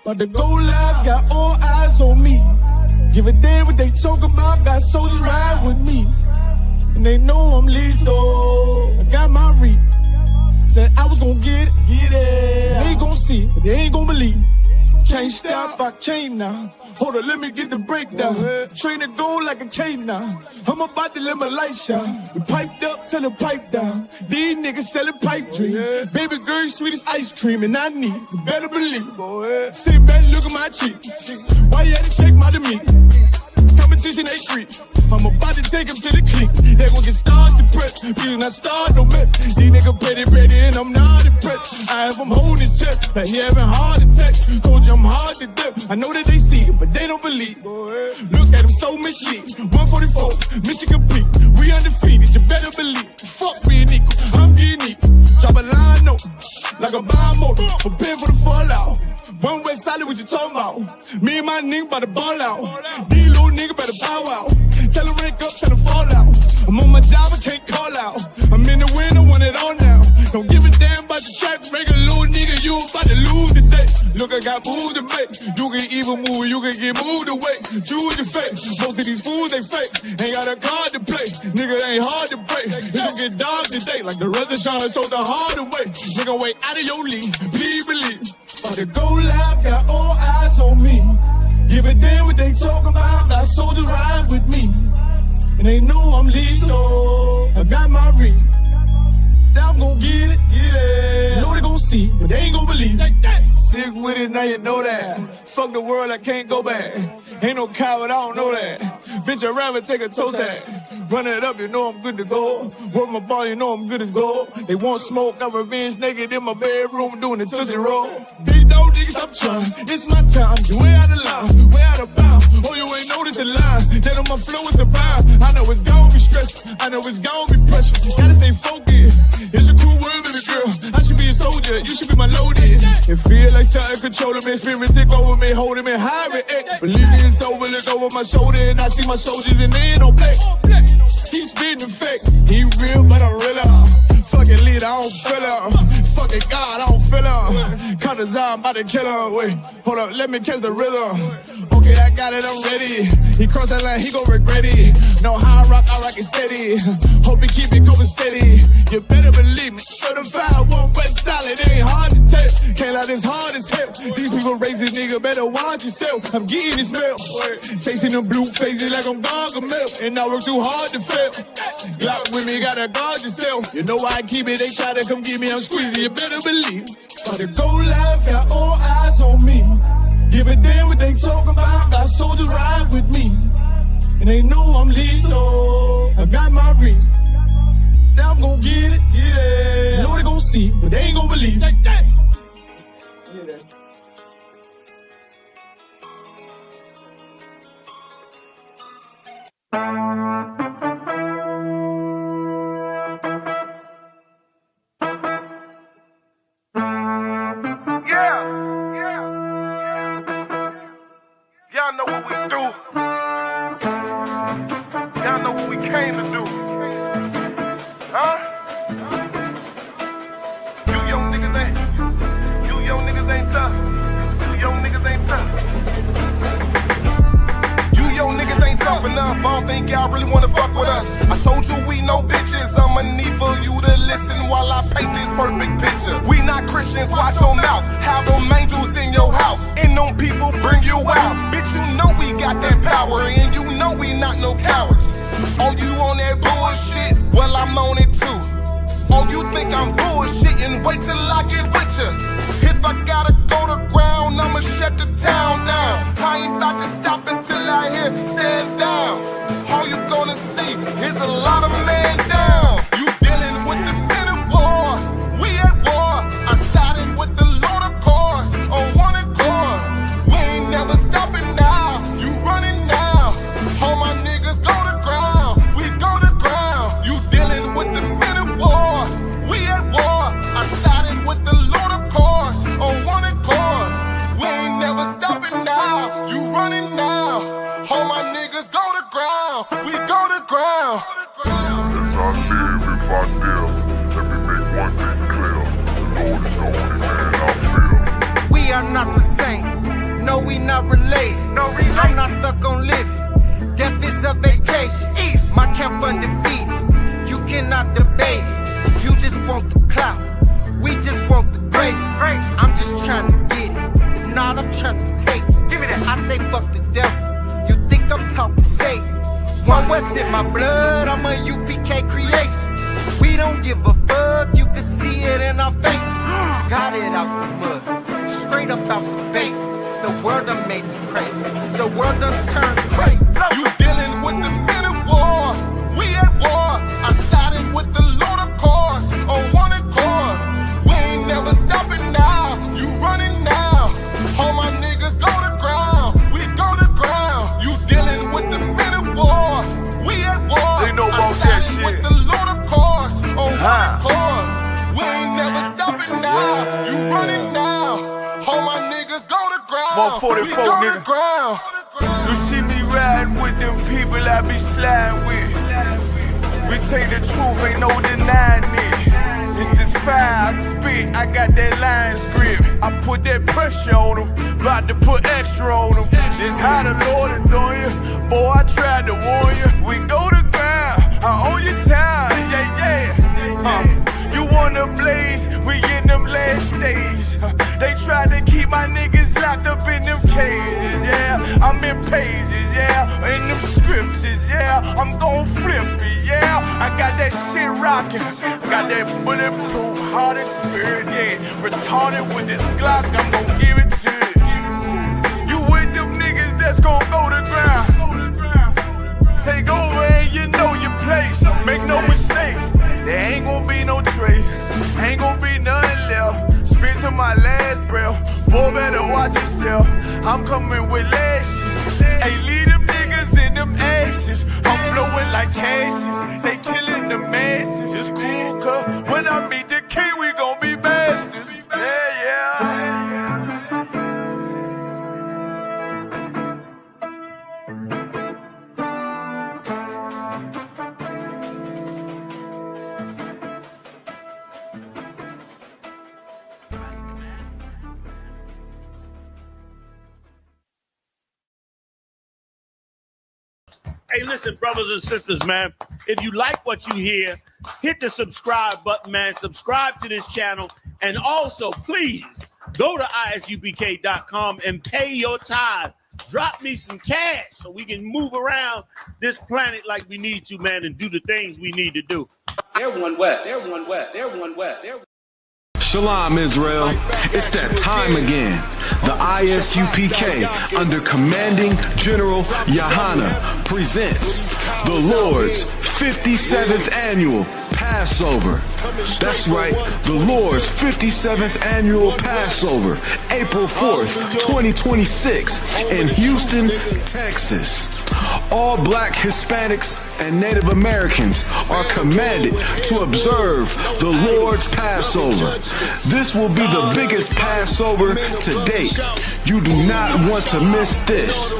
About to go live, got all eyes on me. Give a damn what they talk about, got soldiers ride with me. And they know I'm lethal, I got my reach. Said I was gon' get it. They gon' see, but they ain't gon' believe. Can't stop, I can't now. Hold on, let me get the breakdown. Train to go like a K now. I'm about to let my light shine. We piped up till the pipe down. These niggas selling pipe dreams. Baby girl, you sweet as ice cream, and I need, you better believe. Sit back, look at my cheeks. Why you had to check my demeanor? Competition ain't free. I'm about to take them to the cleats. They gon' get started depressed. Please not start no mess. These niggas ready, and I'm not impressed. I have them holding his chest, like he having heart attacks. Told you I'm hard to death. I know that they see it, but they don't believe. Look at him so misleading. 144, mission complete. We undefeated, you better believe. Fuck being equal, I'm getting equal. Drop a line note, like a bomb motor. Prepare for the fallout. One way solid, what you talking about? Me and my nigga about to ball out. These little nigga better bow out. Tell them rank up, tell them fall out. I'm on my job, I can't call out. I'm in the winter, want it all now. Don't give a damn about the track record, little nigga, you about to lose today. Look, I got moves to make. You can even move, you can get moved away. Choose your fate. Most of these fools, they fake. Ain't got a card to play. Nigga, ain't hard to break. It don't get dark today, like the rest of Sean told the hard way. Nigga, way out of your league, please believe. About to go live, got all eyes on me. Give a damn what they talk about, got soldiers ride with me. And they know I'm lethal, I got my reach. I'm gon' get it, yeah. Know they gon' see, but they ain't gon' believe. Sick with it, now you know that. Fuck the world, I can't go back. Ain't no coward, I don't know that. Bitch, I'd rather take a toe tag. Run it up, you know I'm good to go. Work my ball, you know I'm good as gold. They want smoke, got revenge naked in my bedroom doing the Tootsie Roll. Big dog niggas, I'm trying. It's my time, you way out of line, way out of bounds. Oh, you ain't noticed the line. That on my flow is a vibe. I know it's gon' be stressed, I know it's gon' be pressure. Gotta stay focused. It's a cool word, baby girl. I should be a soldier, you should be my loaded. It feel like something controlling me, spirit take over me, holding me high with it. Believe me, it's over, look over my shoulder, and I see my soldiers, and they ain't no play. Keep spitting fake, he real, but I'm realer. Fucking leader, I don't feel her. Fucking God, I don't feel her. Count his eye, I'm about to kill her. Wait, hold up, let me catch the rhythm. Okay, I got it, I'm ready. He crossed that line, he gon' regret it. No high rock, I rock it steady. Hope he keep it going steady. You better believe me. Certified, one west solid, it ain't hard to tell. Can't lie, this hard as hell. These people raise this nigga, better watch yourself. I'm getting this mail. Chasing them blue faces like I'm Gargamel. And I work too hard to fail. Glock with me, gotta guard yourself. You know why I keep it, they try to come get me, I'm squeezing, you better believe. About to go live, got all eyes on me. Give a damn what they talk about, got soldiers ride with me. And they know I'm lethal, I got my reach. I'm gon' get it, yeah. Know they gon' see, but they ain't gon' believe. Like that. Y'all know what we do. Y'all know what we came to do. Huh? You young niggas ain't tough. You young niggas ain't tough. You young niggas ain't tough enough. I don't think y'all really wanna fuck with us. I told you we no bitches. I'ma need for you to listen while I paint this perfect picture. We not Christians, watch your mouth. Have them angels in your house. And them people bring you out. Bitch, you know we got that power. And you know we not no cowards. Oh, you on that bullshit? Well, I'm on it too. Oh, you think I'm bullshitting? Wait till I get with ya. If I gotta go to ground, I'ma shut the town down. I ain't about to stop until I hear stand down. All you gonna see is a lot of man down. You dealing with the men of war. We at war. I sided with the Lord, of course, on one accord. We ain't never stopping now. You running now. All my niggas go to ground. We go to ground. You dealing with the men of war. We at war. I sided not related. I'm not stuck on living. Death is a vacation. My camp undefeated. You cannot debate it. You just want the clout. We just want the greatest. I'm just trying to get it. If not, I'm trying to take it. Give me that. I say fuck the devil. You think I'm talking Satan? One West in my blood. I'm a UPK creation. We don't give a fuck. You can see it in our faces. Got it out the mud. Straight up out the base. The world done made me crazy. The world done turned crazy. You dealing with the men of war. We at war. I sided with the Lord of cars on one accord. We ain't never stopping now. You running now. All my niggas go to ground. We go to ground. You dealing with the men of war. We at war. They know I about that sided shit. with the Lord of cars on one accord. We ain't never stopping now. You running now. All my niggas go to ground. 144, we go nigga. to ground. You see me riding with them people I be sliding with. We take the truth, ain't no denying it. It's this fire I spit, I got that line script. I put that pressure on them, about to put extra on them. This how the Lord is doing you. Boy, I tried to warn you. We go to ground, I own your time, yeah. You wanna blaze, we in them last days. They tried to keep my niggas locked up in them cages, yeah. I'm in pages, yeah. In them scriptures, yeah. I'm gon' flip it, yeah. I got that shit rockin'. I got that bulletproof heart and spirit, yeah. Retarded with this Glock, I'm gon' give it to you. You with them niggas that's gon' go to ground. Take over and you know your place. Make no mistakes. There ain't gon' be no trace. Ain't gon' be nothing left. Spit to my last breath. Boy, better watch yourself. I'm coming with lashes. Hey, leave them niggas in them ashes. I'm flowing like Cassius. They killing the masses. It's cool, cuz when I meet the king, we gon' be masters. Yeah. Hey, listen, brothers and sisters, man. If you like what you hear, hit the subscribe button, man. Subscribe to this channel. And also, please, go to isupk.com and pay your tithe. Drop me some cash so we can move around this planet like we need to, man, and do the things we need to do. They're one West. They're one West. They're one West. Shalom, Israel. It's that time again. The ISUPK, under Commanding General Yahanna, presents the Lord's 57th Annual Passover. That's right, the Lord's 57th Annual Passover, April 4th, 2026, in Houston, Texas. All Black, Hispanics, and Native Americans are commanded to observe the Lord's Passover. This will be the biggest Passover to date. You do not want to miss this.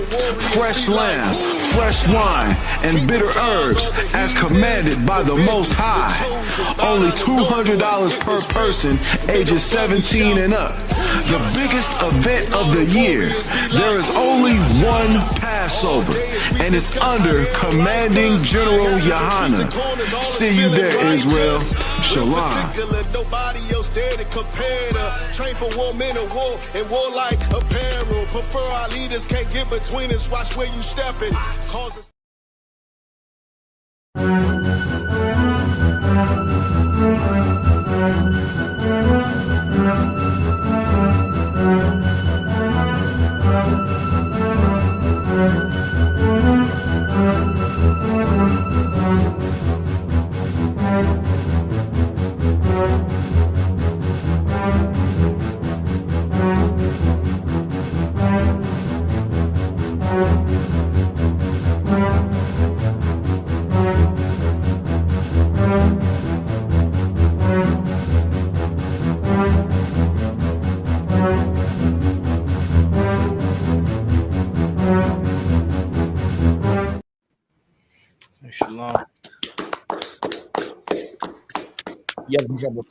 Fresh lamb, fresh wine, and bitter herbs as commanded by the Most High. Only $200 per person, ages 17 and up. The biggest event of the year. There is only one Passover, and it's under Commanding General Yahanna. See you there, Israel. Shalom. Nobody else there to compare to. Train for war, men of war, and warlike apparel. Prefer our leaders, can't get between us. Watch where you stepping. Cause us. Shalom. Yavuz Shabbat.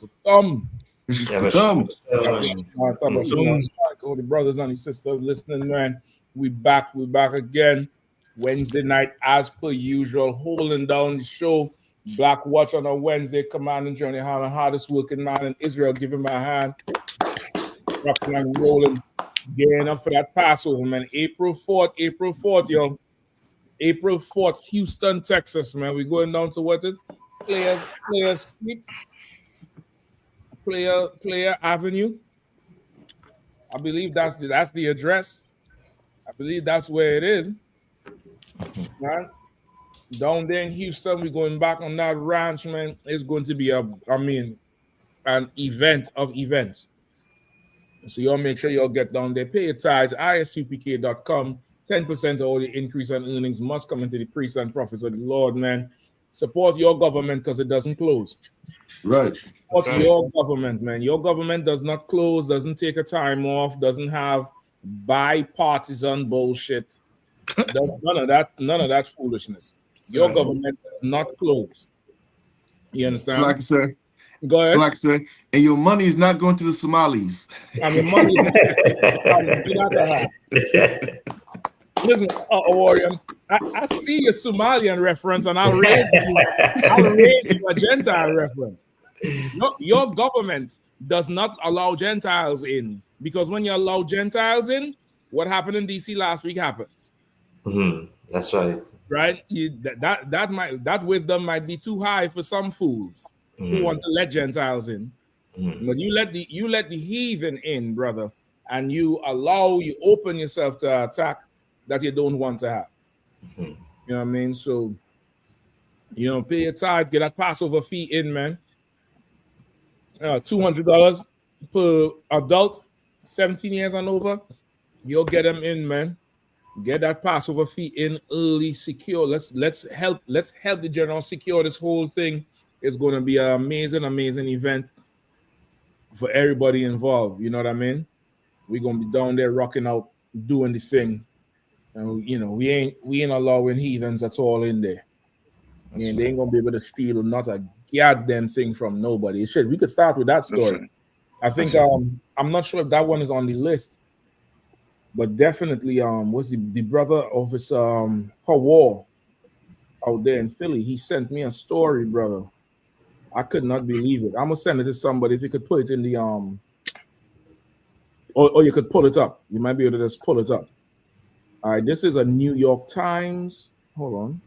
to all the brothers and the sisters listening, man. We back again. Wednesday night, as per usual, holding down the show. Black Watch on a Wednesday, commanding Johnny Yahanna, hardest working man in Israel. Give him a hand. Rocking and rolling. Getting up for that Passover, man. April 4th, yo. April 4th, Houston, Texas, man. We're going down to what is Players Street, Player Avenue. I believe that's the address. I believe that's where it is. Man. Down there in Houston, we're going back on that ranch, man. It's going to be an event of events. So y'all make sure y'all get down there. Pay your tithes, isupk.com. 10% of all the increase in earnings must come into the priests and prophets of the Lord, man. Support your government because it doesn't close. Right. Support your government, man. Your government does not close, doesn't take a time off, doesn't have bipartisan bullshit. Does none of that foolishness. Your government does not close. You understand? So like I said, go ahead. So like I said, and your money is not going to the Somalis. I mean, money is listen, Warrior, I see your Somalian reference and I'll raise you a Gentile reference. Your government does not allow Gentiles in, because when you allow Gentiles in, what happened in DC last week happens. Mm-hmm. That's right. Right? That wisdom might be too high for some fools who want to let Gentiles in. But you let the heathen in, brother, and you open yourself to attack that you don't want to have. You know what I mean? So, pay your tithe, get that Passover fee in, man. $200 per adult, 17 years and over. You'll get them in, man. Get that Passover fee in early, secure. Let's help the general secure this whole thing. It's going to be an amazing event for everybody involved. You know what I mean? We're going to be down there rocking out, doing the thing. And we ain't allowing heathens at all in there. They ain't gonna be able to steal not a goddamn thing from nobody. We could start with that story. I think I'm not sure if that one is on the list, but definitely was the brother of his Hawa out there in Philly. He sent me a story, brother. I could not believe it. I'm gonna send it to somebody. If you could put it in the or you could pull it up. You might be able to just pull it up. All right, this is a New York Times. Hold on.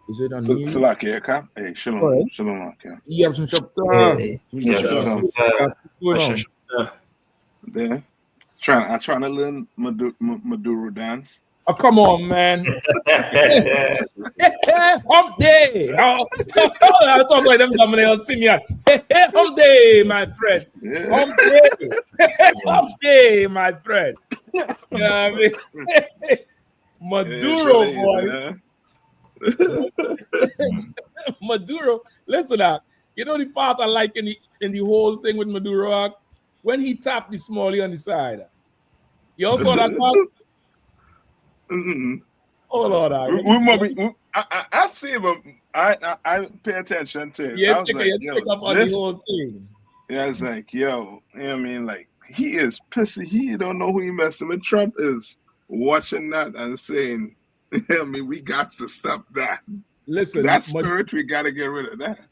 Is it on New York? Hey, shalom. Shalom. Yeah, there. I'm trying to learn Maduro dance. Oh, come on, man. Hump day. I talk like them thumbnails. See me. Hump day, my friend. Hump day. Hump day, my friend. You know what I mean? Maduro, boy. Maduro, listen up. You know the part I like in the whole thing with Maduro? When he tapped the smallie on the side. You also saw that part? Oh Lord, I see, but I pay attention to it. Yeah, I was like, pick up on the whole thing. Yeah, it's like, you know what I mean? Like, he is pissy. He don't know who he messing with. Trump is watching that and saying, I mean, we got to stop that. Listen, that spirit, we got to get rid of that.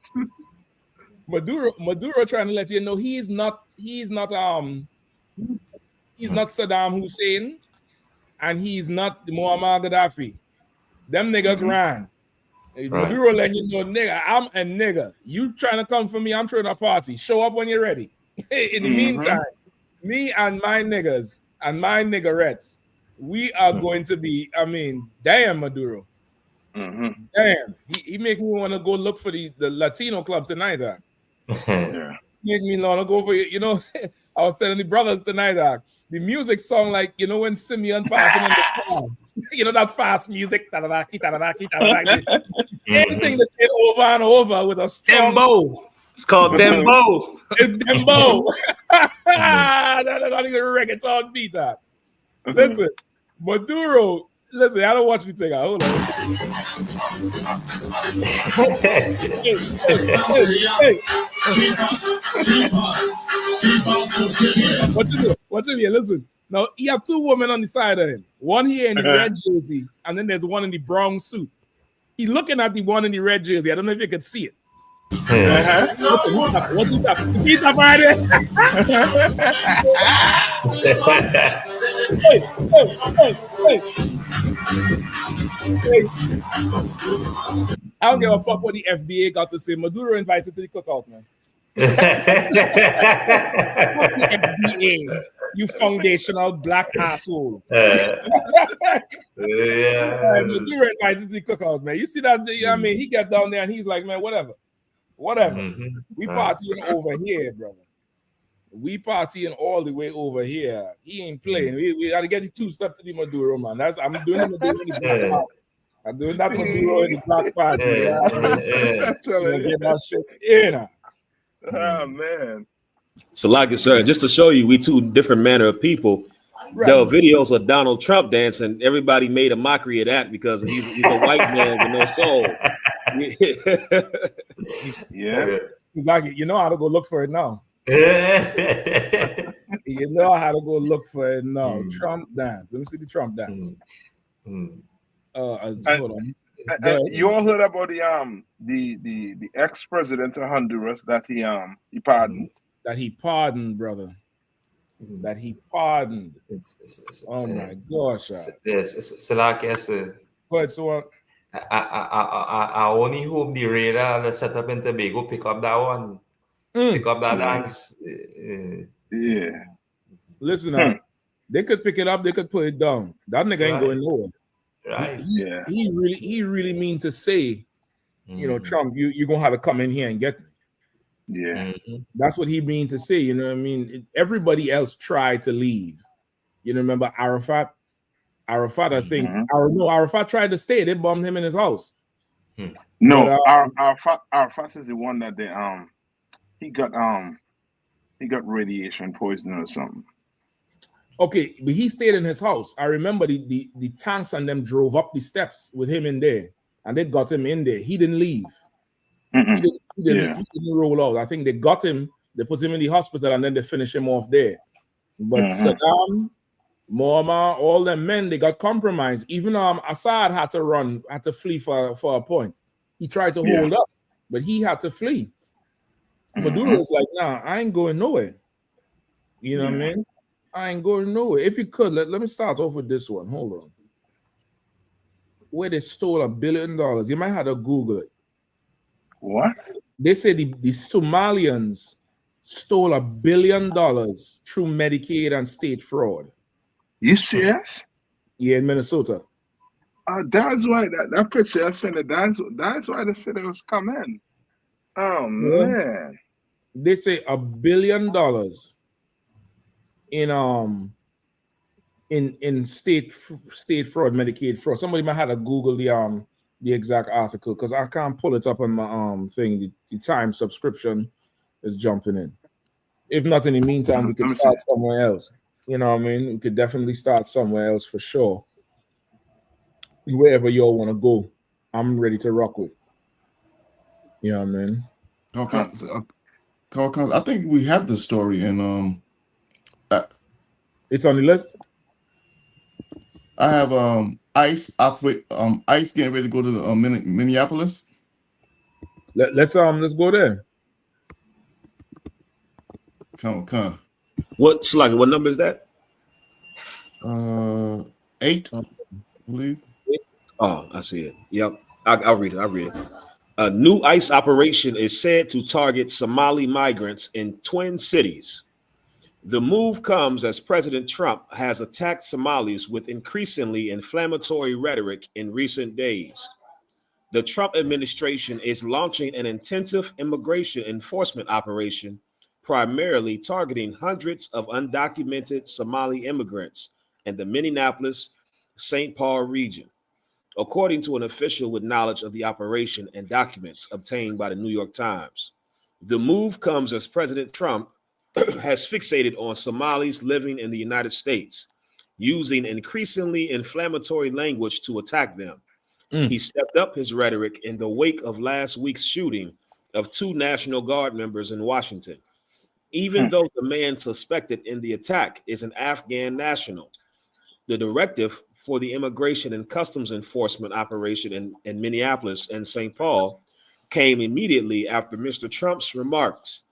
Maduro trying to let you know he's not Saddam Hussein, and he's not Muammar Gaddafi. Them niggas ran. Right. Maduro letting you know, nigga, I'm a nigga. You trying to come for me, I'm throwing a party. Show up when you're ready. In the meantime, me and my niggas and my niggerettes, we are going to be, I mean, damn, Maduro. Damn. He make me want to go look for the Latino club tonight. Yeah. Make me want to go for, I was telling the brothers tonight, the music song, like, when Simeon passing on the car. That fast music. Same thing they say over and over with a strong... Dembo. It's called Dembo. It's Dembo. That's not even reggaeton beat that. Listen, Maduro, I don't watch you take out. Hold on. Watch him here. Listen. Now, he have two women on the side of him. One here in the red jersey, and then there's one in the brown suit. He looking at the one in the red jersey. I don't know if you could see it. What's he tap? You see that right there? Hey. I don't give a fuck what the FDA got to say. Maduro invited to the cookout, man. Fuck the FDA, you foundational black asshole. Maduro invited to the cookout, man. You see that? I mean, he got down there and he's like, man, whatever. We partying over here, brother. We partying all the way over here. He ain't playing. We got to get the two-step to the Maduro, man. I'm doing the Maduro in the black party. I'm doing that Maduro in the black party. Get that shit in. Oh, man. So like I said, just to show you, we two different manner of people. Right. The videos of Donald Trump dancing, everybody made a mockery of that because he's a white man with no soul. Yeah. Exactly. You know how to go look for it now. You know how to go look for it now. Trump dance. Let me see the Trump dance. Hold on. You all heard about the ex-president of Honduras that he pardoned? That he pardoned, brother. That he pardoned. Oh my gosh. Yes, it's like yes. But so I only hope the radar that set up in Tobago pick up that one. Pick up that dance. Yeah. Listen, they could pick it up, they could put it down. That nigga ain't going nowhere. Right. He really mean to say, you know, Trump, you're gonna have to come in here and get me. Yeah. That's what he mean to say, you know what I mean? Everybody else tried to leave. You know, remember Arafat? I think Arafat tried to stay, they bombed him in his house. No, but, Arafat is the one that they he got radiation poisoning or something. Okay, but he stayed in his house. I remember the tanks and them drove up the steps with him in there, and they got him in there. He didn't leave. He didn't roll out. I think they got him, they put him in the hospital, and then they finished him off there. But Saddam, Muammar, all them men, they got compromised. Even Assad had to flee for a point. He tried to hold up, but he had to flee. Maduro is like, nah, I ain't going nowhere. You know what I mean? I ain't going nowhere. If you could, let me start off with this one. Hold on. Where they stole $1 billion. You might have to Google it. What? They say the Somalians stole $1 billion through Medicaid and state fraud. You serious? Yeah, in Minnesota. That's why that picture I sent it. That's why they said it was coming. Oh man. They say $1 billion in state fraud, Medicaid fraud. Somebody might have to Google the exact article because I can't pull it up on my thing. The time subscription is jumping in. If not, in the meantime, we could start somewhere else. You know what I mean? We could definitely start somewhere else for sure. Wherever y'all want to go, I'm ready to rock with. You know what I mean? I think we have the story in it's on the list. I have ICE getting ready to go to Minneapolis. Let's go there. Come. What number is that? 8, I believe. Oh, I see it. Yep. I'll read it. A new ICE operation is said to target Somali migrants in Twin Cities. The move comes as President Trump has attacked Somalis with increasingly inflammatory rhetoric in recent days. The Trump administration is launching an intensive immigration enforcement operation, primarily targeting hundreds of undocumented Somali immigrants in the Minneapolis-St. Paul region, according to an official with knowledge of the operation and documents obtained by the New York Times. The move comes as President Trump has fixated on Somalis living in the United States, using increasingly inflammatory language to attack them. He stepped up his rhetoric in the wake of last week's shooting of 2 National Guard members in Washington. even though the man suspected in the attack is an Afghan national. The directive for the Immigration and Customs Enforcement operation in Minneapolis and St. Paul came immediately after Mr. Trump's remarks.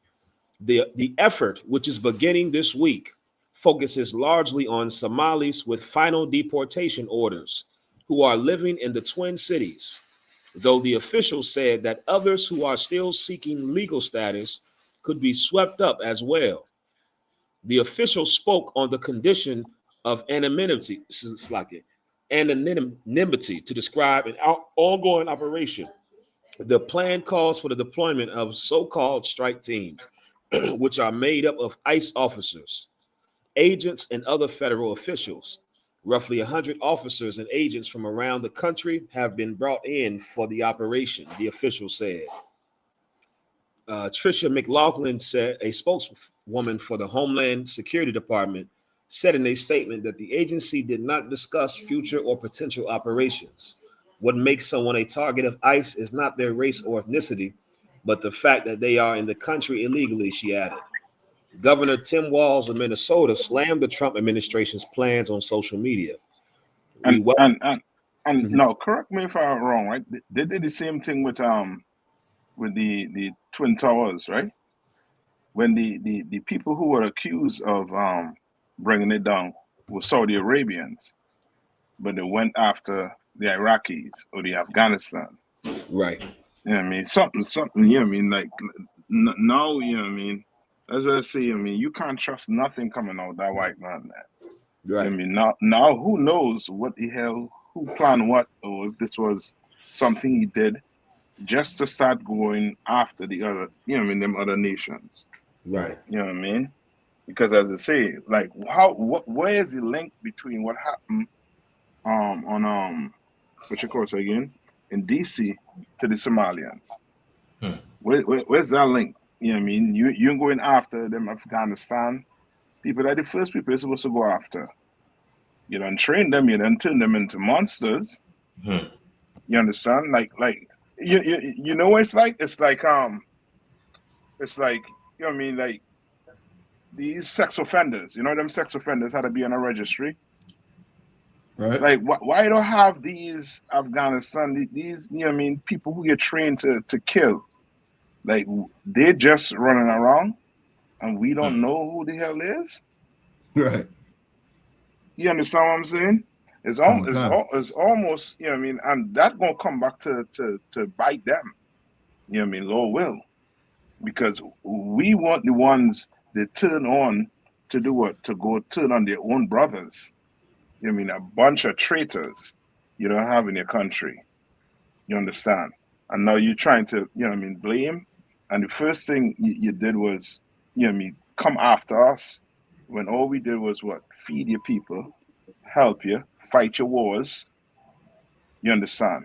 The effort, which is beginning this week, focuses largely on Somalis with final deportation orders who are living in the Twin Cities, though the official said that others who are still seeking legal status could be swept up as well. The official spoke on the condition of anonymity to describe an ongoing operation. The plan calls for the deployment of so-called strike teams, which are made up of ICE officers, agents, and other federal officials. Roughly 100 officers and agents from around the country have been brought in for the operation, the official said. Tricia McLaughlin said, a spokeswoman for the Homeland Security Department, said in a statement that the agency did not discuss future or potential operations. What makes someone a target of ICE is not their race or ethnicity, but the fact that they are in the country illegally, she added. Governor Tim Walz of Minnesota slammed the Trump administration's plans on social media. No, correct me if I'm wrong, right? They did the same thing with the Twin Towers, right? When the people who were accused of bringing it down were Saudi Arabians, but they went after the Iraqis or the Afghanistan. Right. You know what I mean? Something, you know what I mean? Like, now, you know what I mean? That's what I say, I mean, you can't trust nothing coming out of that white man, man. Right. I mean, now who knows what the hell, who planned what, or if this was something he did just to start going after the other, you know what I mean, them other nations. Right. You know what I mean? Because as I say, like, where is the link between what happened on what you call it again, in DC to the Somalians? Where's that link? You know what I mean? You're going after them Afghanistan people. Are the first people you're supposed to go after. You don't train them, you don't turn them into monsters. You understand? Like you know what it's like? It's like you know what I mean, like these sex offenders, you know, them sex offenders had to be on a registry. Right. Like why don't have these Afghanistan, these, you know what I mean, people who get trained to kill? Like they're just running around and we don't know who the hell is. Right. You understand what I'm saying? It's almost, you know what I mean, and that gonna come back to bite them. You know what I mean? Lord will. Because we want the ones that turn on to do what? To go turn on their own brothers. You know what I mean? A bunch of traitors you don't have in your country. You understand? And now you're trying to, you know what I mean, blame. And the first thing you did was, you know what I mean, come after us when all we did was what? Feed your people, help you, fight your wars. You understand?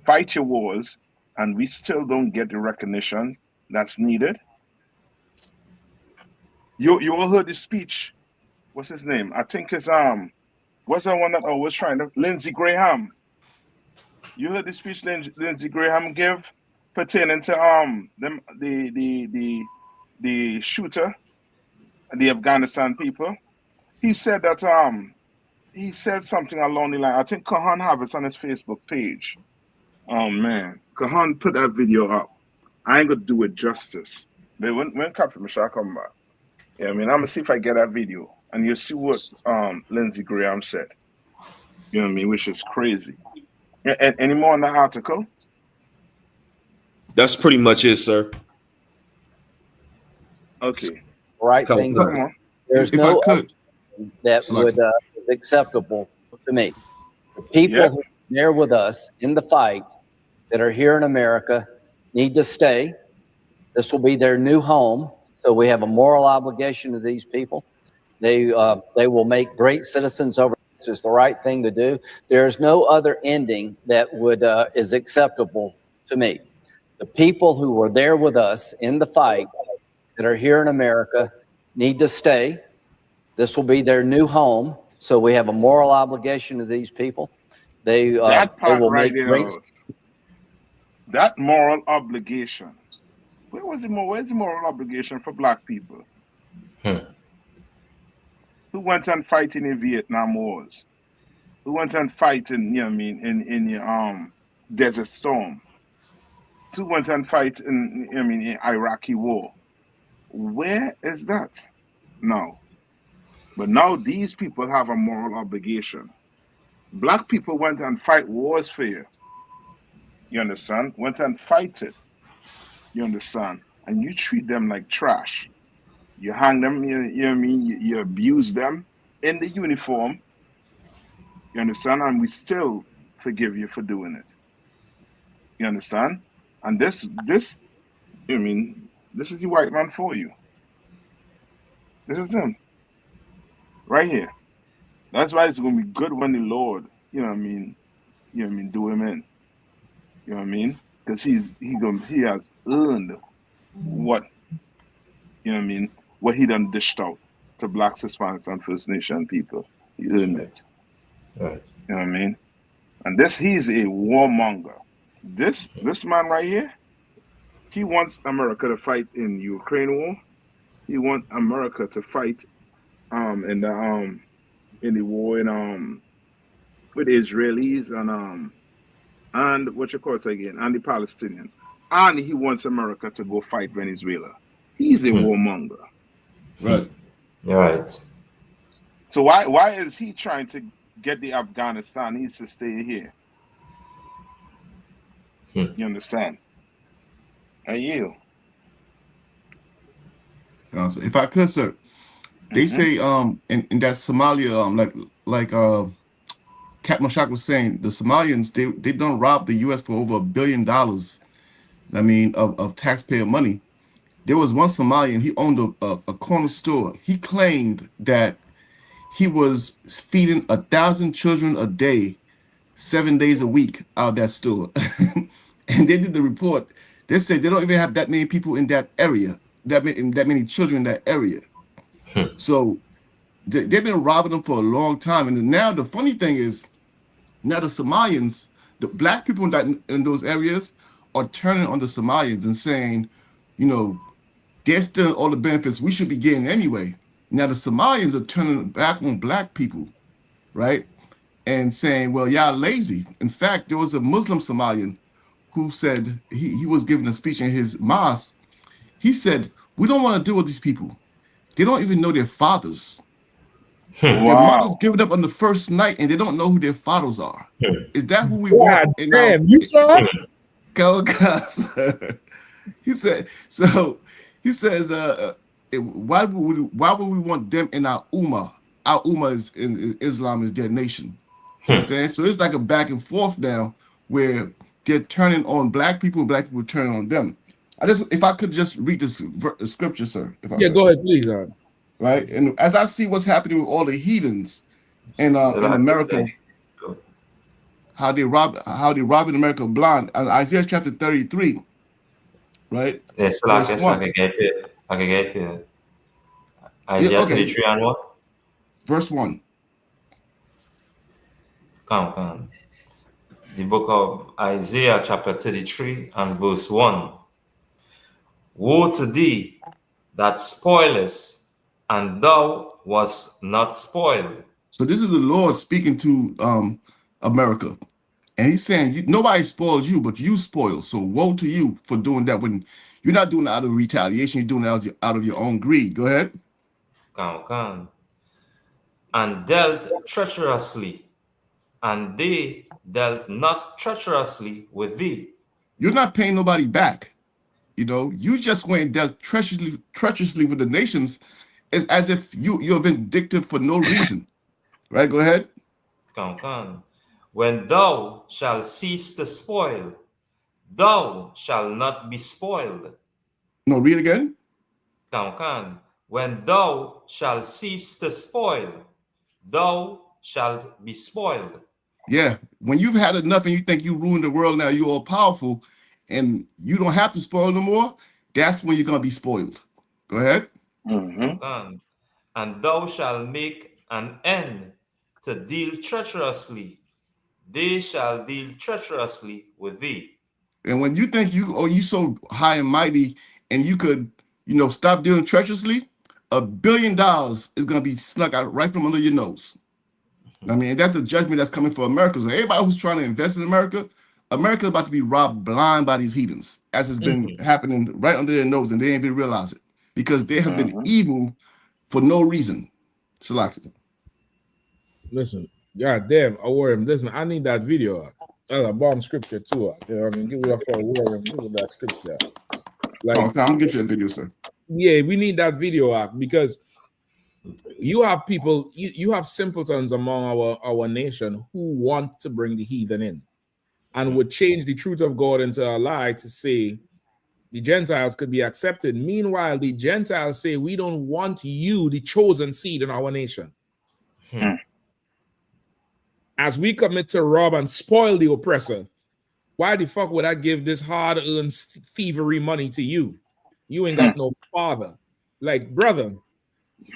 Fight your wars, and we still don't get the recognition that's needed. You all heard the speech. What's his name? I think it's what's that one that I was trying to, Lindsey Graham. You heard the speech Lindsey Graham give pertaining to them the shooter, the Afghanistan people. He said that he said something along the line. I think Kahan have it on his Facebook page. Oh man, Kahan put that video up. I ain't gonna do it justice. But when Captain Michelle come back, yeah, I mean, I'm gonna see if I get that video and you see what Lindsey Graham said. You know what I mean? Which is crazy. Any more on the article? That's pretty much it, sir. Okay. Right thing. There's no that would is acceptable to me. The people who are there with us in the fight that are here in America need to stay. This will be their new home, so we have a moral obligation to these people. They will make great citizens over. This is the right thing to do. There is no other ending that would is acceptable to me. The people who were there with us in the fight that are here in America need to stay. This will be their new home, so we have a moral obligation to these people. They will make great. That moral obligation. Where's the moral obligation for black people? Who went and fight in the Vietnam Wars? Who went and fight in, you know what I mean, in the Desert Storm? Who went and fight in, I mean, in Iraqi War? Where is that? No. But now these people have a moral obligation. Black people went and fight wars for you. You understand? Went and fight it. You understand? And you treat them like trash. You hang them, you know what I mean? You abuse them in the uniform. You understand? And we still forgive you for doing it. You understand? And this, I mean, this is the white man for you. This is him. Right here. That's why it's gonna be good when the Lord, you know what I mean, do him in. You know what I mean? Because he has earned what, you know what I mean, what he done dished out to Blacks, Hispanics, and First Nation people. He earned it. Right. You know what I mean? And he's a warmonger. This man right here, he wants America to fight in Ukraine war. He wants America to fight in the war in with the Israelis and what you call it again, and the Palestinians. And he wants America to go fight Venezuela. He's a warmonger. Right. Right. So why is he trying to get the Afghanistanis to stay here? You understand? And you. If I could, sir, they say in that Somalia like Cap Mashak was saying, the Somalians they done robbed the U.S. for over $1 billion. I mean, of taxpayer money. There was one Somalian, he owned a corner store. He claimed that he was feeding 1,000 children a day, 7 days a week out of that store. And they did the report. They said they don't even have that many people in that area, that many children in that area. So they've been robbing them for a long time. And now the funny thing is, now the Somalians, the black people in those areas are turning on the Somalians and saying, you know, they're still all the benefits we should be getting anyway. Now the Somalians are turning back on black people, right? And saying, well, y'all lazy. In fact, there was a Muslim Somalian who said, he was giving a speech in his mosque. He said, we don't want to deal with these people. They don't even know their fathers. Wow. Their mothers giving up on the first night and they don't know who their fathers are. Is that who we want? Damn, you saw it? He said, so he says, why would we want them in our Ummah? Our Ummah is in Islam is their nation. Understand? So it's like a back and forth now where they're turning on black people and black people turning on them. If I could just read this scripture, sir. Go ahead, please. Right, and as I see what's happening with all the heathens in America, how they robbing America blind. Isaiah chapter 33, right? Yes, I can get it. Isaiah 33 and what? Verse 1. Come. The book of Isaiah chapter 33 and verse 1. Woe to thee that spoilest, and thou wast not spoiled. So this is the Lord speaking to America. And he's saying, nobody spoiled you, but you spoiled. So woe to you for doing that when you're not doing it out of retaliation, you're doing it out of your own greed. Go ahead. Come. And dealt treacherously, and they dealt not treacherously with thee. You're not paying nobody back. You know, you just went and dealt treacherously with the nations. It's as if you're vindictive for no reason. Right? Go ahead. Come. When thou shalt cease to spoil, thou shalt not be spoiled. No, read again. Come. When thou shalt cease to spoil, thou shalt be spoiled. Yeah, when you've had enough and you think you ruined the world, now you're all powerful and you don't have to spoil no more, that's when you're going to be spoiled. Go ahead. And thou shalt make an end to deal treacherously. They shall deal treacherously with thee. And when you think you so high and mighty and you could, stop dealing treacherously, $1 billion is going to be snuck out right from under your nose. I mean, that's the judgment that's coming for America. So everybody who's trying to invest in America, America is about to be robbed blind by these heathens, as it's been happening right under their nose, and they ain't even realize it because they have been evil for no reason. Salaki. Listen, god damn, Awarim, listen, I need that video. That's a bomb scripture too. You know what I mean? Give it up for Awarim. Give it that scripture. Like, okay, I'm gonna get you a video, sir. Yeah, we need that video because you have people, you have simpletons among our nation who want to bring the heathen in and would change the truth of God into a lie to say the Gentiles could be accepted. Meanwhile, the Gentiles say, we don't want you, the chosen seed in our nation. As we commit to rob and spoil the oppressor, why the fuck would I give this hard-earned thievery money to you? You ain't got no father. Like, brother,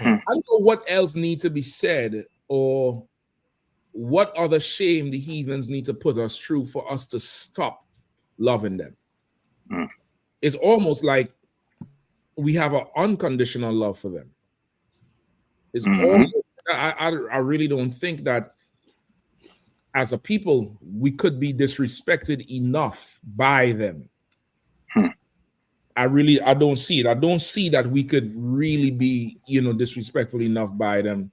I don't know what else need to be said or what other shame the heathens need to put us through for us to stop loving them. It's almost like we have an unconditional love for them. It's almost, I really don't think that as a people, we could be disrespected enough by them. I don't see it. I don't see that we could really be, disrespectful enough by them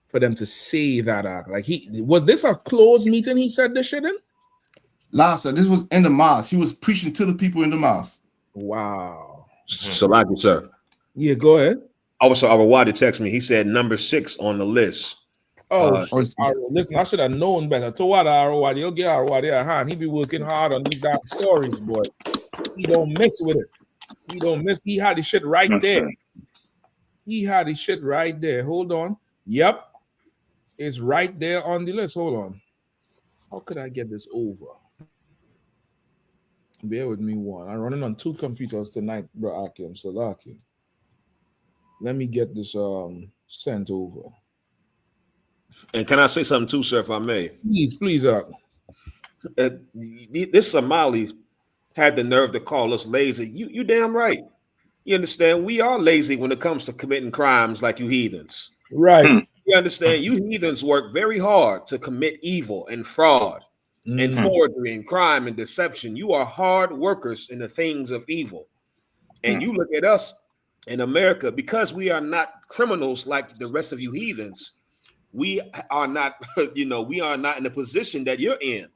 for them to say that. Like, was this a closed meeting he said this shit in? Nah, sir, this was in the mosque. He was preaching to the people in the mosque. Wow. Salaki, sir. Yeah, go ahead. Also, our Wadi text me. He said number 6 on the list. Listen, I should have known better. To what Arwadi, you'll get Arwadi a hand. He be working hard on these damn stories, boy. He don't mess with it. He don't miss. He had the shit right there. Sir. He had the shit right there. Hold on. Yep. It's right there on the list. Hold on. How could I get this over? Bear with me one. I'm running on 2 computers tonight, bro. Akim Salaki. Let me get this sent over. And can I say something too, sir, if I may? Please. This Somali had the nerve to call us lazy. You damn right. You understand? We are lazy when it comes to committing crimes like you heathens. Right. You understand? You heathens work very hard to commit evil and fraud and forgery and crime and deception. You are hard workers in the things of evil. And you look at us in America, because we are not criminals like the rest of you heathens. We are not, we are not in the position that you're in.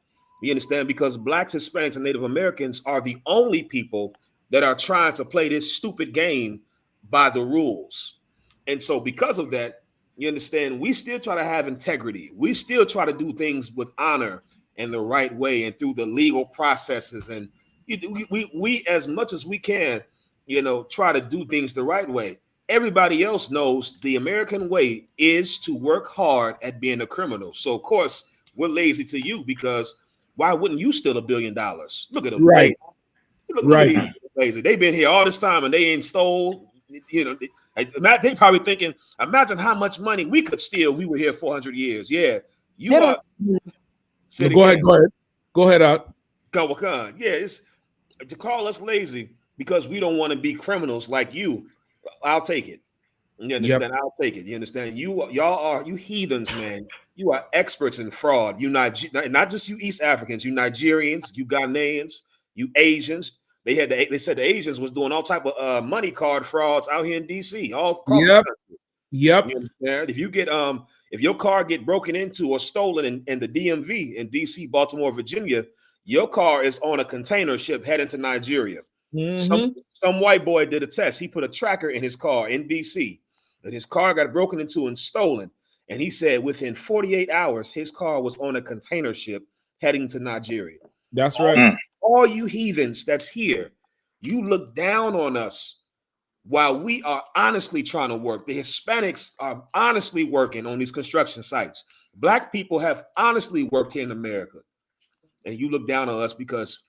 You understand? Because Blacks, Hispanics, and Native Americans are the only people that are trying to play this stupid game by the rules. And so because of that, you understand, we still try to have integrity. We still try to do things with honor and the right way and through the legal processes. And we as much as we can, try to do things the right way. Everybody else knows the American way is to work hard at being a criminal. So, of course, we're lazy to you because why wouldn't you steal $1 billion? Look at them. Right. Look at these lazy. They've been here all this time and they ain't stole. They probably thinking, imagine how much money we could steal. We were here 400 years. Yeah. You are. Go ahead out. Yeah, it's to call us lazy because we don't want to be criminals like you. I'll take it. You understand? Yep. I'll take it. You understand? Y'all are heathens, man. You are experts in fraud. You not just you East Africans, you Nigerians, you Ghanaians, you Asians. They said the Asians was doing all type of money card frauds out here in DC. All across the country. Yep. You understand? If you get if your car get broken into or stolen in the DMV in DC, Baltimore, Virginia, your car is on a container ship heading to Nigeria. Some white boy did a test. He put a tracker in his car in DC, and his car got broken into and stolen. And he said within 48 hours, his car was on a container ship heading to Nigeria. That's right. All you heathens that's here, you look down on us while we are honestly trying to work. The Hispanics are honestly working on these construction sites. Black people have honestly worked here in America. And you look down on us because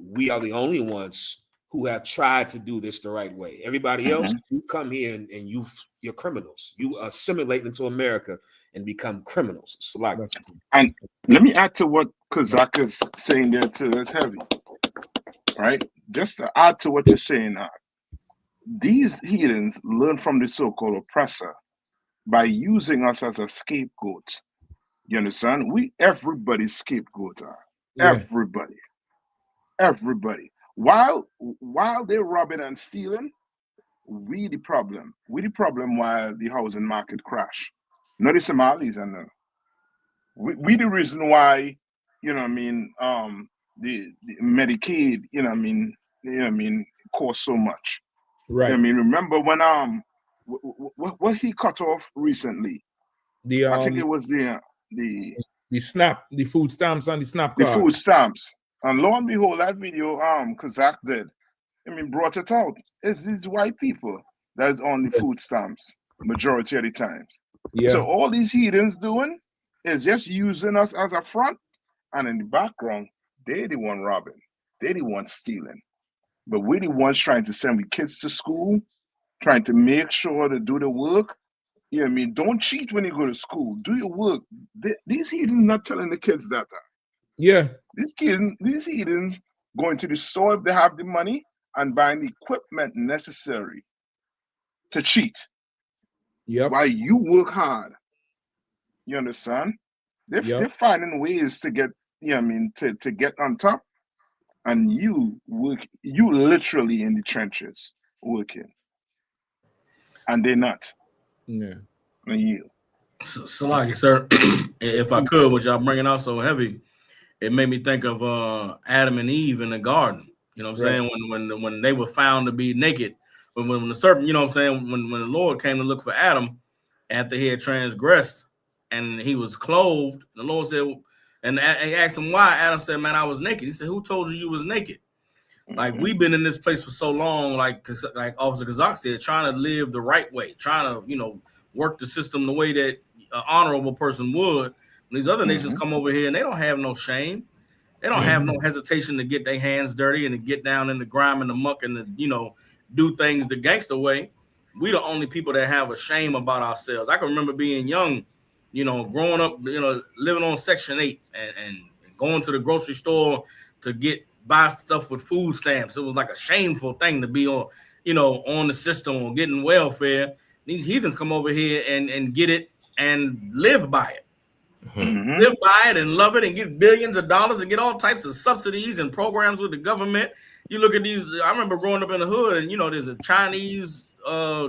we are the only ones who have tried to do this the right way. Everybody else, you come here and you're criminals. You assimilate into America and become criminals. And let me add to what Kazak is saying there too. That's heavy, right? Just to add to what you're saying now. these heathens learn from the so-called oppressor by using us as a scapegoat. You understand? We everybody's scapegoat. Yeah. Everybody. While they're robbing and stealing, we the problem. We the problem while the housing market crash. Not the Somalis and we the reason why, you know what I mean, the Medicaid, costs so much. Right. I mean, remember when what he cut off recently? I think it was the SNAP, the food stamps and the SNAP the card. food stamps. And lo and behold, that video Kazakh did, brought it out. It's these white people that is on the food stamps majority of the times. Yeah. So all these heathens doing is just using us as a front, and in the background, they the one robbing, they the one stealing. But we're the ones trying to send we kids to school, trying to make sure to do the work. You know what I mean? Don't cheat when you go to school. Do your work. These heathens not telling the kids that. Yeah. These heathens going to the store if they have the money and buying the equipment necessary to cheat. Yep. While you work hard. You understand? They're finding ways to get, to get on top. And you literally in the trenches working. And they're not. Yeah. And you. So like, sir, if I could, what y'all bringing out so heavy, it made me think of Adam and Eve in the garden. You know what I'm saying? When they were found to be naked. When the serpent, you know what I'm saying? When the Lord came to look for Adam after he had transgressed and he was clothed, the Lord said, and he asked him why. Adam said, man, I was naked. He said, who told you was naked? Like, we've been in this place for so long, like Officer Kazak said, trying to live the right way, trying to, work the system the way that an honorable person would. When these other nations come over here and they don't have no shame. They don't have no hesitation to get their hands dirty and to get down in the grime and the muck and to, do things the gangster way. We the only people that have a shame about ourselves. I can remember being young, growing up, living on Section 8 and going to the grocery store to buy stuff with food stamps. It was like a shameful thing to be on, on the system or getting welfare. These heathens come over here and get it and live by it. Live by it and love it and get billions of dollars and get all types of subsidies and programs with the government. You look at these, I remember growing up in the hood and, there's a Chinese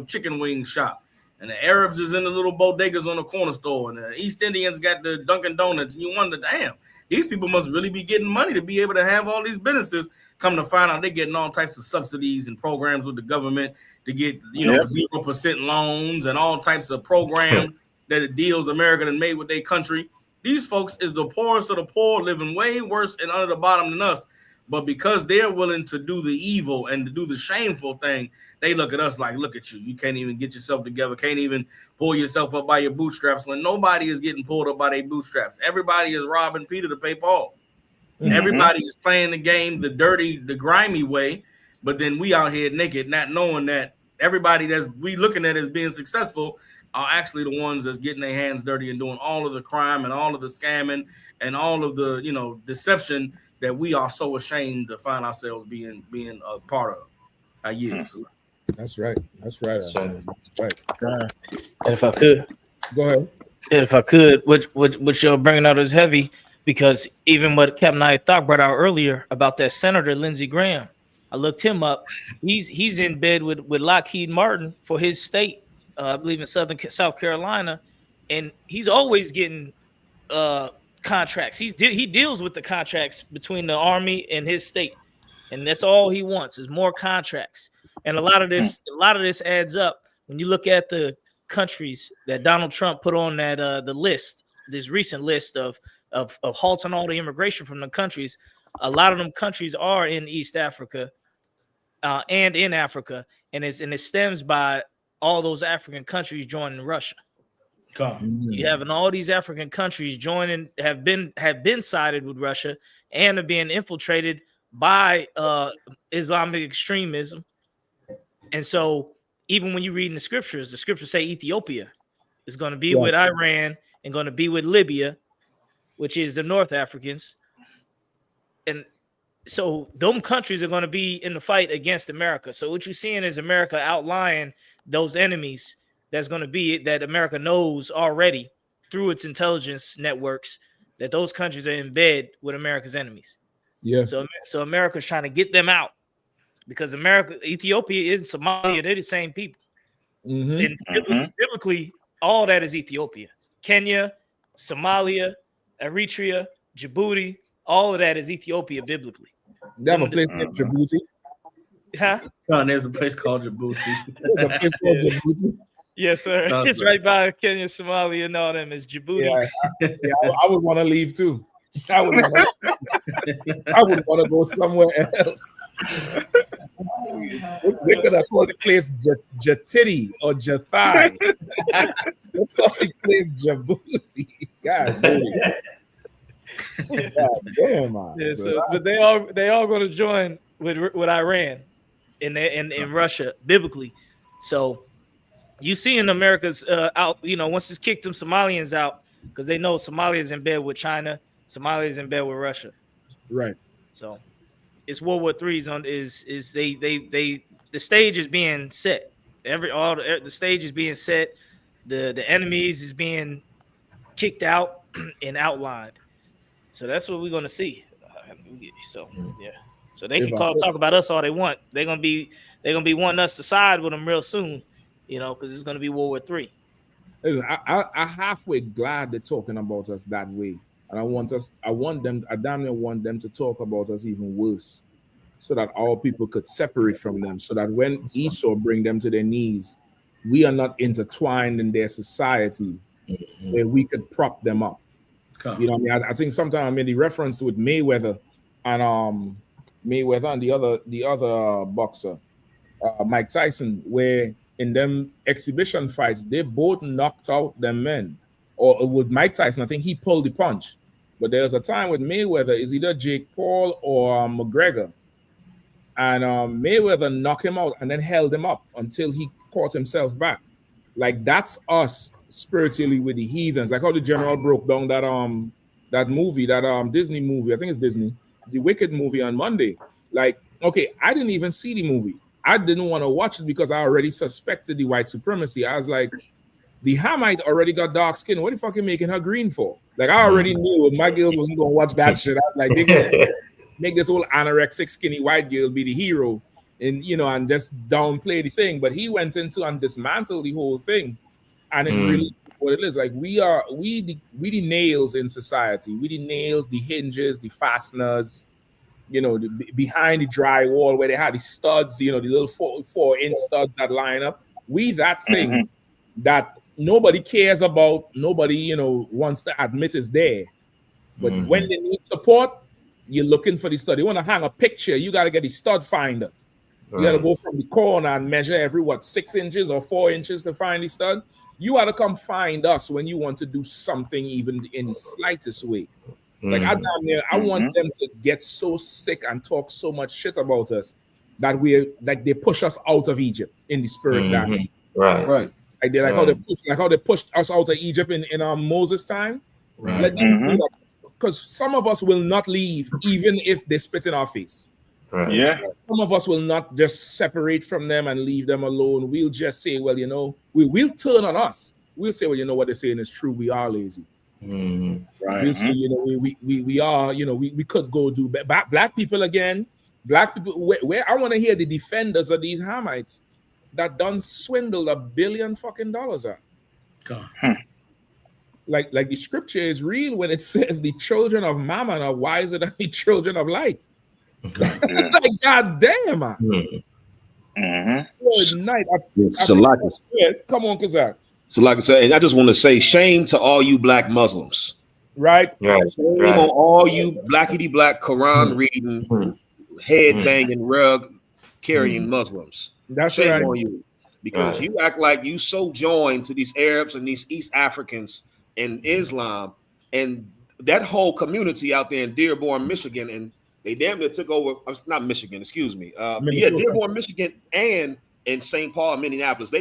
chicken wing shop and the Arabs is in the little bodegas on the corner store and the East Indians got the Dunkin' Donuts and you wonder, damn, these people must really be getting money to be able to have all these businesses. Come to find out they're getting all types of subsidies and programs with the government to get, 0% loans and all types of programs that it deals America done made with their country. These folks is the poorest of the poor, living way worse and under the bottom than us. But because they're willing to do the evil and to do the shameful thing, they look at us like, look at you. You can't even get yourself together. Can't even pull yourself up by your bootstraps when nobody is getting pulled up by their bootstraps. Everybody is robbing Peter to pay Paul. Everybody is playing the game the dirty, the grimy way. But then we out here naked, not knowing that everybody that's we looking at as being successful are actually the ones that's getting their hands dirty and doing all of the crime and all of the scamming and all of the, deception that we are so ashamed to find ourselves being a part of. I yield. That's right. That's right. That's right. And if I could, go ahead. And if I could, what you're bringing out is heavy because even what Captain I thought brought out earlier about that Senator Lindsey Graham, I looked him up. He's in bed with Lockheed Martin for his state, I believe in South Carolina, and he's always getting contracts. He deals with the contracts between the Army and his state, and that's all he wants is more contracts. And a lot of this adds up when you look at the countries that Donald Trump put on that the list, this recent list of halting all the immigration from the countries. A lot of them countries are in East Africa and in Africa, and it stems by all those African countries joining Russia. You having all these African countries joining, have been sided with Russia and are being infiltrated by Islamic extremism. And so even when you read in the scriptures say Ethiopia is going to be with Iran and going to be with Libya, which is the North Africans. And So them countries are going to be in the fight against America. So what you're seeing is America outlying those enemies that's going to be that America knows already through its intelligence networks that those countries are in bed with America's enemies. Yeah. So America's trying to get them out because Ethiopia and Somalia, they're the same people. And biblically, all that is Ethiopia. Kenya, Somalia, Eritrea, Djibouti, all of that is Ethiopia biblically. They have a place named Djibouti. Huh? There's a place called Djibouti. There's a place called Djibouti. Yes, sir. No, It's sir. right by Kenya, Somalia, and all them. It's Djibouti. I would want to leave too. I would want to go somewhere else. They could have called the place Jatiti or Jathai. They call the place Djibouti. God damn, man. Yeah, so, but they all going to join with Iran in Russia biblically. So you see in America's out, once it's kicked them Somalians out because they know Somalia is in bed with China, Somalia is in bed with Russia. Right. So it's World War III's on is the stage is being set. The stage is being set. The enemies is being kicked out and outlined. So that's what we're gonna see. So yeah. So they can talk about us all they want. They're gonna be wanting us to side with them real soon, because it's gonna be World War III. Listen, I halfway glad they're talking about us that way. And I damn near want them to talk about us even worse, so that all people could separate from them, so that when Esau bring them to their knees, we are not intertwined in their society, where we could prop them up. You know what I mean? I think sometimes I made the reference with Mayweather and the other boxer, Mike Tyson, where in them exhibition fights, they both knocked out them men. Or with Mike Tyson, I think he pulled the punch. But there's a time with Mayweather, is either Jake Paul or McGregor. And Mayweather knocked him out and then held him up until he caught himself back. Like, that's us spiritually with the heathens. Like how the general broke down that movie, that Disney movie, I think it's Disney, the Wicked movie on Monday. Like, okay, I didn't even see the movie. I didn't want to watch it because I already suspected the white supremacy. I was like, the Hamite already got dark skin. What the fuck are you making her green for? Like, I already knew my girls wasn't going to watch that shit. I was like, they gonna make this whole anorexic, skinny white girl be the hero and, and just downplay the thing. But he went into and dismantled the whole thing. And it really what it is. Like, we the nails in society. We the nails, the hinges, the fasteners, behind the drywall where they had the studs, the little 4-inch studs that line up. We that thing that nobody cares about, nobody, wants to admit is there. But when they need support, you're looking for the stud. You want to hang a picture, you got to get the stud finder. You got to go from the corner and measure every, 6 inches or 4 inches to find the stud. You got to come find us when you want to do something even in the slightest way. Like, I want them to get so sick and talk so much shit about us that they push us out of Egypt in the spirit. Right. Like they how they pushed us out of Egypt in Moses' time. Right. Let them do that, because some of us will not leave even if they spit in our face. Right. Yeah. Some of us will not just separate from them and leave them alone. We'll just say, well, we'll turn on us. We'll say, well, what they're saying is true. We are lazy. Right. We'll say, we are, we could go do black people again. Black people, where I want to hear the defenders of these Hamites that done swindled $1 billion fucking out. Like the scripture is real when it says the children of Mammon are wiser than the children of light. Like, God damn, man. Good night. Come on, Kazak. So, like I said, and I just want to say, shame to all you black Muslims. Right. Shame on all you blackity black Quran reading, head banging, rug carrying Muslims. That's shame right. on you, because you act like you so joined to these Arabs and these East Africans and Islam and that whole community out there in Dearborn, Michigan, and they damn near took over. Not Michigan, excuse me. Dearborn, Michigan, and in St. Paul, Minneapolis.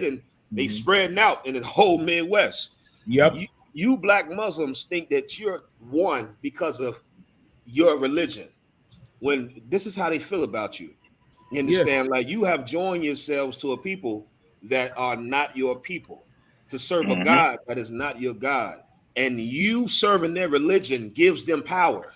They spreading out in the whole Midwest. Yep. You black Muslims think that you're one because of your religion. when this is how they feel about you. You understand? Like you have joined yourselves to a people that are not your people, to serve a God that is not your God. And you serving their religion gives them power.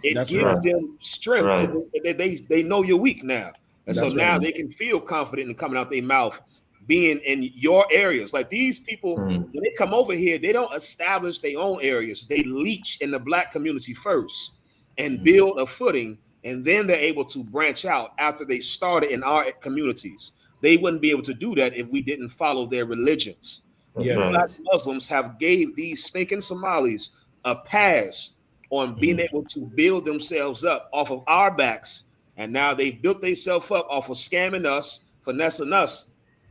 It gives them strength to they know you're weak now. And so now they can feel confident in coming out their mouth, being in your areas. Like these people, when they come over here, they don't establish their own areas. They leech in the black community first and build a footing, and then they're able to branch out after they started in our communities. They wouldn't be able to do that if we didn't follow their religions. Black Muslims have gave these stinking Somalis a pass on being able to build themselves up off of our backs, and now they've built themselves up off of scamming us, finessing us,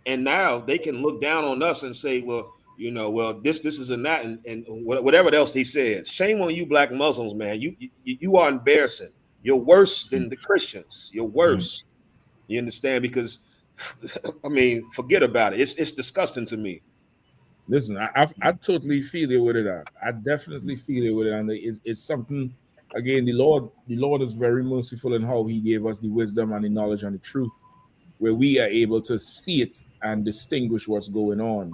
and now they can look down on us and say, well, you know, well, this is and that, and whatever else they said. Shame on you, Black Muslims, man. You are embarrassing. You're worse than the Christians. You're worse. You understand? Because I mean, forget about it. It's disgusting to me. Listen, I totally feel it with it. I definitely feel it with it, and it's something. Again, the Lord is very merciful in how He gave us the wisdom and the knowledge and the truth, where we are able to see it and distinguish what's going on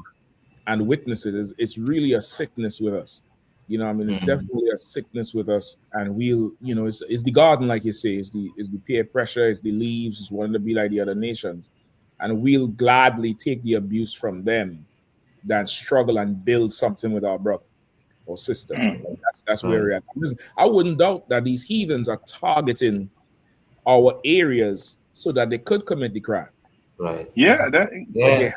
and witness it. It's really a sickness with us. You know, I mean, it's definitely a sickness with us, and we'll, you know, it's the garden, like you say, it's the peer pressure, it's the leaves, it's wanting to be like the other nations, and we'll gladly take the abuse from them than struggle and build something with our brother or sister. Like that's where we're at. Listen, I wouldn't doubt that these heathens are targeting our areas so that they could commit the crime. Right. Yeah. They're in the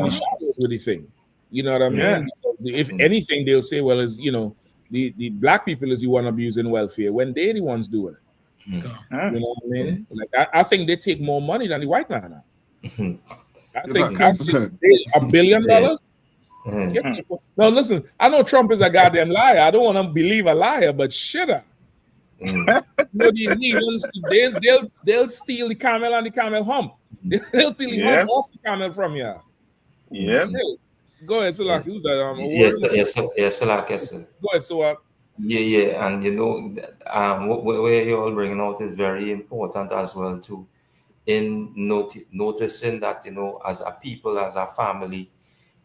shadows with the thing. You know what I mean? Because if anything, they'll say, well, is, you know, the black people is the one abusing welfare when they're the ones doing it. You know what I mean? Like I think they take more money than the white man now. I think $1 billion. No, listen, I know Trump is a goddamn liar. I don't want to believe a liar, but shit up. You know, these heathens, they'll steal the camel and the camel hump. They'll steal the hump off the camel from you. Yeah. Go ahead, Salaki. Who's that? Yes, Salaki. Go ahead, so Yeah, and you know, where you're all bringing out is very important as well too. In noticing that, you know, as a people, as a family,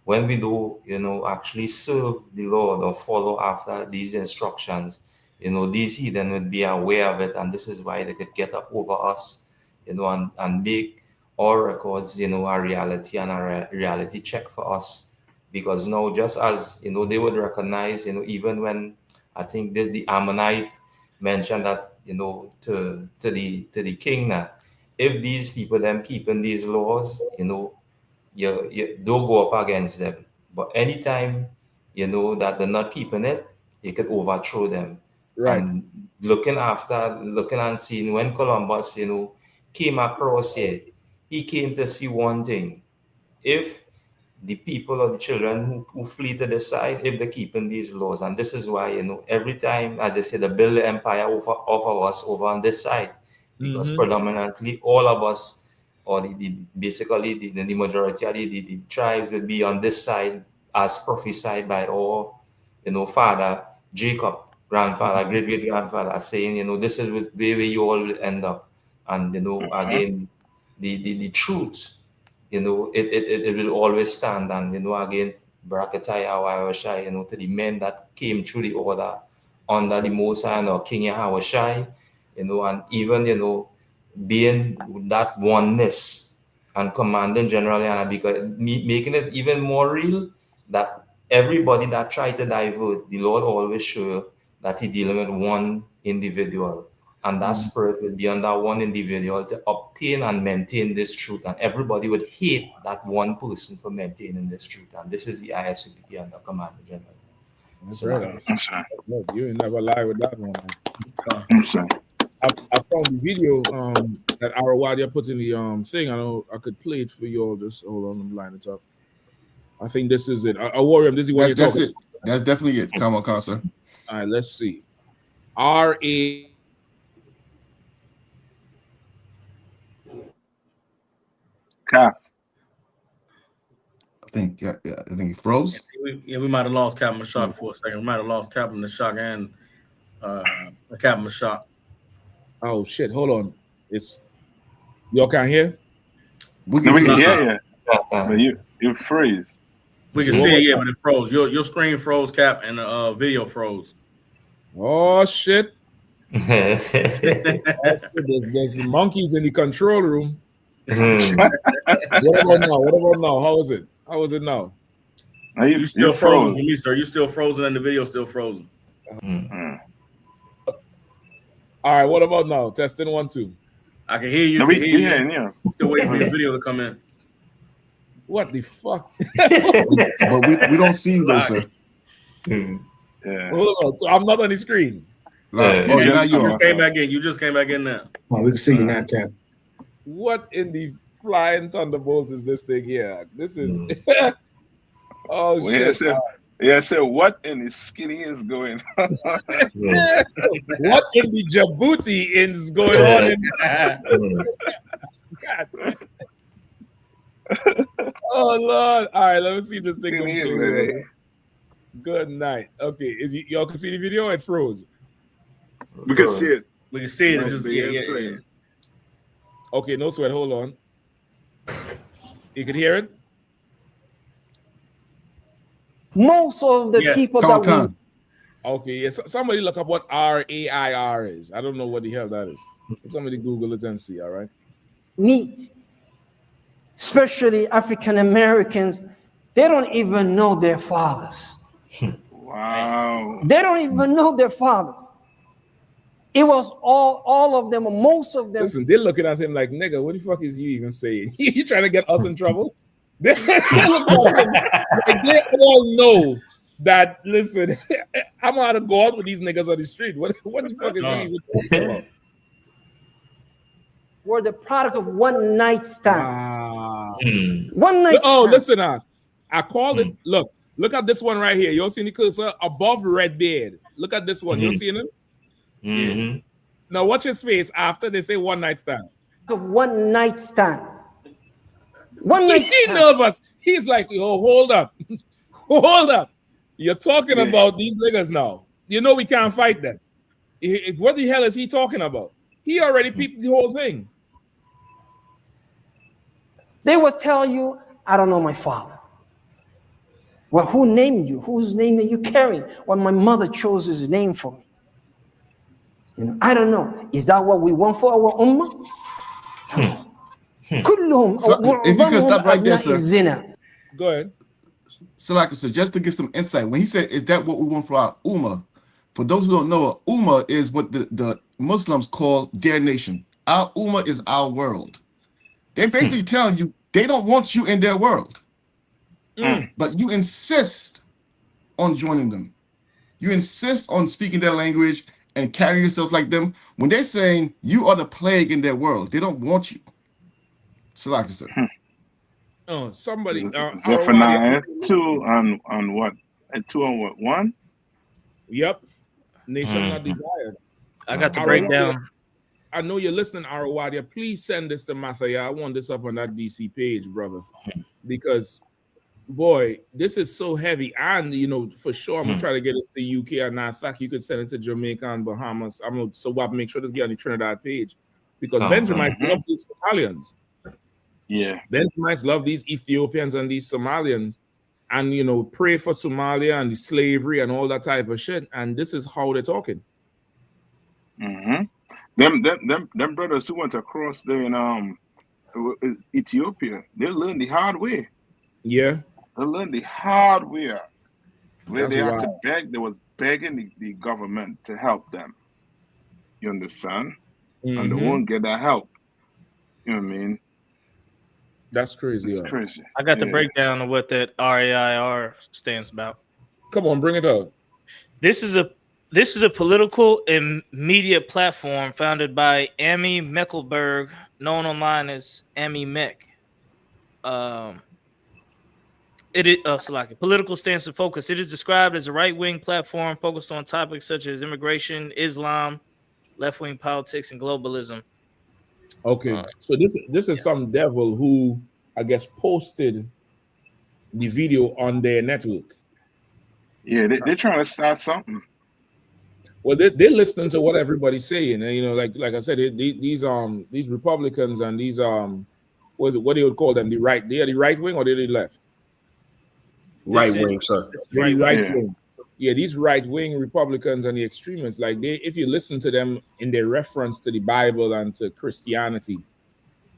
when we do, you know, actually serve the Lord or follow after these instructions, you know, these heathen would be aware of it, and this is why they could get up over us, you know, and make our records, you know, a reality and a reality check for us. Because now, just as, you know, they would recognize, you know, even when I think the Ammonite mentioned that, you know, to the king now, if these people them keeping these laws, you know, you don't go up against them. But anytime you know that they're not keeping it, you could overthrow them. Right. And looking and seeing when Columbus, you know, came across here, he came to see one thing. If the people or the children who flee to the side, if they're keeping these laws. And this is why, you know, every time, as I say, they build the empire over us over on this side, because predominantly all of us, or basically the majority of the tribes will be on this side, as prophesied by our, you know, father Jacob, grandfather, great grandfather, saying, you know, this is where you all will end up. And, you know, again, the truth, you know, it will always stand. And, you know, again, Barakatai Awashai, you know, to the men that came through the order under the Most High or King Yahweh, you know, and even, you know, being that oneness and commanding generally, and because making it even more real that everybody that tried to divert, the Lord always show that He dealing with one individual, and that spirit will be on that one individual to obtain and maintain this truth, and everybody would hate that one person for maintaining this truth, and this is the ISUPK and the commanding general. That's right. You ain't never lie with that one. I found the video that Arawadia put in the thing. I know I could play it for you all. Just hold on, I'm line it up. I think this is it. Warrior, this is what you're talking about. That's definitely it. Come on, Casa. All right, let's see. R.A. Cap. I think he froze. Yeah, we might have lost Captain Mashak for a second. We might have lost Captain Mashak and Captain Mashak. Oh shit! Hold on. It's y'all can't hear. We No, can we can hear hear you, but you freeze. We can see it, yeah, but it froze. Your screen froze, Cap, and the video froze. Oh shit! There's monkeys in the control room. What about now? What about now? How is it? How is it now? You still frozen for me, sir. You still frozen, and the video still frozen. All right. What about now? Testing 1, 2. I can hear you. No, Can we hear you. hearing you. Still waiting for your video to come in. What the fuck? But we don't see you though, sir. Yeah. Hold on. So I'm not on the screen. Now You you just are. came back in. You just came back in now. Oh, we can see you now, Cap. What in the flying thunderbolt is this thing here? This is oh Well, shit. Yeah, I said, what in the skinny is going on? What in the Djibouti is going on in God. Oh Lord. All right, let me see this thing complete. Good night. Okay, y'all can see the video? It froze. We can see it. We can see it. Just yeah. Okay, no sweat. Hold on. You can hear it? Most of the people that we... Okay, yes. Somebody look up what RAIR is. I don't know what the hell that is. Somebody Google it and see, all right? Meet, especially African Americans, they don't even know their fathers. Wow. They don't even know their fathers. It was all of them, most of them. Listen, they're looking at him like, nigga, what the fuck is you even saying? You trying to get us in trouble? They all know that, listen, I'm out to go out with these niggas on the street. What the fuck is you even talking about? We're the product of one night stand. One night stand. Oh, listen, I called it. Look at this one right here. You'll see the cursor above red beard. Look at this one. You'll see him? Yeah. Now watch his face after they say one night stand. The one night stand. One night stand. He's nervous. He's like, oh, hold up. Hold up. You're talking about these niggas now. You know we can't fight them. What the hell is he talking about? He already peeped the whole thing. They will tell you, I don't know my father. Well, who named you? Whose name are you carrying? Well, my mother chose his name for me. You know, I don't know. Is that what we want for our ummah? So if you could stop right there, sir. Go ahead. So, like I said, just to get some insight, when he said, "Is that what we want for our ummah?" For those who don't know, ummah is what the Muslims call their nation. Our ummah is our world. They're basically telling you they don't want you in their world, but you insist on joining them. You insist on speaking their language and carry yourself like them. When they're saying you are the plague in their world, they don't want you. So, like I said, somebody Zephaniah 2 on what? 2 on what? 1? Yep. Nation not desired. I got the breakdown. I know you're listening, Arawadia. Please send this to Mathaya. I want this up on that DC page, brother. Because, boy, this is so heavy. And, you know, for sure, I'm going to try to get this to UK. And in fact, you could send it to Jamaica and Bahamas. I'm going to make sure this get on the Trinidad page. Because Benjamites love these Somalians. Yeah. Benjamites love these Ethiopians and these Somalians. And, you know, pray for Somalia and the slavery and all that type of shit. And this is how they're talking. Them brothers who went across there in Ethiopia, they learned the hard way. Yeah. They learned the hard way. Where That's they had wild. to beg, they was begging the government to help them. You understand? And they won't get that help. You know what I mean? That's crazy. It's crazy. I got the breakdown of what that RAIR stands about. Come on, bring it up. This is a political and media platform founded by Amy Meckelberg, known online as Amy Mech. It is political stance and focus. It is described as a right-wing platform focused on topics such as immigration, Islam, left-wing politics, and globalism. Okay, so this is some devil who I guess posted the video on their network. Yeah, they're trying to start something. Well, they're listening to what everybody's saying, and like I said, these Republicans and these what do you call them? The right? They are the right wing or they're the left? Right wing, sir. They're the right wing. Yeah, these right wing Republicans and the extremists, like if you listen to them in their reference to the Bible and to Christianity,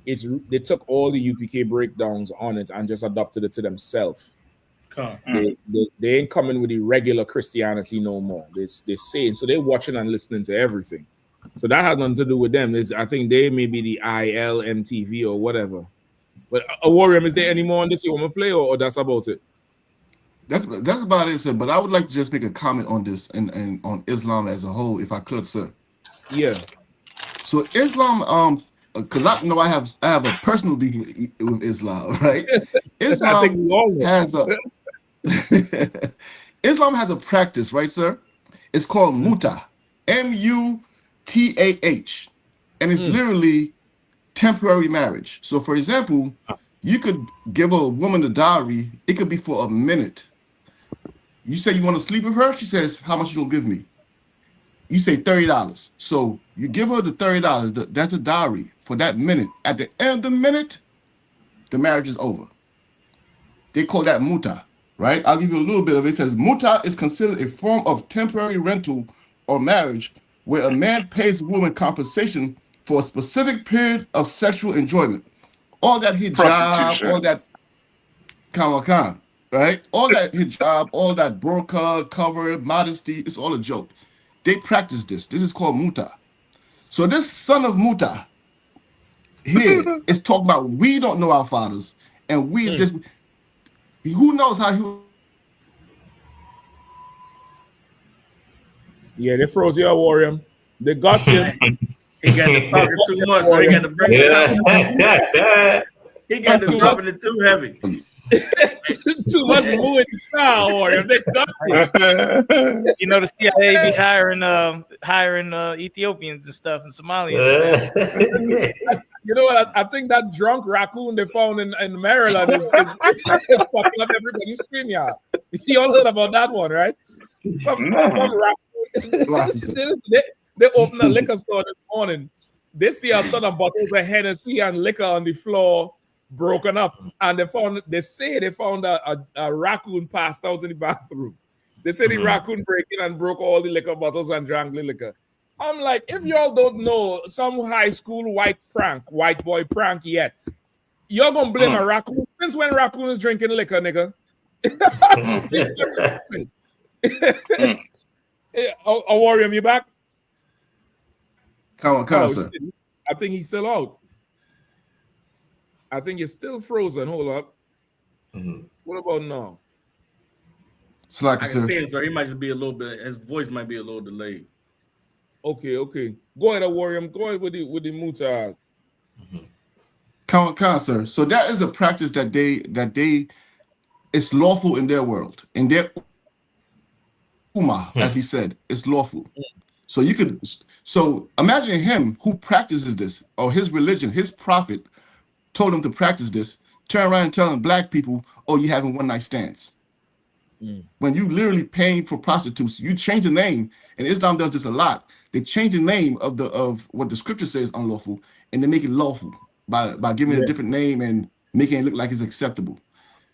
they took all the UPK breakdowns on it and just adopted it to themselves. They ain't coming with the regular Christianity no more. They're saying, so they're watching and listening to everything. So that has nothing to do with them. I think they may be the ILMTV or whatever. But Warrior, is there any more on this you want to play, or that's about it? That's about it, sir. But I would like to just make a comment on this and on Islam as a whole, if I could, sir. Yeah. So Islam, because I know I have a personal beef with Islam, right? Islam I think we all know. has a Islam has a practice, right, sir? It's called mutah, M-U-T-A-H, and it's literally temporary marriage. So, for example, you could give a woman a dowry. It could be for a minute. You say you want to sleep with her. She says, "How much you'll give me?" You say $30. So you give her the $30. That's a dowry for that minute. At the end of the minute, the marriage is over. They call that mutah, right? I'll give you a little bit of it. It says mutah is considered a form of temporary rental or marriage where a man pays a woman compensation for a specific period of sexual enjoyment. All that hijab, all that kamakan, right? All that hijab, all that burqa, cover, modesty, it's all a joke. They practice this. This is called mutah. So this son of mutah here is talking about we don't know our fathers, and we just who knows how he. Yeah, they froze your Warrior. They got him. He got to talking too much, so he got to bring it down. He got to dropping it too heavy. Too much moving style, Warrior. They got him. The CIA be hiring Ethiopians and stuff and Somalians. You know what? I think that drunk raccoon they found in Maryland is fucking up everybody's screen, yeah. You all heard about that one, right? Some raccoon. They opened a liquor store this morning. They see a ton of bottles of Hennessy and liquor on the floor, broken up, and they say they found a raccoon passed out in the bathroom. They say the raccoon break in and broke all the liquor bottles and drank the liquor. I'm like, if y'all don't know some high school white boy prank yet, you're gonna blame a raccoon. Since when raccoon is drinking liquor, nigga? Warrior, you back? Come on, sir. I think he's still out. I think he's still frozen. Hold up. What about now? I can see him, sir. He might just be a little bit. His voice might be a little delayed. Okay. Go ahead, Warrior. Go ahead with the mutah. Come on, sir. So that is a practice that they it's lawful in their world. In their ummah, as he said, it's lawful. So so imagine him who practices this, or his religion, his prophet told him to practice this, turn around and telling black people, "Oh, you having one night stands." When you literally paying for prostitutes, you change the name, and Islam does this a lot. They change the name of what the scripture says unlawful, and they make it lawful by giving it a different name and making it look like it's acceptable.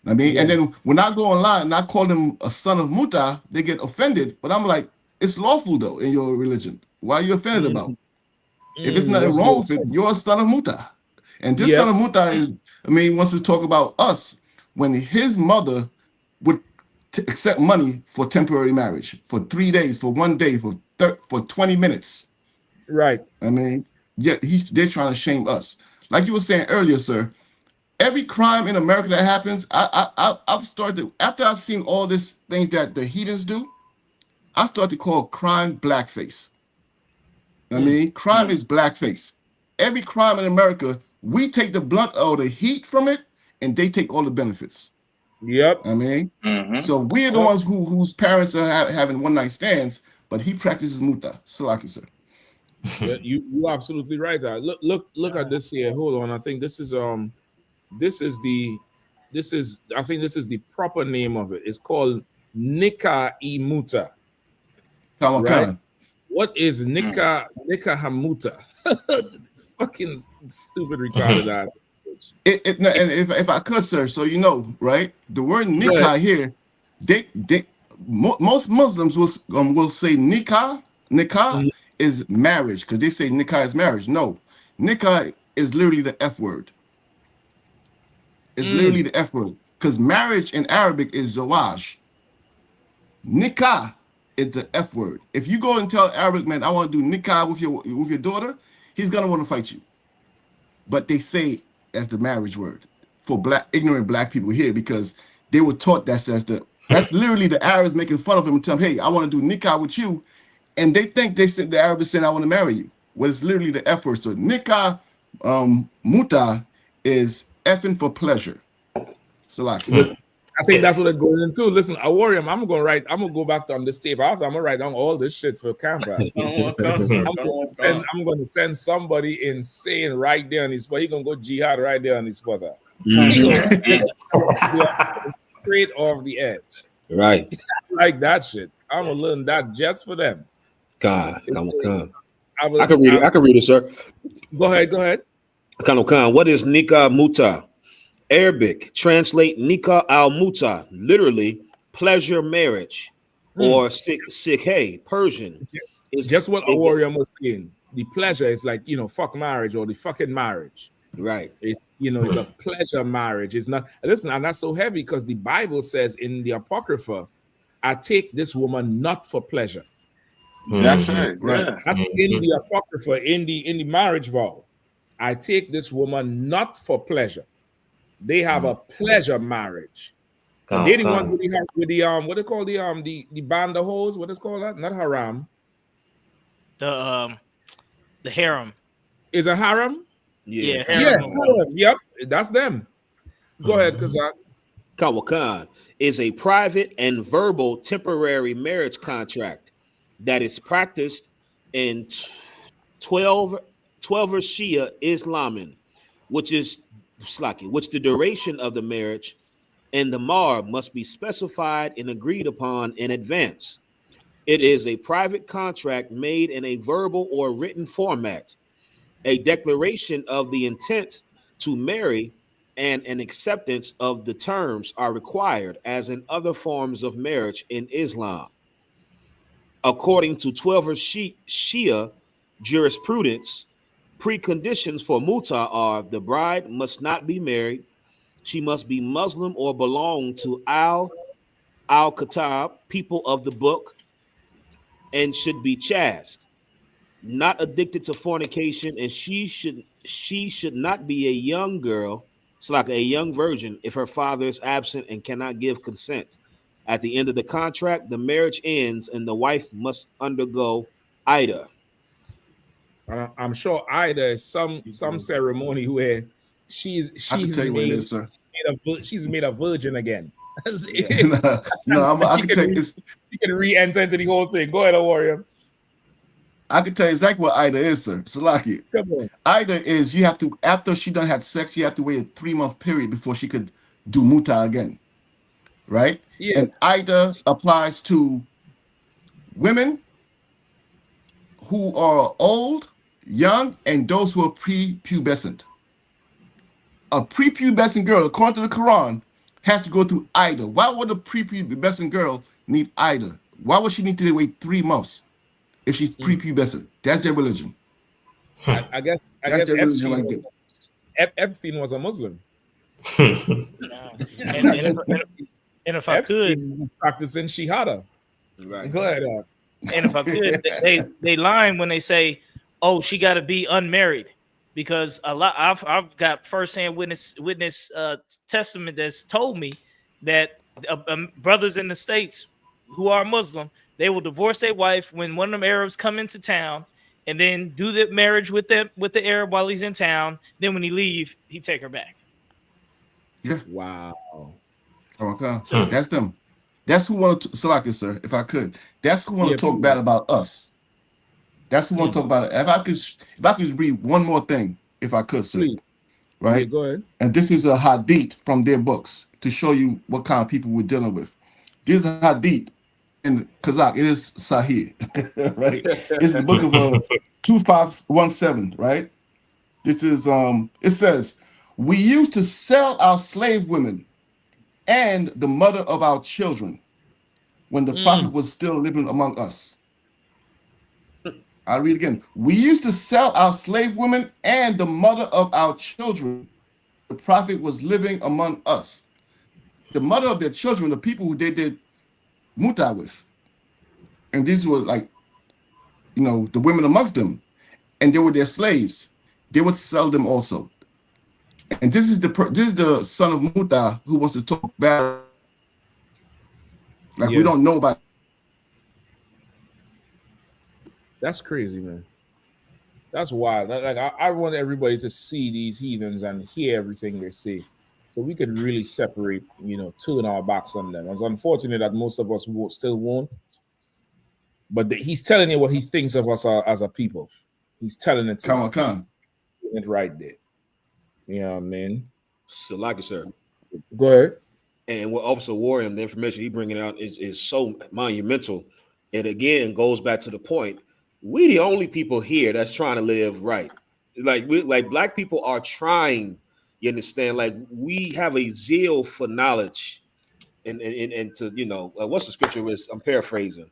I mean, and then when I go online and I call them a son of mutah, they get offended. But I'm like, it's lawful though in your religion. Why are you offended about? If it's nothing wrong with it, you're a son of mutah. And this son of mutah is, wants to talk about us when his mother would accept money for temporary marriage for 3 days, for 1 day, for 20 minutes. Right. They're trying to shame us. Like you were saying earlier, sir, every crime in America that happens, I've started, after I've seen all these things that the heathens do, I start to call crime blackface. Crime is blackface. Every crime in America, we take the blunt of the heat from it, and they take all the benefits. Yep. So we're the ones whose parents are having one night stands, but he practices mutah. Salaki, sir. Yeah, you're absolutely right. Look at this here. Hold on. I think this is the proper name of it. It's called Nikah-e Mutah. Right? What is Nika Hamuta? Fucking stupid retarded ass. And if I could, sir, so you know, right? The word nikah here, most Muslims will say nikah is marriage because they say nikah is marriage. No, nikah is literally the F word. It's literally the F word because marriage in Arabic is zawaj. Nikah is the F word. If you go and tell Arabic man, I want to do nikah with your daughter, he's gonna want to fight you. But they say as the marriage word for ignorant black people here because they were taught that's literally the Arabs making fun of him and tell him, hey, I want to do nikah with you, and they think the Arabs saying I want to marry you. Well, it's literally the F word. So nikah, muta is effing for pleasure. Salaki. I think that's what it's going into. Listen, I worry I'm gonna go back on this tape after. I'm gonna write down all this shit for Canva. I'm gonna send somebody insane right there on his spot. He gonna go jihad right there on his spot. Straight off the edge. Right. Like that shit. I'm gonna learn that just for them. God, come. I I can read it, sir. Go ahead. Khan, what is nikah muta? Arabic, translate nikah al-muta, literally pleasure marriage, or sikhe, Persian. It's just what a warrior was saying. The pleasure is like, fuck marriage or the fucking marriage. Right. It's, it's a pleasure marriage. It's not, listen, I'm not so heavy because the Bible says in the Apocrypha, I take this woman not for pleasure. That's right. Yeah. That's in the Apocrypha, in the marriage vow. I take this woman not for pleasure. They have a pleasure marriage. And they're the ones with the what they call the band of hoes. What is called that? Not haram. The harem. Is a harem? Yeah. Harem. Yep, that's them. Go ahead, Kazak. Kawakan is a private and verbal temporary marriage contract that is practiced in 12er Shia Islam, which the duration of the marriage and the mahr must be specified and agreed upon in advance. It is a private contract made in a verbal or written format. A declaration of the intent to marry and an acceptance of the terms are required as in other forms of marriage in Islam. According to 12er Shia jurisprudence, preconditions for muta are the bride must not be married, she must be Muslim or belong to al-Kitab, people of the book, and should be chaste, not addicted to fornication, and she should not be a young girl, it's like a young virgin, if her father is absent and cannot give consent. At the end of the contract, the marriage ends and the wife must undergo Ida. I'm sure Ida is some ceremony where she's made a virgin again. I can tell you this. She can re-enter into the whole thing. Go ahead, warrior. I can tell you exactly what Ida is, sir. Salaki. Ida is you have to, after she done had sex, you have to wait a 3-month period before she could do muta again. Right? Yeah. And Ida applies to women who are old, young, and those who are prepubescent. A prepubescent girl, according to the Quran, has to go through Ida. Why would a prepubescent girl need Ida? Why would she need to wait 3 months if she's prepubescent? That's their religion. I guess Epstein was a Muslim. And if I could, was practicing shahada. Right. Go ahead. And if I could, they lying when they say, "Oh, she got to be unmarried," because a lot I've got firsthand witness testament that's told me that brothers in the States who are Muslim, they will divorce their wife when one of them Arabs come into town, and then do the marriage with the Arab while he's in town. Then when he leave, he take her back. Yeah. Wow. Okay. So that's them. That's who want to Salaki, sir, if I could. That's who want to talk bad about us. That's who want to talk about it. If I could read one more thing, if I could, sir. Please. Right? Yeah, go ahead. And this is a hadith from their books to show you what kind of people we're dealing with. This is a hadith in Kazakh, it is Sahih, right? It's the book of 2517, right? This is it says, we used to sell our slave women and the mother of our children when the prophet was still living among us. I'll read again. We used to sell our slave women and the mother of our children. The prophet was living among us. The mother of their children, the people who they did muta with. And these were like, the women amongst them. And they were their slaves. They would sell them also. And this is the son of Muta who wants to talk bad. Like we don't know about. That's crazy, man. That's wild. Like I want everybody to see these heathens and hear everything they say, so we can really separate, turn our backs on them. It's unfortunate that most of us still won't. But he's telling you what he thinks of us as a people. He's telling it to Come. It right there. You know what I mean? So, like I said, go ahead. And what Officer Warren, the information he bringing out is so monumental. It again goes back to the point: we the only people here that's trying to live right. Like black people are trying. You understand? Like we have a zeal for knowledge, and to what's the scripture is? I'm paraphrasing.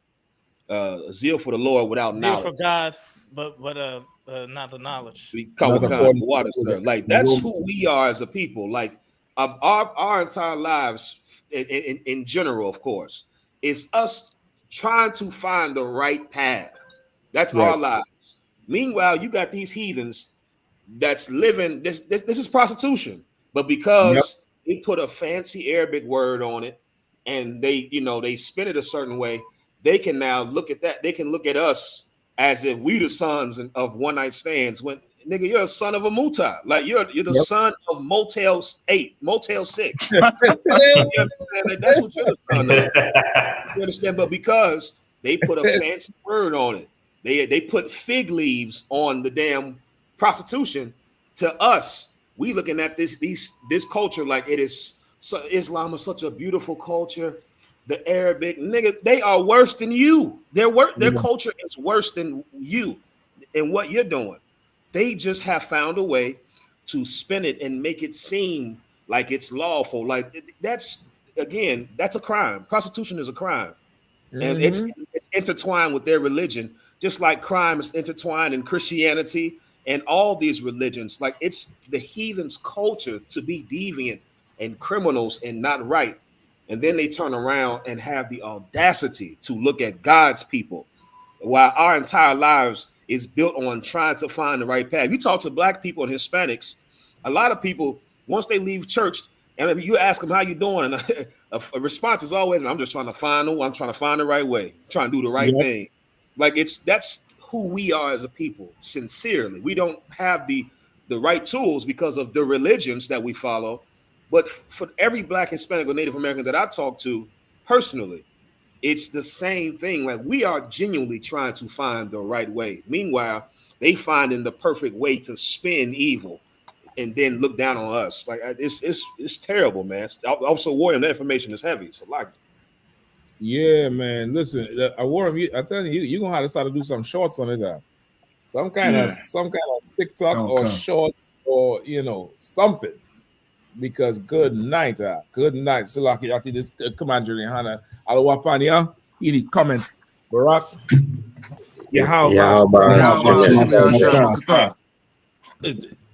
Zeal for the Lord without zeal knowledge. for God, but not the knowledge. Like that's who we are as a people. Like our entire lives, in general, of course, is us trying to find the right path. That's our lives. Meanwhile, you got these heathens that's living. This is prostitution, but because they put a fancy Arabic word on it, and they spin it a certain way, they can now look at that. They can look at us as if we the sons of one night stands. When nigga, you're a son of a muta. Like you're the son of Motel 8, Motel 6. You understand? That's what you're the son of. You understand? But because they put a fancy word on it, they put fig leaves on the damn prostitution. To us, we looking at this culture like it is. So Islam is such a beautiful culture. The Arabic nigga, they are worse than you. Their culture is worse than you and what you're doing. They just have found a way to spin it and make it seem like it's lawful. Like that's a crime. Prostitution is a crime. And it's intertwined with their religion, just like crime is intertwined in Christianity and all these religions. Like it's the heathens' culture to be deviant and criminals and not right. And then they turn around and have the audacity to look at God's people, while our entire lives is built on trying to find the right path. You talk to black people and Hispanics, a lot of people, once they leave church, and you ask them how you doing, and a response is always, I'm just trying to find the right way, trying to do the right thing. Like that's who we are as a people, sincerely. We don't have the right tools because of the religions that we follow. But for every black, Hispanic, or Native American that I talk to personally, it's the same thing. Like we are genuinely trying to find the right way. Meanwhile, they finding the perfect way to spin evil and then look down on us. Like it's terrible, man. Also, Warrior, that information is heavy. So like, yeah, man. Listen, Warren, I'm telling you, you're gonna have to start to do some shorts on it. Some kind of TikTok or shorts or something. Because good night. So like this Commander Yahanna. Alawapania, you need comments. Barack.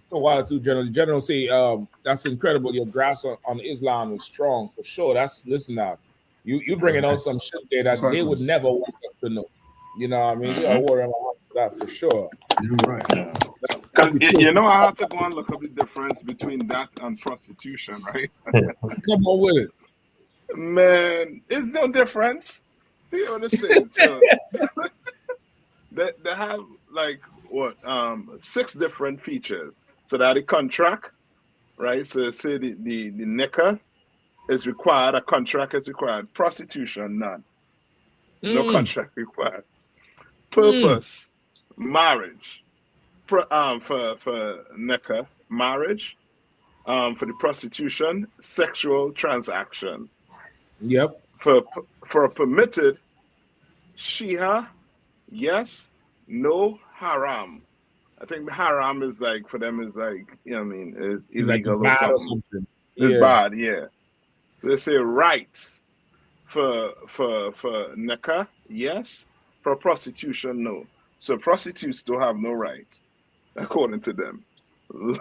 So while the two general, the general say that's incredible. Your grasp on Islam was strong for sure. Listen now. You bringing out some shit there that they would never want us to know. You know what I mean? We are worried about that for sure. You're right. I have to go and look up the difference between that and prostitution, right? Come on with it. Man, it's no difference. They are the same. So, they have like 6 different features. So that the contract, right? So say the nikah is required, a contract is required. Prostitution, none. No contract required. Purpose, marriage. For nikah, marriage. For the prostitution, sexual transaction. Yep. For a permitted Shia, yes, no, haram. I think the haram is like, for them, is like, you know what I mean, is It's like illegal or bad or something. something. It's Yeah. bad, yeah. So they say rights for nikah, yes. For prostitution, no. So prostitutes don't have no rights, according to them.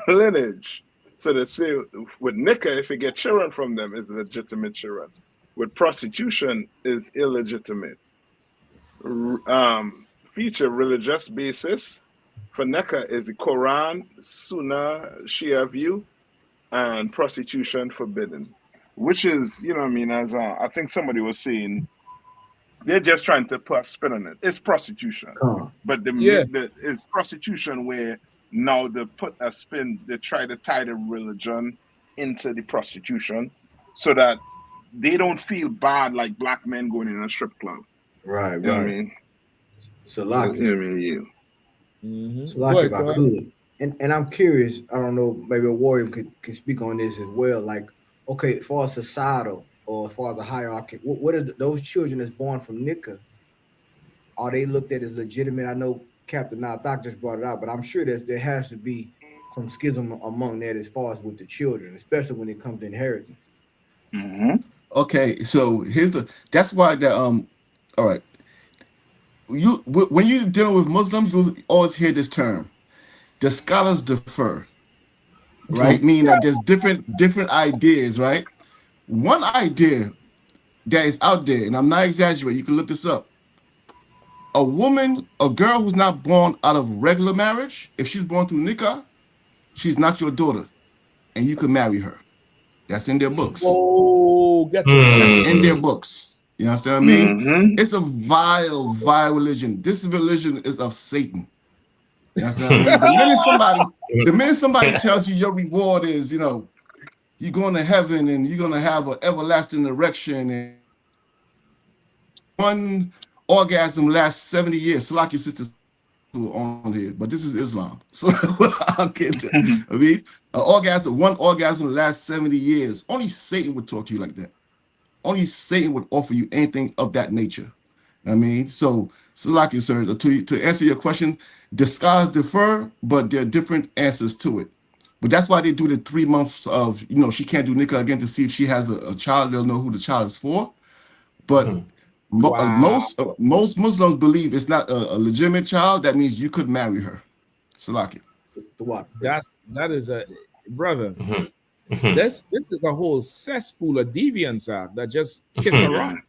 Lineage. So they say with nikah, if you get children from them, is legitimate children. With prostitution, is illegitimate. Feature religious basis for nikah is the Quran, Sunnah, Shia view, and prostitution forbidden. Which is, you know what I mean, as I think somebody was saying, they're just trying to put a spin on it. It's prostitution. But it's prostitution where now they put a spin, they try to tie the religion into the prostitution so that they don't feel bad like black men going in a strip club. Right, you know what I mean? So, you know what I mean? You. So like if I could, and I'm curious, I don't know, maybe a warrior could speak on this as well. Like, okay, as far as societal or as far as the hierarchy, what is those children that's born from nikah? Are they looked at as legitimate? I know Captain Doc just brought it out, but I'm sure there has to be some schism among that as far as with the children, especially when it comes to inheritance. Okay, so that's why all right. When you're dealing with Muslims, you always hear this term. The scholars defer, right? Meaning that there's different ideas, right? One idea that is out there, and I'm not exaggerating, you can look this up. A girl who's not born out of regular marriage, if she's born through nikah, she's not your daughter, and you can marry her. That's in their books. Oh, That's in their books. You understand what I mean? It's a vile religion. This religion is of Satan. You understand what I mean? The minute somebody tells you your reward is, you're going to heaven and you're going to have an everlasting erection and one orgasm lasts 70 years. So like your sisters on here, but this is Islam. So I'll get to I mean, one orgasm lasts 70 years. Only Satan would talk to you like that. Only Satan would offer you anything of that nature. I mean, so like you, sir, to answer your question, the scholars differ, but there are different answers to it. But that's why they do the 3 months of, she can't do nikah again to see if she has a child. They'll know who the child is for. But most Muslims believe it's not a legitimate child. That means you could marry her. Salaki. That is a brother. This is a whole cesspool of deviance that just kiss around.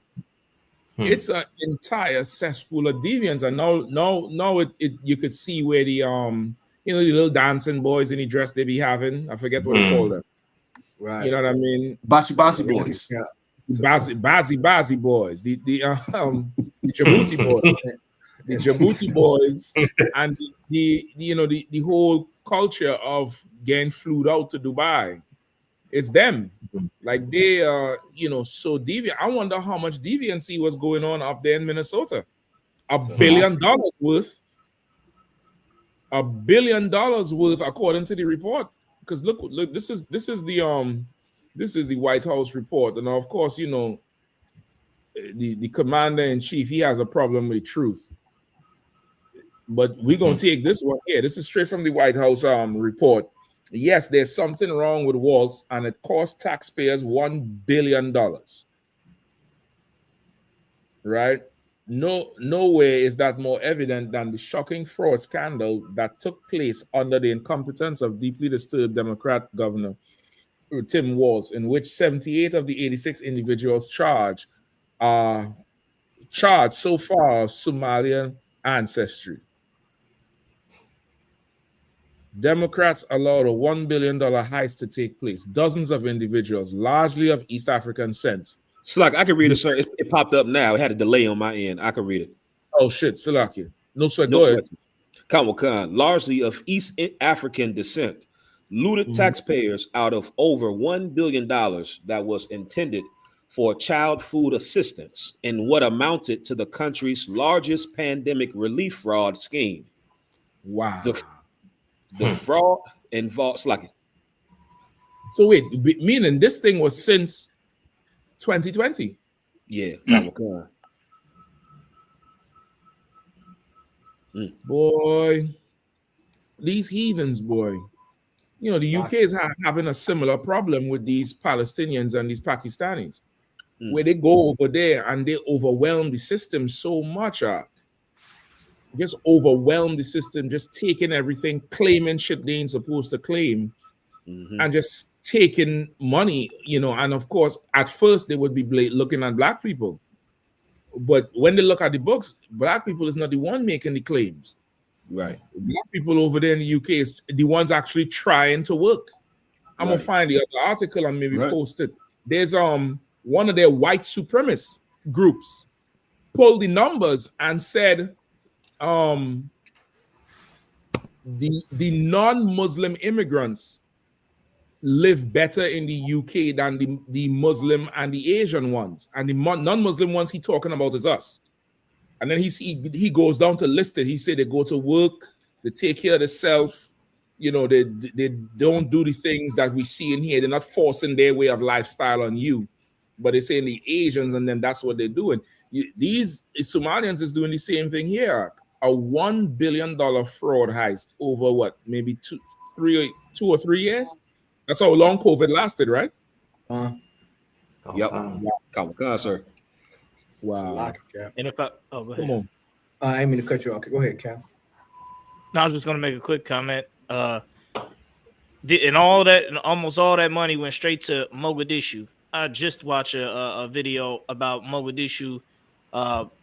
It's an entire cesspool of deviance, and now it you could see where the the little dancing boys in the dress they be having. I forget what they call them. Right. You know what I mean? Bazi boys. Bazi boys. The Djibouti boys. The Djibouti boys, and the whole culture of getting flew out to Dubai. It's them. Like they are, so deviant. I wonder how much deviancy was going on up there in Minnesota. $1 billion worth. $1 billion worth, according to the report. Because look, this is the White House report, and of course, the commander in chief, he has a problem with truth. But we're gonna take this one here. This is straight from the White House report. Yes, there's something wrong with Waltz, and it cost taxpayers $1 billion. Right? Nowhere is that more evident than the shocking fraud scandal that took place under the incompetence of deeply disturbed Democrat Governor Tim Walz, in which 78 of the 86 individuals charged so far of Somalian ancestry. Democrats allowed a $1 billion heist to take place. Dozens of individuals, largely of East African descent. Slack, I can read it, sir. It popped up now. It had a delay on my end. I can read it. Oh, shit. Salakia. No sweat. Go ahead. Khan, largely of East African descent, looted taxpayers out of over $1 billion that was intended for child food assistance in what amounted to the country's largest pandemic relief fraud scheme. Wow. The fraud involved Slacky. So wait, meaning this thing was since 2020? Yeah. Boy, these heathens, boy. You know, the UK is having a similar problem with these Palestinians and these Pakistanis, where they go over there and they overwhelm the system so much, just overwhelm the system, just taking everything, claiming shit they ain't supposed to claim, and just taking money, you know. And of course, at first they would be looking at black people, but when they look at the books, black people is not the one making the claims. Right. Black people over there in the UK is the ones actually trying to work. I'm gonna find the other article and maybe post it. There's one of their white supremacist groups pulled the numbers and said the non-Muslim immigrants live better in the UK than the Muslim and the Asian ones. And the non-Muslim ones he talking about is us. And then he goes down to list it. He said they go to work, they take care of themselves, you know, they don't do the things that we see in here. They're not forcing their way of lifestyle on you. But they're saying the Asians, and then that's what they're doing. These Somalians is doing the same thing here. A $1 billion fraud heist over what, maybe 2 or 3 years? That's how long COVID lasted, right? Yep. Wow. Sir. Wow. And if go ahead. Come on. I didn't mean to cut you off. Go ahead, Cap. No, I was just gonna make a quick comment. And almost all that money went straight to Mogadishu. I just watched a video about Mogadishu.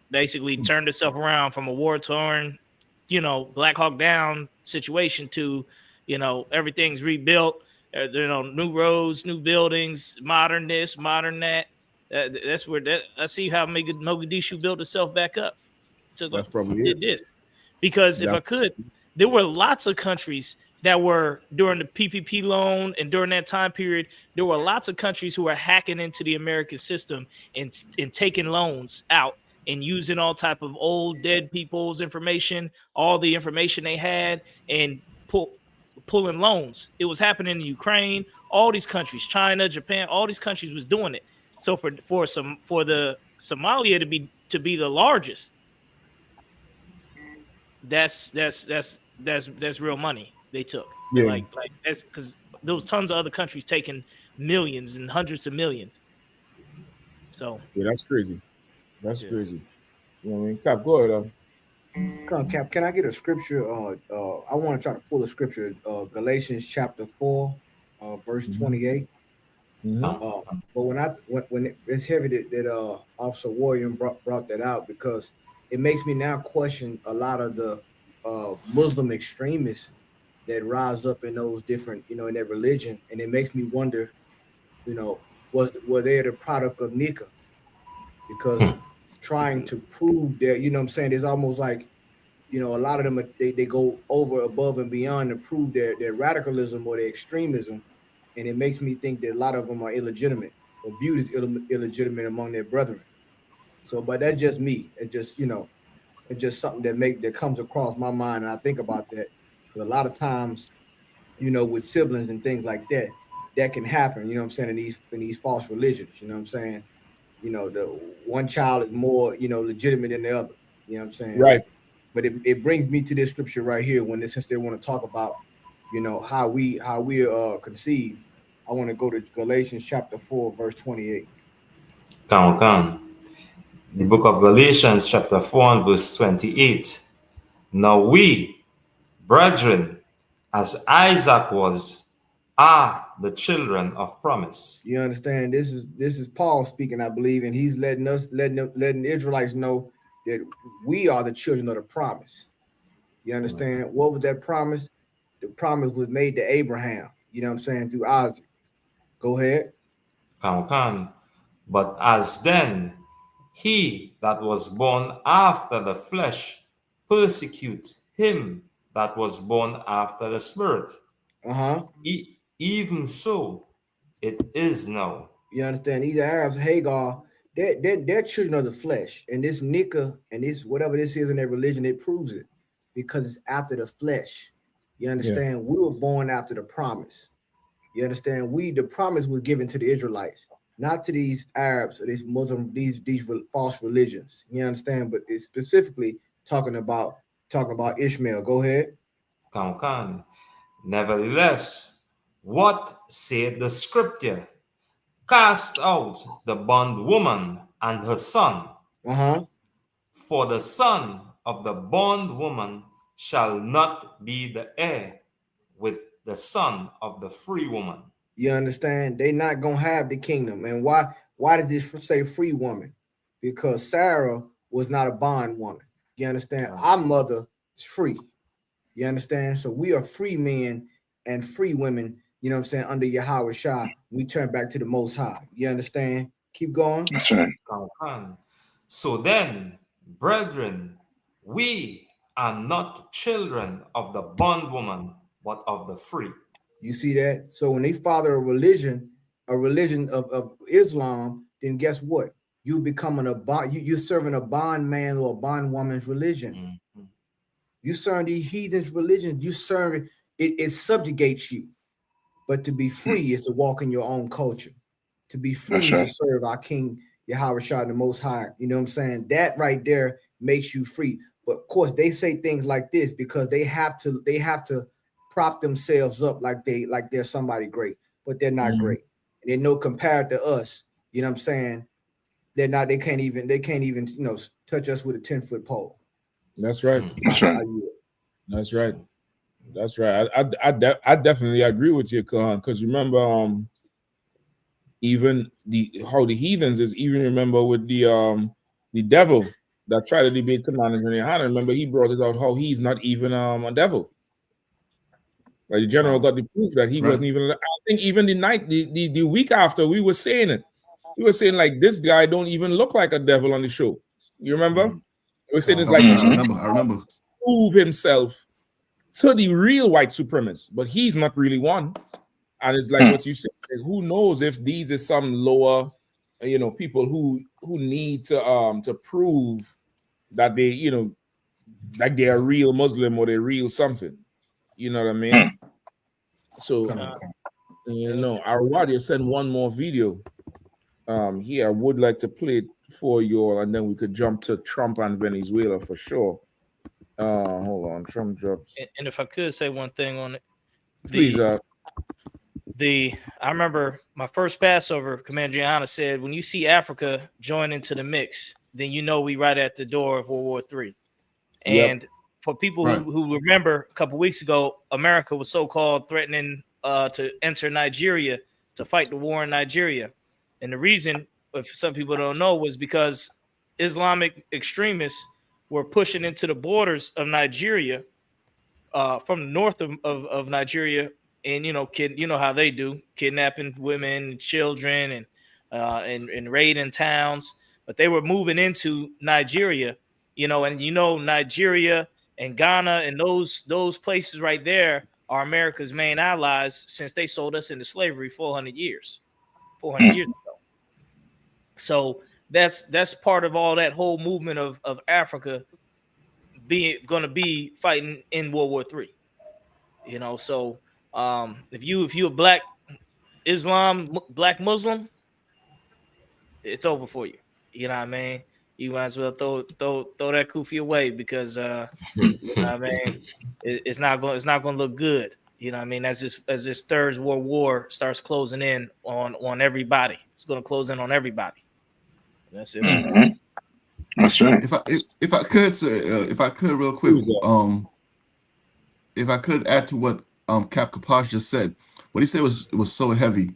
Basically turned itself around from a war-torn, you know, Black Hawk Down situation to, you know, everything's rebuilt. You know, new roads, new buildings, modern this, modern that. That's where I see how Mogadishu built itself back up. That's probably did this because if I could, there were lots of countries that were during the PPP loan and during that time period, there were lots of countries who were hacking into the American system and taking loans out and using all type of old dead people's information, all the information they had, and pulling loans. It was happening in Ukraine, all these countries, China, Japan, all these countries was doing it. So for the Somalia to be the largest, that's real money they took. Yeah. Like that's because there was tons of other countries taking millions and hundreds of millions. So yeah, that's crazy. That's crazy. You know what I mean? Cap, go ahead. Come on, Cap. Can I get a scripture? I want to try to pull a scripture. Galatians chapter 4, verse 28. But when it's heavy that Officer Warrior brought that out, because it makes me now question a lot of the Muslim extremists that rise up in those different, you know, in their religion, and it makes me wonder, you know, were they the product of Nika? Because trying to prove that, you know what I'm saying, there's almost like, you know, a lot of them they go over, above, and beyond to prove their radicalism or their extremism. And it makes me think that a lot of them are illegitimate or viewed as illegitimate among their brethren. So, but that's just me. It just, you know, it's just something that comes across my mind, and I think about that. Because a lot of times, you know, with siblings and things like that, that can happen. You know what I'm saying, in these false religions. You know what I'm saying. You know, the one child is more, you know, legitimate than the other. You know what I'm saying. Right. But it brings me to this scripture right here since they want to talk about, you know, how we conceived. I want to go to Galatians chapter 4, verse 28. The book of Galatians chapter 4 and verse 28. Now we, brethren, as Isaac was, are the children of promise. You understand? This is Paul speaking, I believe, and he's letting the Israelites know that we are the children of the promise. You understand? Right. What was that promise? The promise was made to Abraham, you know what I'm saying, through Isaac. Go ahead. But as then he that was born after the flesh persecute him that was born after the spirit. Even so it is now. You understand? These Arabs, Hagar, they're children of the flesh. And this Nika and this whatever this is in their religion, it proves it. Because it's after the flesh. You understand? Yeah. We were born after the promise. You understand? The promise was given to the Israelites, not to these Arabs or these Muslim, these false religions. You understand? But it's specifically talking about talking about Ishmael. Go ahead. Can. Nevertheless, what saith the scripture? Cast out the bondwoman and her son. For the son of the bondwoman shall not be the heir with the son of the free woman. You understand? They not gonna have the kingdom. And why does this say free woman? Because Sarah was not a bond woman. You understand? Our mother is free. You understand? So we are free men and free women, you know what I'm saying, under Yahweh Shah. We turn back to the Most High. You understand? Keep going. That's right. So then, brethren, we are not children of the bondwoman, but of the free. You see that? So when they father a religion of Islam, then guess what? You becoming a bond, you're serving a bondman or a bondwoman's religion. You serve these heathens' religions, you serve it subjugates you. But to be free is to walk in your own culture. To be free is to serve our King Yahweh Shah, the Most High. You know what I'm saying? That right there makes you free. But of course, they say things like this because they have to prop themselves up like they're somebody great, but they're not great. And they know compared to us, you know what I'm saying? They can't even, you know, touch us with a 10-foot pole. That's right. That's right. That's right. That's right. I definitely agree with you, Khan, because remember, even how the heathens is even remember with the devil that tried to debate Commanders and Yahanna. Remember, he brought it out how he's not even a devil. Like the general got the proof that he wasn't even. I think even the week after we were saying it, we were saying like this guy don't even look like a devil on the show. You remember? We were saying it's like I remember. Prove himself to the real white supremacists, but he's not really one. And it's like what you said. Like, who knows if these are some lower, you know, people who need to prove that they, you know, like they're a real Muslim or they're real something. You know what I mean? So, you know, Arwadia sent one more video. Here, I would like to play it for you all, and then we could jump to Trump and Venezuela for sure. Hold on, Trump drops. And if I could say one thing on it, Please. I remember my first Passover, Commander Yahanna said, when you see Africa join into the mix, then you know we right at the door of World War III. And for people who remember a couple weeks ago, America was so-called threatening to enter Nigeria to fight the war in Nigeria. And the reason, if some people don't know, was because Islamic extremists were pushing into the borders of Nigeria from the north of Nigeria. And, you know how they do, kidnapping women, children, and raiding towns. But they were moving into Nigeria, you know, and Nigeria and Ghana and those places right there are America's main allies since they sold us into slavery 400 years ago. So that's part of all that whole movement of Africa going to be fighting in World War III. You know, so if you a black black Muslim, it's over for you. You know what I mean? You might as well throw that kufi away because you know what I mean, it's not going to look good. You know what I mean? As this third world war starts closing in on everybody, it's going to close in on everybody. That's it. That's right. If I could, sir, if I could, real quick, if I could add to what Cap Kaposh just said, what he said was so heavy.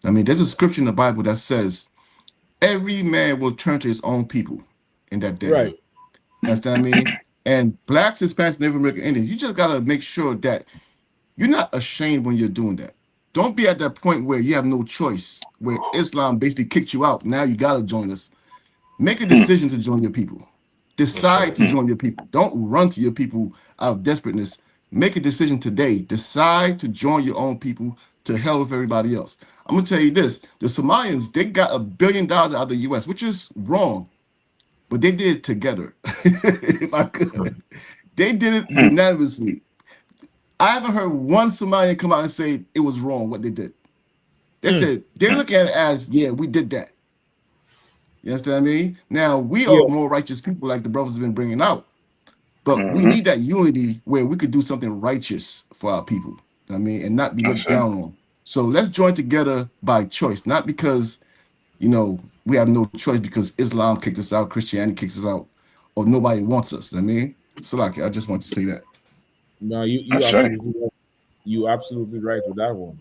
I mean, there's a scripture in the Bible that says, "Every man will turn to his own people in that day." Right. You understand what I mean? And blacks, Hispanics, Native American Indians, you just gotta make sure that you're not ashamed when you're doing that. Don't be at that point where you have no choice, where Islam basically kicked you out. Now you gotta join us. Make a decision to join your people. Decide to join your people. Don't run to your people out of desperateness. Make a decision today. Decide to join your own people. To hell with everybody else. I'm gonna tell you this: the Somalians, they got $1 billion out of the U.S., which is wrong, but they did it together. If I could, they did it unanimously. I haven't heard one Somalian come out and say it was wrong what they did. They said they look at it as, yeah, we did that. You understand what I mean? Now we are more righteous people, like the brothers have been bringing out. But we need that unity where we could do something righteous for our people. I mean, and not be looked down on. So let's join together by choice, not because, you know, we have no choice because Islam kicked us out, Christianity kicks us out, or nobody wants us. I mean, Salaki, I just want to say that. No, you absolutely right with that one.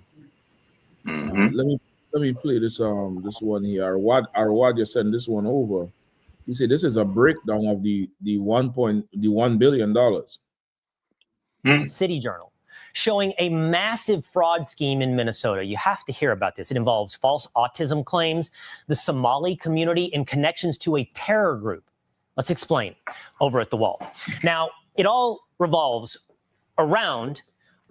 Let me play this one here. Arwad just sent this one over. He said this is a breakdown of the $1 billion. City Journal, showing a massive fraud scheme in Minnesota. You have to hear about this. It involves false autism claims, the Somali community, and connections to a terror group. Let's explain over at The Wall. Now, it all revolves around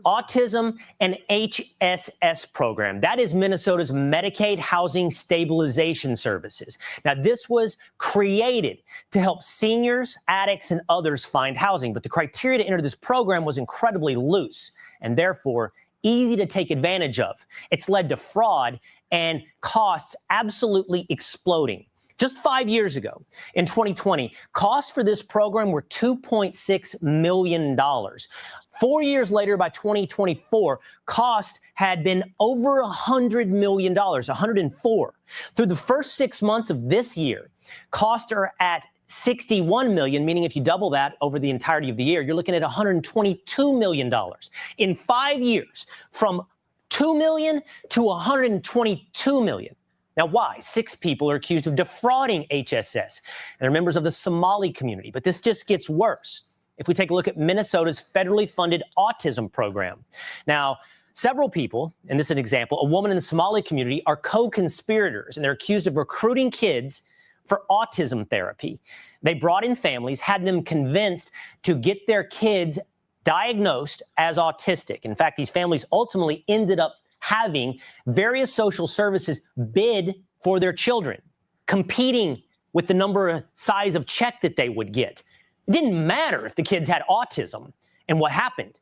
autism and HSS program. That is Minnesota's Medicaid Housing Stabilization Services. Now, this was created to help seniors, addicts, and others find housing. But the criteria to enter this program was incredibly loose and therefore easy to take advantage of. It's led to fraud and costs absolutely exploding. Just 5 years ago, in 2020, costs for this program were $2.6 million. 4 years later, by 2024, cost had been over $100 million, 104. Through the first 6 months of this year, costs are at 61 million, meaning if you double that over the entirety of the year, you're looking at $122 million. In 5 years, from 2 million to 122 million. Now, why? 6 people are accused of defrauding HSS, and they're members of the Somali community. But this just gets worse if we take a look at Minnesota's federally funded autism program. Now, several people, and this is an example, a woman in the Somali community, are co-conspirators, and they're accused of recruiting kids for autism therapy. They brought in families, had them convinced to get their kids diagnosed as autistic. In fact, these families ultimately ended up having various social services bid for their children, competing with the number size of check that they would get. It didn't matter if the kids had autism. And what happened?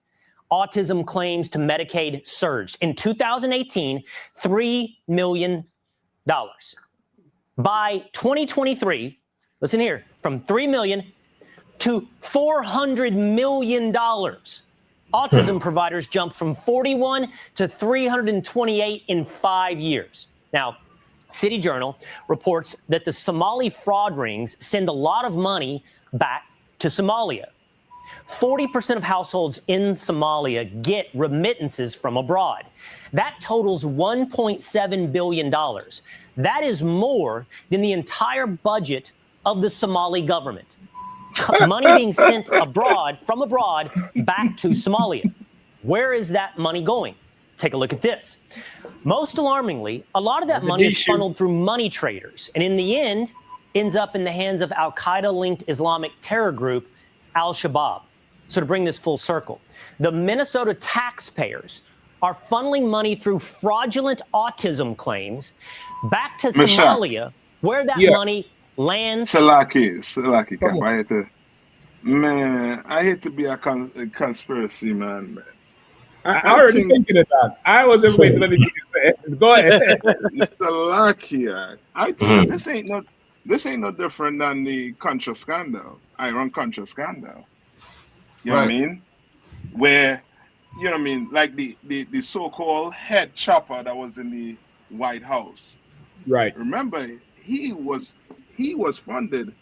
Autism claims to Medicaid surged. In 2018, $3 million. By 2023, listen here, from $3 million to $400 million. Autism providers jumped from 41 to 328 in 5 years. Now, City Journal reports that the Somali fraud rings send a lot of money back to Somalia. 40% of households in Somalia get remittances from abroad. That totals $1.7 billion. That is more than the entire budget of the Somali government. Money being sent abroad, from abroad, back to Somalia. Where is that money going? Take a look at this. Most alarmingly, a lot of that money is funneled through money traders, and in the end, ends up in the hands of al-Qaeda-linked Islamic terror group Al-Shabaab. So to bring this full circle, the Minnesota taxpayers are funneling money through fraudulent autism claims back to Somalia, where that money lands. Salaki, I hate to be a conspiracy man. I already thinking of that. I wasn't waiting to let you say it. Go ahead. Salaki, I think this ain't no different than the Contra scandal, Iran Contra scandal. You know what I mean? Where, you know what I mean, like the so-called head chopper that was in the White House. Right. Remember, he was funded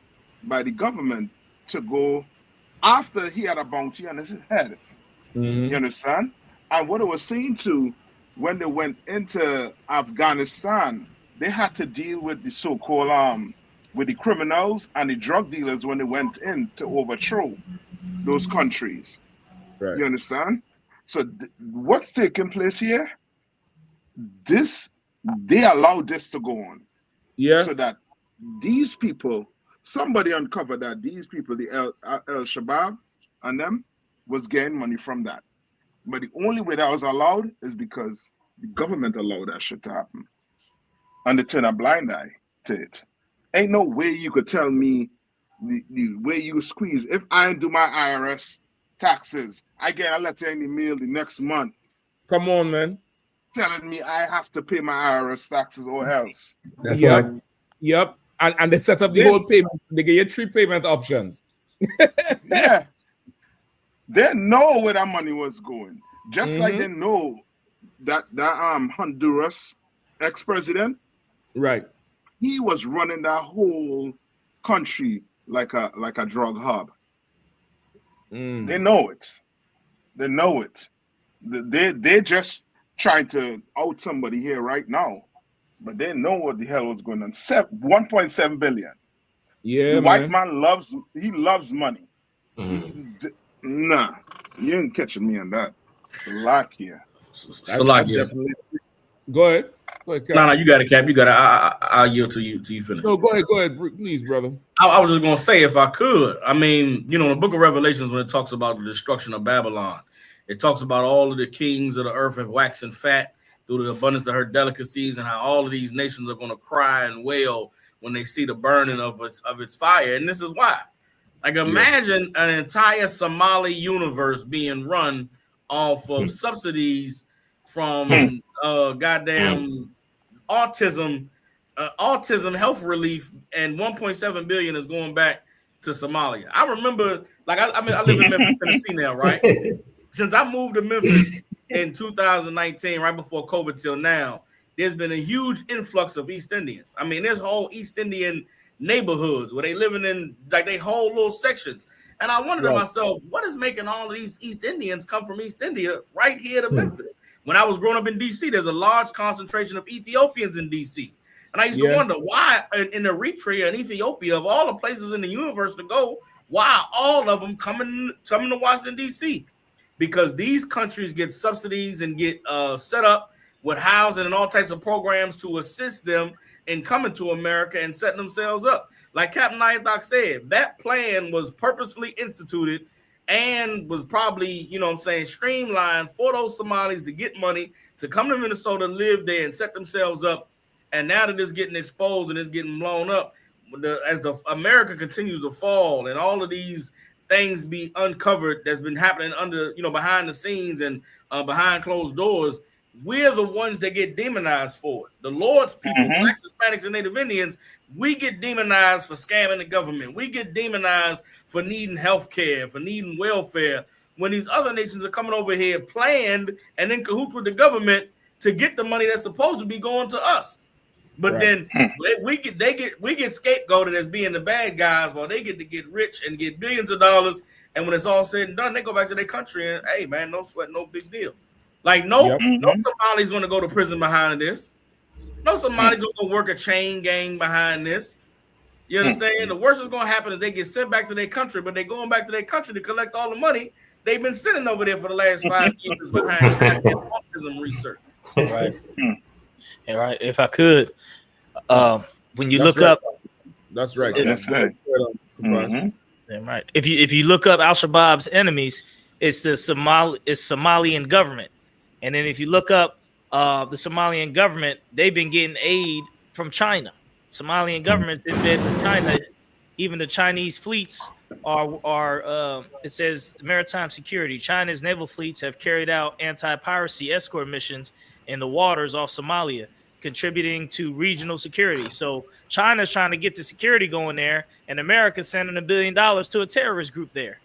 by the government to go after he had a bounty on his head. You understand? And what it was saying to when they went into Afghanistan, they had to deal with the so-called with the criminals and the drug dealers when they went in to overthrow those countries. Right. You understand? So what's taking place here? They allowed this to go on. Yeah. So that these people, somebody uncovered that these people, the Al-Shabaab and them, was getting money from that. But the only way that was allowed is because the government allowed that shit to happen. And they turn a blind eye to it. Ain't no way you could tell me the way you squeeze. If I do my IRS taxes, I get a letter in the mail the next month. Come on, man. Telling me I have to pay my IRS taxes or else. That's right. Yep. And they set up the whole payment. They give you 3 payment options. Yeah. They know where that money was going. Just like they know that Honduras ex-president, right? He was running that whole country like a drug hub. They know it. They know it. They're just trying to out somebody here right now, but they know what the hell was going on. 1.7 billion. Yeah, the white man loves money. Nah, you ain't catching me on that. Salakia. Go ahead. No, you got it, Cap. You got it. I'll yield to you finish. No, go ahead, please, brother. I was just gonna say, if I could, I mean, you know, the Book of Revelations, when it talks about the destruction of Babylon, it talks about all of the kings of the earth have waxen fat through the abundance of her delicacies, and how all of these nations are going to cry and wail when they see the burning of its fire. And this is why. Like, imagine an entire Somali universe being run off of subsidies from goddamn autism health relief, and 1.7 billion is going back to Somalia. I remember, like, I live in Memphis, Tennessee now, right? Since I moved to Memphis in 2019, right before COVID till now, there's been a huge influx of East Indians. I mean, there's whole East Indian neighborhoods where they living in, like, they whole little sections. And I wondered to myself, what is making all of these East Indians come from East India right here to Memphis? When I was growing up in D.C., there's a large concentration of Ethiopians in D.C. And I used to wonder why in Eritrea and Ethiopia, of all the places in the universe to go, why all of them coming to Washington, D.C.? Because these countries get subsidies and get set up with housing and all types of programs to assist them in coming to America and setting themselves up. Like Captain Ayathak said, that plan was purposefully instituted and was probably, you know what I'm saying, streamlined for those Somalis to get money, to come to Minnesota, live there, and set themselves up. And now that it's getting exposed and it's getting blown up, as the America continues to fall and all of these things be uncovered that's been happening under, you know, behind the scenes and behind closed doors, we're the ones that get demonized for it. The Lord's people, Blacks, Hispanics, and Native Indians, we get demonized for scamming the government. We get demonized for needing health care, for needing welfare, when these other nations are coming over here planned and in cahoots with the government to get the money that's supposed to be going to us. But then we get scapegoated as being the bad guys while they get to get rich and get billions of dollars. And when it's all said and done, they go back to their country and, hey, man, no sweat, no big deal. Like, no Somali's going to go to prison behind this. No Somali's going to work a chain gang behind this. You understand? The worst is going to happen is they get sent back to their country, but they're going back to their country to collect all the money they've been sitting over there for the last 5 years behind autism research. Right. All right. If I could, when you That's look up, that's right. That's right. Right. If you look up Al Shabaab's enemies, it's the Somalian government, and then if you look up the Somalian government, they've been getting aid from China. Somalian government's in bed with China. Even the Chinese fleets are it says maritime security. China's naval fleets have carried out anti-piracy escort missions in the waters off Somalia, contributing to regional security. So China's trying to get the security going there, and America's sending $1 billion to a terrorist group there.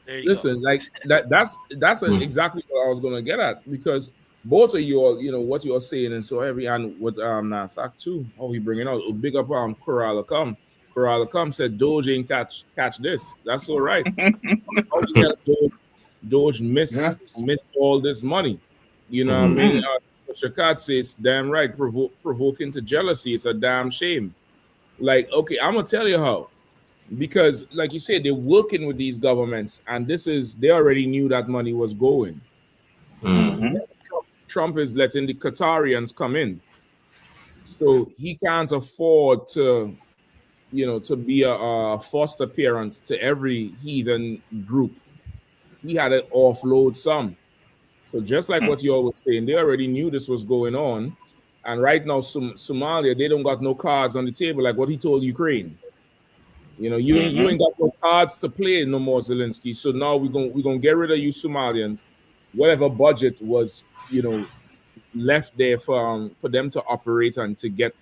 Listen, like that's exactly what I was gonna get at, because both of you all, you know, what you're saying and so heavy, and what fact too, how he bringing out big up Corral come said Doge ain't catch this. That's all right. How the hell Doge miss all this money? You know what I mean? Shakad says, damn right, provoking to jealousy. It's a damn shame. Like, okay, I'm gonna tell you how. Because, like you said, they're working with these governments, and they already knew that money was going. Trump is letting the Qatarians come in, so he can't afford to, you know, to be a foster parent to every heathen group. He had to offload some. So just like what you all were saying, they already knew this was going on, and right now, Somalia, they don't got no cards on the table, like what he told Ukraine. You know, you ain't got no cards to play no more, Zelensky. So now we're gonna get rid of you Somalians. Whatever budget was, you know, left there for them to operate and to get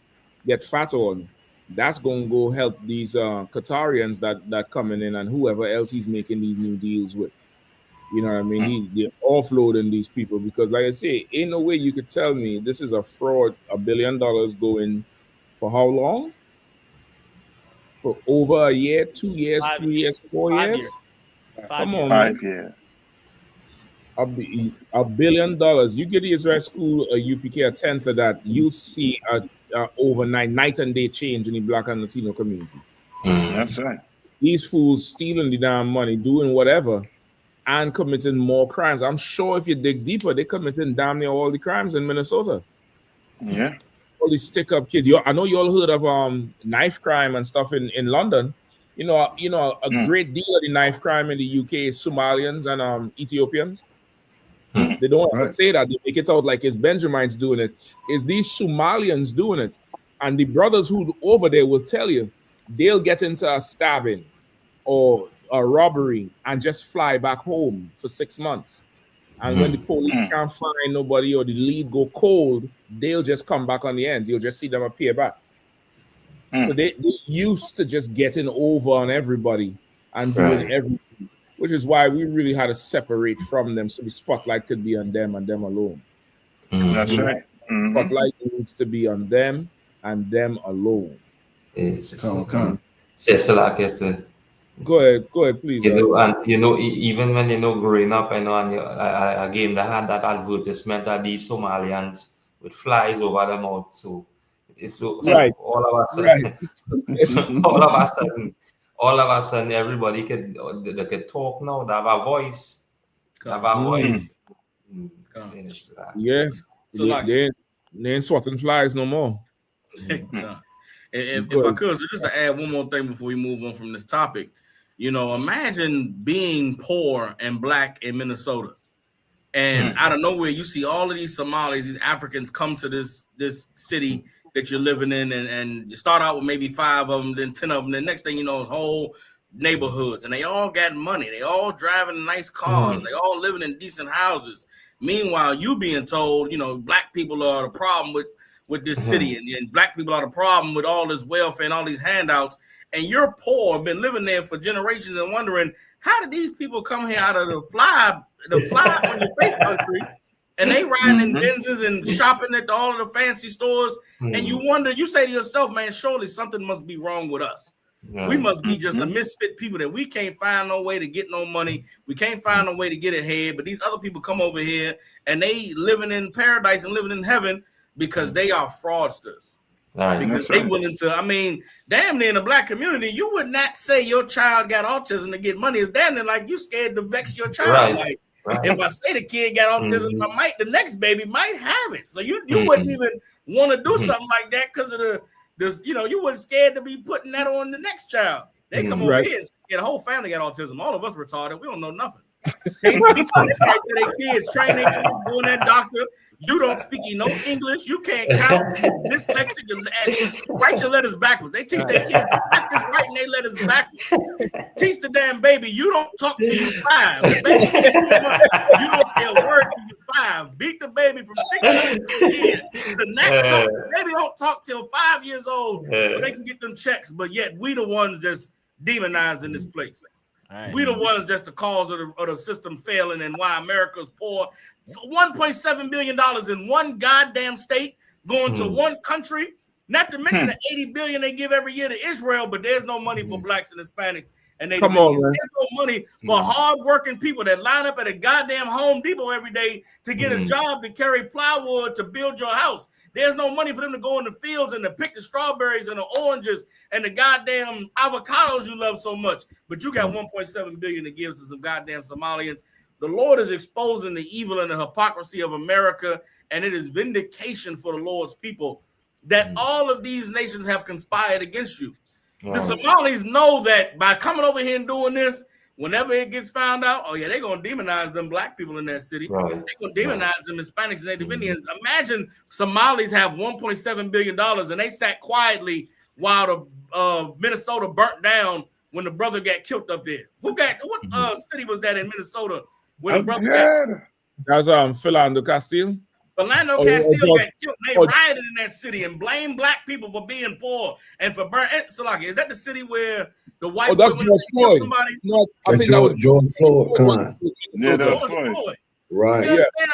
fat on. that's going to go help these Qatarians that coming in and whoever else he's making these new deals with. You know what I mean? They're offloading these people because, like I say, ain't no way you could tell me this is a fraud. $1 billion going for how long? For over a year, 2 years, 3 years, 4 years? Come on, man. 5 years. $1 billion. You get the Israel school, a UPK, a tenth of that, you'll see a overnight, night and day change in the Black and Latino community. That's right. These fools stealing the damn money, doing whatever, and committing more crimes. I'm sure if you dig deeper, they're committing damn near all the crimes in Minnesota. Yeah. All these stick-up kids. I know you all heard of knife crime and stuff in London. You know, a great deal of the knife crime in the UK is Somalians and Ethiopians. They don't ever say that. They make it out like it's Benjamins doing it. It's these Somalians doing it. And the brothers who over there will tell you they'll get into a stabbing or a robbery and just fly back home for 6 months. And when the police can't find nobody or the lead go cold, they'll just come back on the ends. You'll just see them appear back. So they used to just getting over on everybody and doing everything. Which is why we really had to separate from them so the spotlight could be on them and them alone. That's right. Spotlight needs to be on them and them alone. Go ahead, please. Even when growing up, and again, they had that advertisement that these Somalians with flies over them out. So it's so all of a sudden, all of a sudden, everybody could talk now. They have a voice. Yeah. So they ain't swatting flies no more. If I could, so just to add one more thing before we move on from this topic, imagine being poor and black in Minnesota, and out of nowhere you see all of these Somalis, these Africans come to this city that you're living in, and you start out with maybe 5 of them, then 10 of them. The next thing you know is whole neighborhoods, and they all got money. They all driving nice cars. They all living in decent houses. Meanwhile, you being told, black people are the problem with this city, and black people are the problem with all this welfare and all these handouts. And you're poor, been living there for generations, and wondering how did these people come here out of the fly on your face country? And they riding in Benzes and shopping at all of the fancy stores. And you wonder, you say to yourself, man, surely something must be wrong with us. We must be just a misfit people that we can't find no way to get no money. We can't find no way to get ahead. But these other people come over here and they living in paradise and living in heaven because they are fraudsters. Because they willing to, damn near in the black community, you would not say your child got autism to get money. It's damn near like you scared to vex your child. If I say the kid got autism, the next baby might have it. So you wouldn't even want to do something like that because of you wouldn't scared to be putting that on the next child. They come over here and the whole family got autism. All of us retarded. We don't know nothing. They speak to their kids, train their kids, doing that doctor. You don't speak no English. You can't count. Dyslexic. Write your letters backwards. They teach their kids to practice writing their letters backwards. Teach the damn baby you don't talk till you're 5. Baby, you don't say a word till you're 5. Beat the baby from 6 years to not talk. The baby don't talk till 5 years old so they can get them checks. But yet we the ones that's demonized in this place. We the ones that's the cause of the system failing and why America's poor. So $1.7 billion in one goddamn state going to one country, not to mention the $80 billion they give every year to Israel, but there's no money for blacks and Hispanics. And there's no money for hardworking people that line up at a goddamn Home Depot every day to get a job to carry plywood to build your house. There's no money for them to go in the fields and to pick the strawberries and the oranges and the goddamn avocados you love so much. But you got $1.7 billion to give to some goddamn Somalians. The Lord is exposing the evil and the hypocrisy of America, and it is vindication for the Lord's people that all of these nations have conspired against you. The Somalis know that by coming over here and doing this, whenever it gets found out, they're going to demonize them black people in that city. They're going to demonize them Hispanics and Native Indians. Imagine Somalis have $1.7 billion and they sat quietly while the Minnesota burnt down when the brother got killed up there. What city was that in Minnesota where the brother got? That's Philando Castile. Philando Castile got killed. They rioted in that city and blamed black people for being poor and for burning. Salaki, is that the city where the white boy that's went George to kill Floyd. somebody? No, I think that was George Floyd. Yeah, that was George Floyd. Floyd. Right. You understand?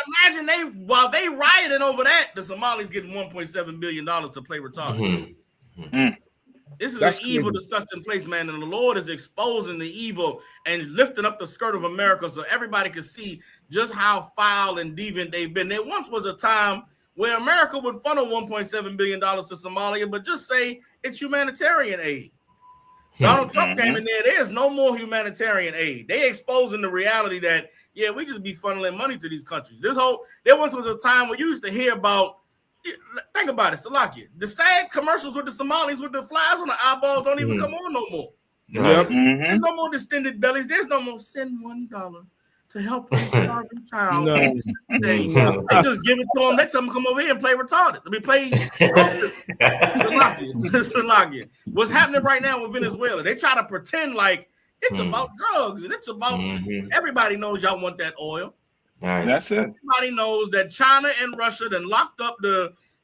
Imagine while they rioted over that, the Somalis getting $1.7 billion to play retarded. This is an evil, disgusting place, man. And the Lord is exposing the evil and lifting up the skirt of America so everybody can see just how foul and deviant they've been. There once was a time where America would funnel $1.7 billion to Somalia, but just say it's humanitarian aid. Donald Trump came in there. There's no more humanitarian aid. They exposing the reality that, yeah, we just be funneling money to these countries. There once was a time where you used to hear about, think about it, Salakia. The sad commercials with the Somalis with the flies on the eyeballs don't even come on no more. Yep. There's no more distended bellies. There's no more send $1 to help a starving child. No. 50 cents a day. They just give it to them. Let them come over here and play retarded. I mean, play Salakia. What's happening right now with Venezuela? They try to pretend like it's about drugs and it's about everybody knows y'all want that oil. That's it. Everybody knows that China and Russia then locked up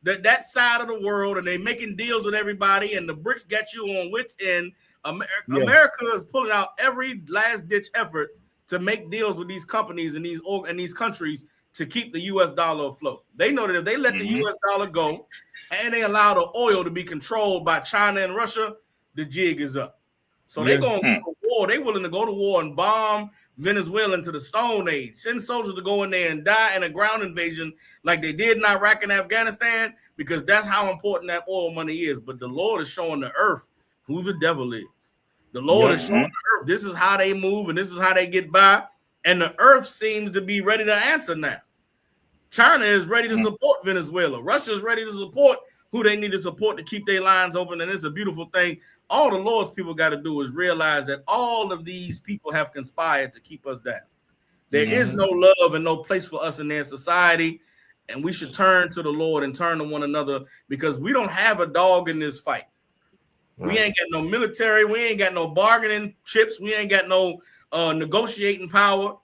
that side of the world and they making deals with everybody and the BRICS got you on wits end. America is pulling out every last ditch effort to make deals with these companies and these countries to keep the U.S. dollar afloat. They know that if they let the U.S. dollar go and they allow the oil to be controlled by China and Russia, the jig is up. So they're going to go to war. They're willing to go to war and bomb Venezuela into the Stone Age. Send soldiers to go in there and die in a ground invasion like they did in Iraq and Afghanistan because that's how important that oil money is. But the Lord is showing the earth who the devil is. The Lord is showing the earth this is how they move and this is how they get by. And the earth seems to be ready to answer now. China is ready to support Venezuela. Russia is ready to support who they need to support to keep their lines open. And it's a beautiful thing. All the Lord's people got to do is realize that all of these people have conspired to keep us down. There is no love and no place for us in their society. And we should turn to the Lord and turn to one another because we don't have a dog in this fight. We ain't got no military. We ain't got no bargaining chips. We ain't got no negotiating power.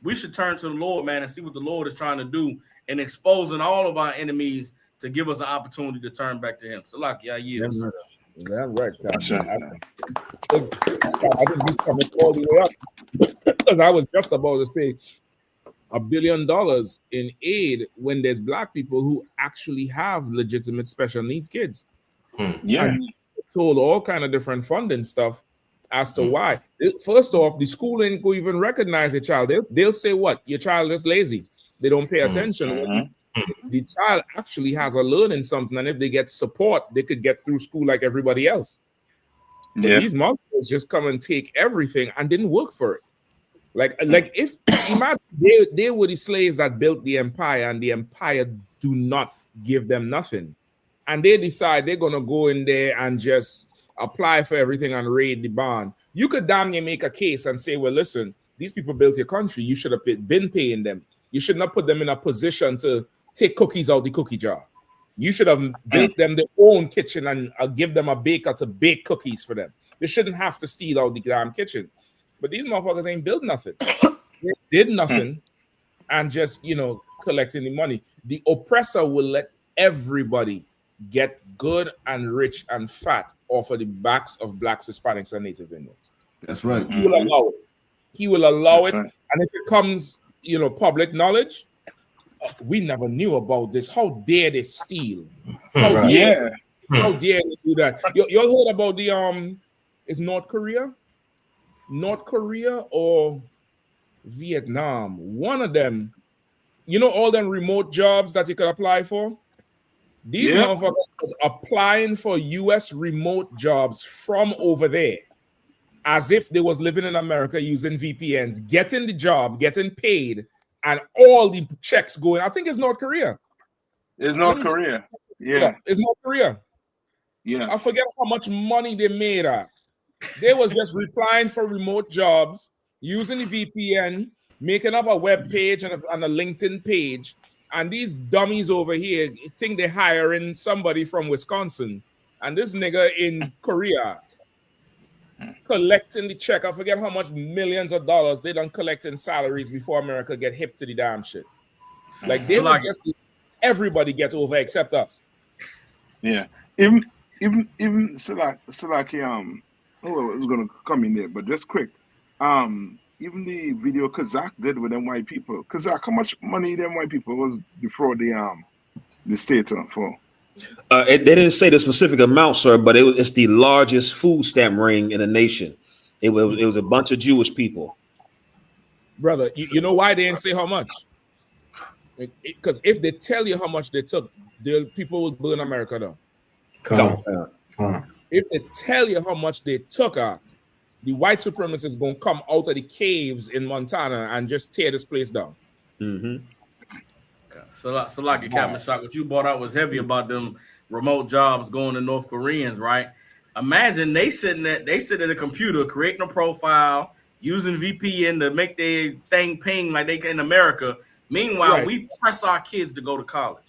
We should turn to the Lord, man, and see what the Lord is trying to do in exposing all of our enemies to give us an opportunity to turn back to him. Salaki, I yield. That's right, I think he's coming all the way up because I was just about to say $1 billion in aid when there's black people who actually have legitimate special needs kids. And told all kind of different funding stuff as to why. First off, the school ain't going to even recognize a child. They'll say what? Your child is lazy. They don't pay attention. The child actually has a learning something, and if they get support, they could get through school like everybody else. But these monsters just come and take everything and didn't work for it. Like if imagine they were the slaves that built the empire, and the empire do not give them nothing. And they decide they're going to go in there and just apply for everything and raid the barn. You could damn near make a case and say, well, listen, these people built your country. You should have been paying them. You should not put them in a position to take cookies out the cookie jar. You should have built them their own kitchen and give them a baker to bake cookies for them. They shouldn't have to steal out the damn kitchen. But these motherfuckers ain't built nothing. They did nothing and just, collecting the money. The oppressor will let everybody get good and rich and fat off of the backs of blacks, Hispanics, and Native Indians. That's right. He will allow it. He will allow it. And if it comes, public knowledge, we never knew about this. How dare they steal? How dare they do that? You heard about the is North Korea or Vietnam? One of them, all them remote jobs that you could apply for. These motherfuckers was applying for U.S. remote jobs from over there as if they was living in America using VPNs, getting the job, getting paid, and all the checks going. I think it's North Korea. It's North Korea. Yeah. It's North Korea. Yeah. I forget how much money they made at. They was just replying for remote jobs, using the VPN, making up a web page and a LinkedIn page. And these dummies over here think they're hiring somebody from Wisconsin. And this nigga in Korea collecting the check. I forget how much millions of dollars they done collect in salaries before America get hip to the damn shit. Like they were just everybody gets over except us. Yeah. Even Salaki, oh, it was gonna come in there, but just quick. Even the video Kazakh did with them white people. Kazakh, how much money them white people was before the state for? They didn't say the specific amount, sir, but it's the largest food stamp ring in the nation. It was a bunch of Jewish people. Brother, you know why they didn't say how much? Because if they tell you how much they took, the people will burn America down. Come on. If they tell you how much they took out, the white supremacists gonna come out of the caves in Montana and just tear this place down. Mm-hmm. So like a Captain Shock, what you brought out was heavy about them remote jobs going to North Koreans, right? Imagine they sit at a computer creating a profile, using VPN to make their thing ping like they can in America. Meanwhile, we press our kids to go to college.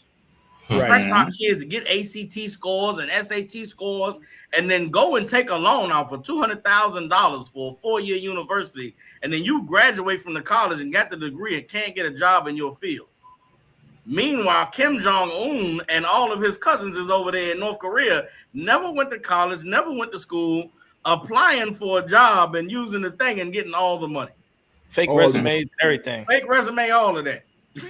Press our kids to get ACT scores and SAT scores, and then go and take a loan out for $200,000 for a 4-year university, and then you graduate from the college and got the degree and can't get a job in your field. Meanwhile, Kim Jong-un and all of his cousins is over there in North Korea, never went to college, never went to school, applying for a job and using the thing and getting all the money. Fake resumes, everything. Fake resume, all of that.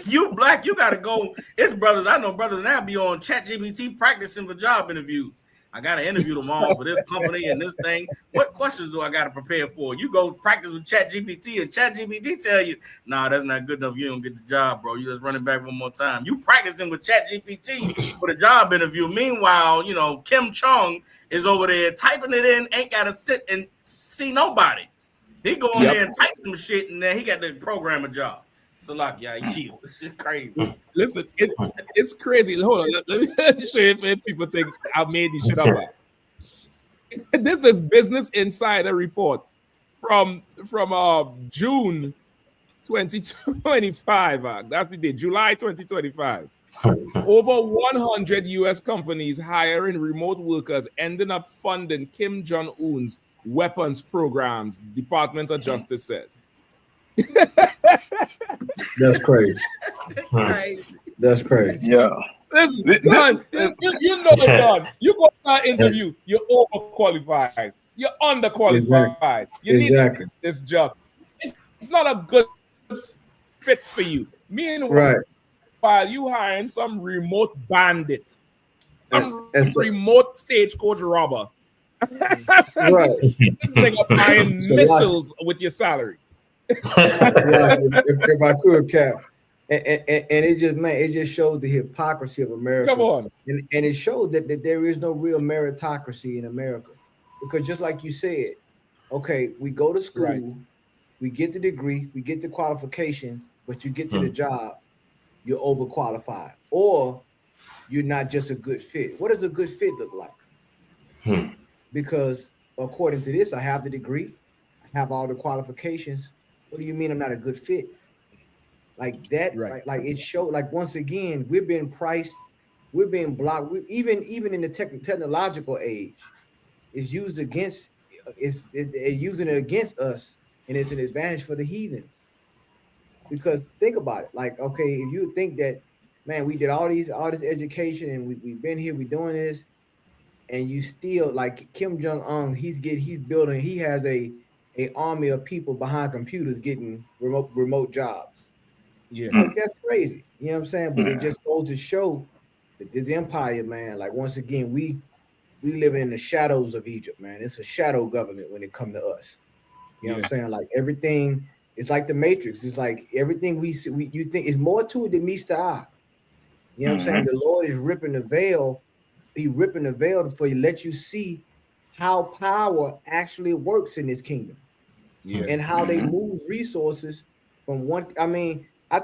You black, you got to go. It's brothers. I know brothers now be on ChatGPT practicing for job interviews. I got to interview tomorrow for this company and this thing. What questions do I got to prepare for? You go practice with ChatGPT and ChatGPT tell you, nah, that's not good enough. You don't get the job, bro. You just running back one more time. You practicing with ChatGPT for the job interview. Meanwhile, you know, Kim Chung is over there typing it in, ain't got to sit and see nobody. He go in there and type some shit, and then he got to program a job. So like, yeah, it's just crazy. Listen, it's crazy. Hold on, let me show you if people think I made this shit up. This is Business Insider report from June 2025. That's the day, July 2025. Over 100 U.S. companies hiring remote workers ending up funding Kim Jong-un's weapons programs, Department of Justice says. That's crazy. That's crazy. Yeah. Listen, Don, you know it, Don. You go to an interview, you're overqualified. You're underqualified. You need this job. It's not a good fit for you. Meanwhile, you hiring some remote bandit, some remote stagecoach robber. This nigga buying missiles with your salary. If I could, Cap, and it just shows the hypocrisy of America. Come on, and it shows that there is no real meritocracy in America, because just like you said, okay, we go to school, we get the degree, we get the qualifications, but you get to the job, you're overqualified, or you're not just a good fit. What does a good fit look like? Because according to this, I have the degree, I have all the qualifications. What do you mean I'm not a good fit? Like that, like it showed. Like once again, we're being priced, we're being blocked. Even in the technological age, it's used against. It's using it against us, and it's an advantage for the heathens. Because think about it. Like, okay, if you think that, man, we did all this education, and we've been here, we doing this, and you still like Kim Jong-un, he has a army of people behind computers getting remote jobs. Yeah, like that's crazy. You know what I'm saying? But it just goes to show that this empire, man. Like once again, we living in the shadows of Egypt, man. It's a shadow government when it comes to us. You know what I'm saying? Like everything, it's like the Matrix. It's like everything we see. You think it's more to it than meets the eye. You know what I'm saying? The Lord is ripping the veil. He ripping the veil for you, let you see how power actually works in this kingdom. And how they move resources from one. I mean, I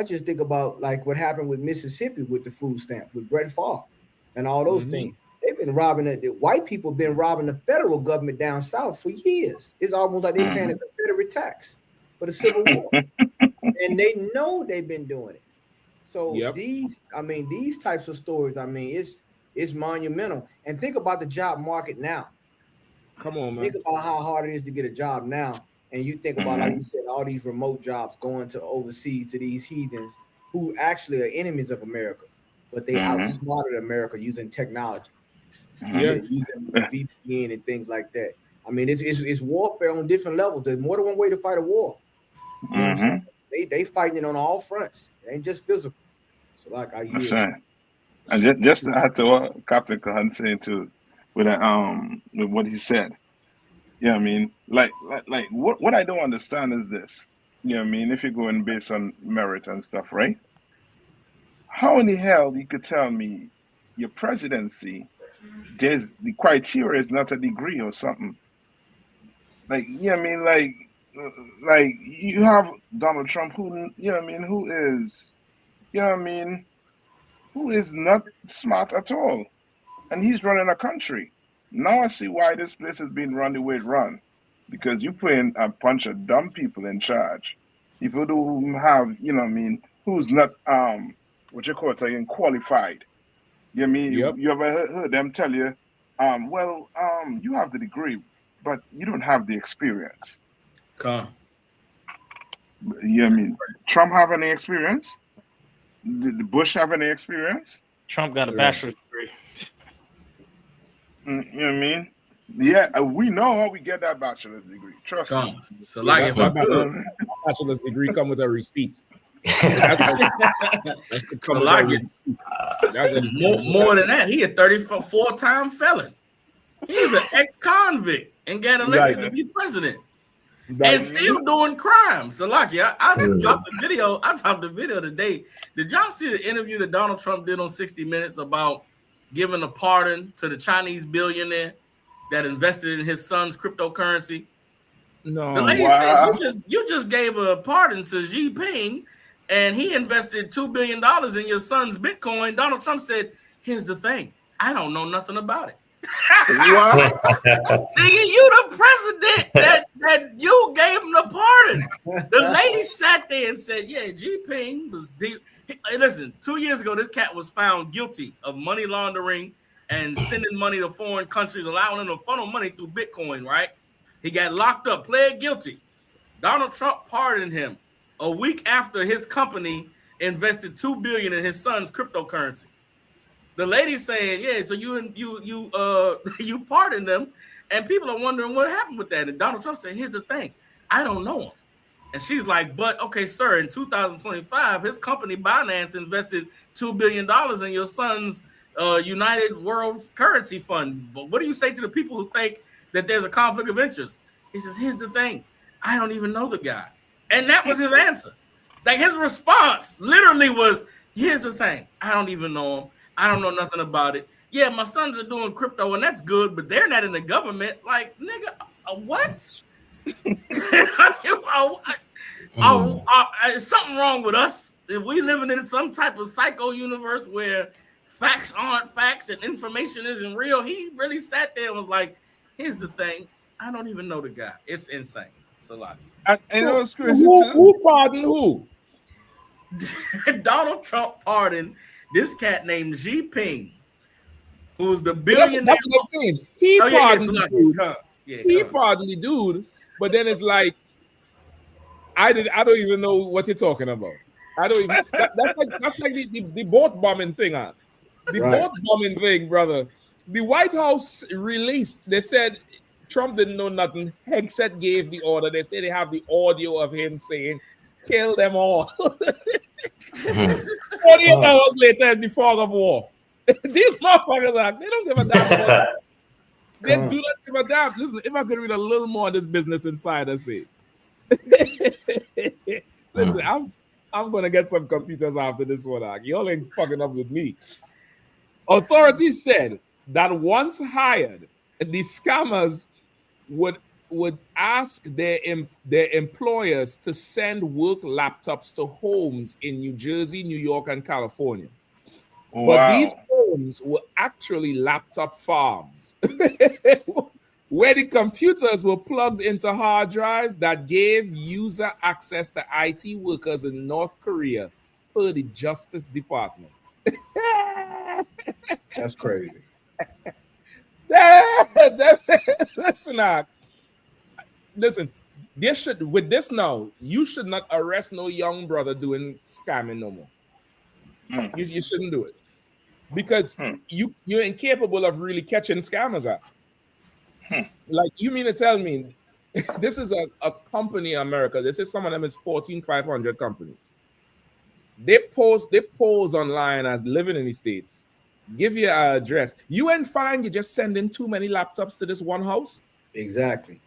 just think about like what happened with Mississippi with the food stamp with Brett Favre and all those things. They've been robbing the white people been robbing the federal government down south for years. It's almost like they're paying a Confederate tax for the Civil War, and they know they've been doing it. So these types of stories, I mean, it's monumental. And think about the job market now. Come on, man. Think about how hard it is to get a job now. And you think about, like you said, all these remote jobs going to overseas to these heathens who actually are enemies of America, but they outsmarted America using technology. Using VPN and things like that. I mean, it's warfare on different levels. There's more than one way to fight a war. You know what I'm saying? They fighting it on all fronts. It ain't just physical. So like I That's right. And just to add to what Captain Kahan saying too, with what he said. Yeah, I mean, like what I don't understand is this. You know what I mean? If you're going based on merit and stuff, right? How in the hell you could tell me your presidency, there's the criteria is not a degree or something? Like, you know what I mean? Like you have Donald Trump who, you know what I mean, who is, you know what I mean, who is not smart at all. And he's running a country. Now I see why this place is being run the way it run. Because you putting a bunch of dumb people in charge. People who have, you know what I mean, who's not what you call it again, qualified. You know what I mean? You ever heard them tell you, you have the degree, but you don't have the experience. You know what I mean? Trump have any experience? Did Bush have any experience? Trump got a bachelor's degree. You know what I mean? Yeah, we know how we get that bachelor's degree. Trust me. So like if I could, bachelor's degree come with a receipt. That's more than that. He a 34-time felon. He's an ex-convict and got elected to be president. And still doing crimes. So like I dropped the video. I dropped the video today. Did y'all see the interview that Donald Trump did on 60 Minutes about giving a pardon to the Chinese billionaire that invested in his son's cryptocurrency? No. The lady said, you just gave a pardon to Xi Jinping, and he invested $2 billion in your son's Bitcoin. Donald Trump said, here's the thing. I don't know nothing about it. Nigga, you the president that you gave him the pardon. The lady sat there and said, yeah, Xi Jinping was deep. Hey, listen, 2 years ago, this cat was found guilty of money laundering and sending money to foreign countries, allowing them to funnel money through Bitcoin, right? He got locked up, pled guilty. Donald Trump pardoned him a week after his company invested $2 billion in his son's cryptocurrency. The lady's saying, yeah, so you pardoned them, and people are wondering what happened with that. And Donald Trump said, here's the thing, I don't know him. And she's like, but okay, sir, in 2025, his company Binance invested $2 billion in your son's United World Currency Fund. But what do you say to the people who think that there's a conflict of interest? He says, here's the thing, I don't even know the guy. And that was his answer. Like his response literally was, here's the thing, I don't even know him. I don't know nothing about it. Yeah, my sons are doing crypto and that's good, but they're not in the government. Like, nigga, what? Is something wrong with us? If we living in some type of psycho universe where facts aren't facts and information isn't real, he really sat there and was like, here's the thing, I don't even know the guy. It's insane. It's a lot. Who pardoned who? Donald Trump pardoned this cat named Xi Jinping, who's the billionaire. That's what I'm saying. He pardoned the dude. He pardoned the dude, but then it's like, I don't even know what you're talking about. I don't even. That's like the boat bombing thing, huh? The boat bombing thing, brother. The White House released. They said Trump didn't know nothing. Hegseth gave the order. They say they have the audio of him saying, "Kill them all." 48 hours later, it's the fog of war. These motherfuckers they don't give a damn. They do not give a damn. Listen, if I could read a little more of this Business Insider say. Listen, I'm gonna get some computers after this one. Y'all ain't fucking up with me. Authorities said that once hired, the scammers would ask their employers to send work laptops to homes in New Jersey, New York, and California. Wow. But these homes were actually laptop farms where the computers were plugged into hard drives that gave user access to IT workers in North Korea per the Justice Department. That's crazy. Listen, with this now, you should not arrest no young brother doing scamming no more. You shouldn't do it because you're incapable of really catching scammers at. Like, you mean to tell me this is a company in America? This is some of them is 14,500 companies. They pose online as living in the States. Give you an address. You ain't find you just sending too many laptops to this one house. Exactly.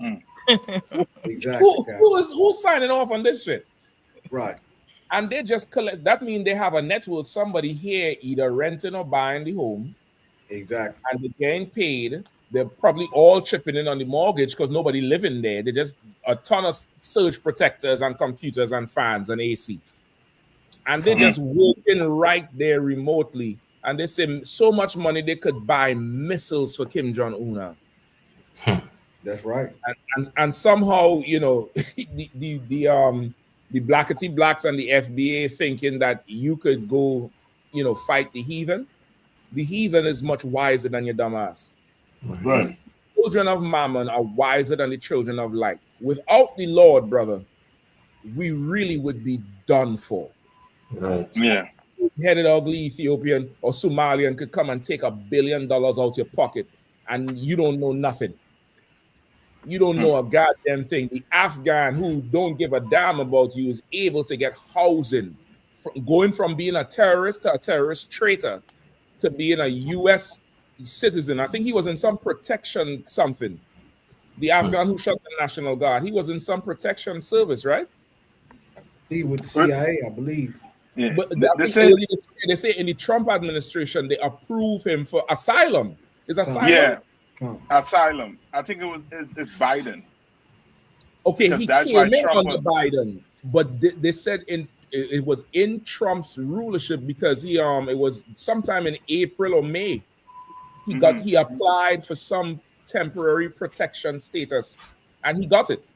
Exactly. Who's signing off on this shit? Right. And they just collect. That means they have a network. Somebody here either renting or buying the home. Exactly. And they're getting paid. They're probably all chipping in on the mortgage because nobody living there. They just a ton of surge protectors and computers and fans and AC. And they're just working right there remotely. And they say so much money they could buy missiles for Kim Jong-un. That's right. And somehow, you know, the blackety blacks and the FBA thinking that you could go, you know, fight the heathen. The heathen is much wiser than your dumb ass. Right. Children of Mammon are wiser than the children of light. Without the Lord, brother, we really would be done for. Right. Yeah. Headed ugly Ethiopian or Somalian could come and take $1 billion out your pocket and you don't know nothing. You don't know a goddamn thing. The Afghan who don't give a damn about you is able to get housing, going from being a terrorist to a terrorist traitor to being a U.S. citizen. I think he was in some protection something. The Afghan who shot the National Guard, he was in some protection service, right? He with the CIA, I believe. Yeah. But They say in the Trump administration, they approve him for asylum. Is asylum? Yeah. Asylum. I think it's Biden. Okay, Because he that's came why in Trump under Biden, but they said it was in Trump's rulership because he it was sometime in April or May. He applied for some temporary protection status and he got it.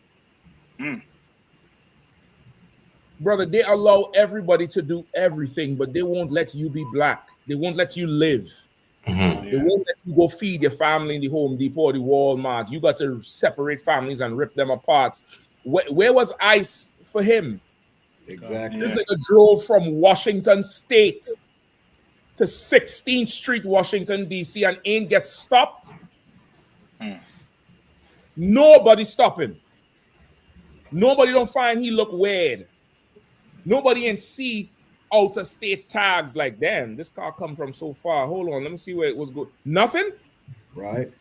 Brother, they allow everybody to do everything, but they won't let you be black. They won't let you live. They won't let you go feed your family in the Home Depot or the Walmart. You got to separate families and rip them apart. Where was ICE for him? Exactly. This nigga drove from Washington State to 16th Street, Washington, D.C. and ain't get stopped. Nobody stop him. Nobody don't find he look weird. Nobody ain't see outer state tags like, damn, this car come from so far. Hold on, let me see where it was going. Nothing? Right.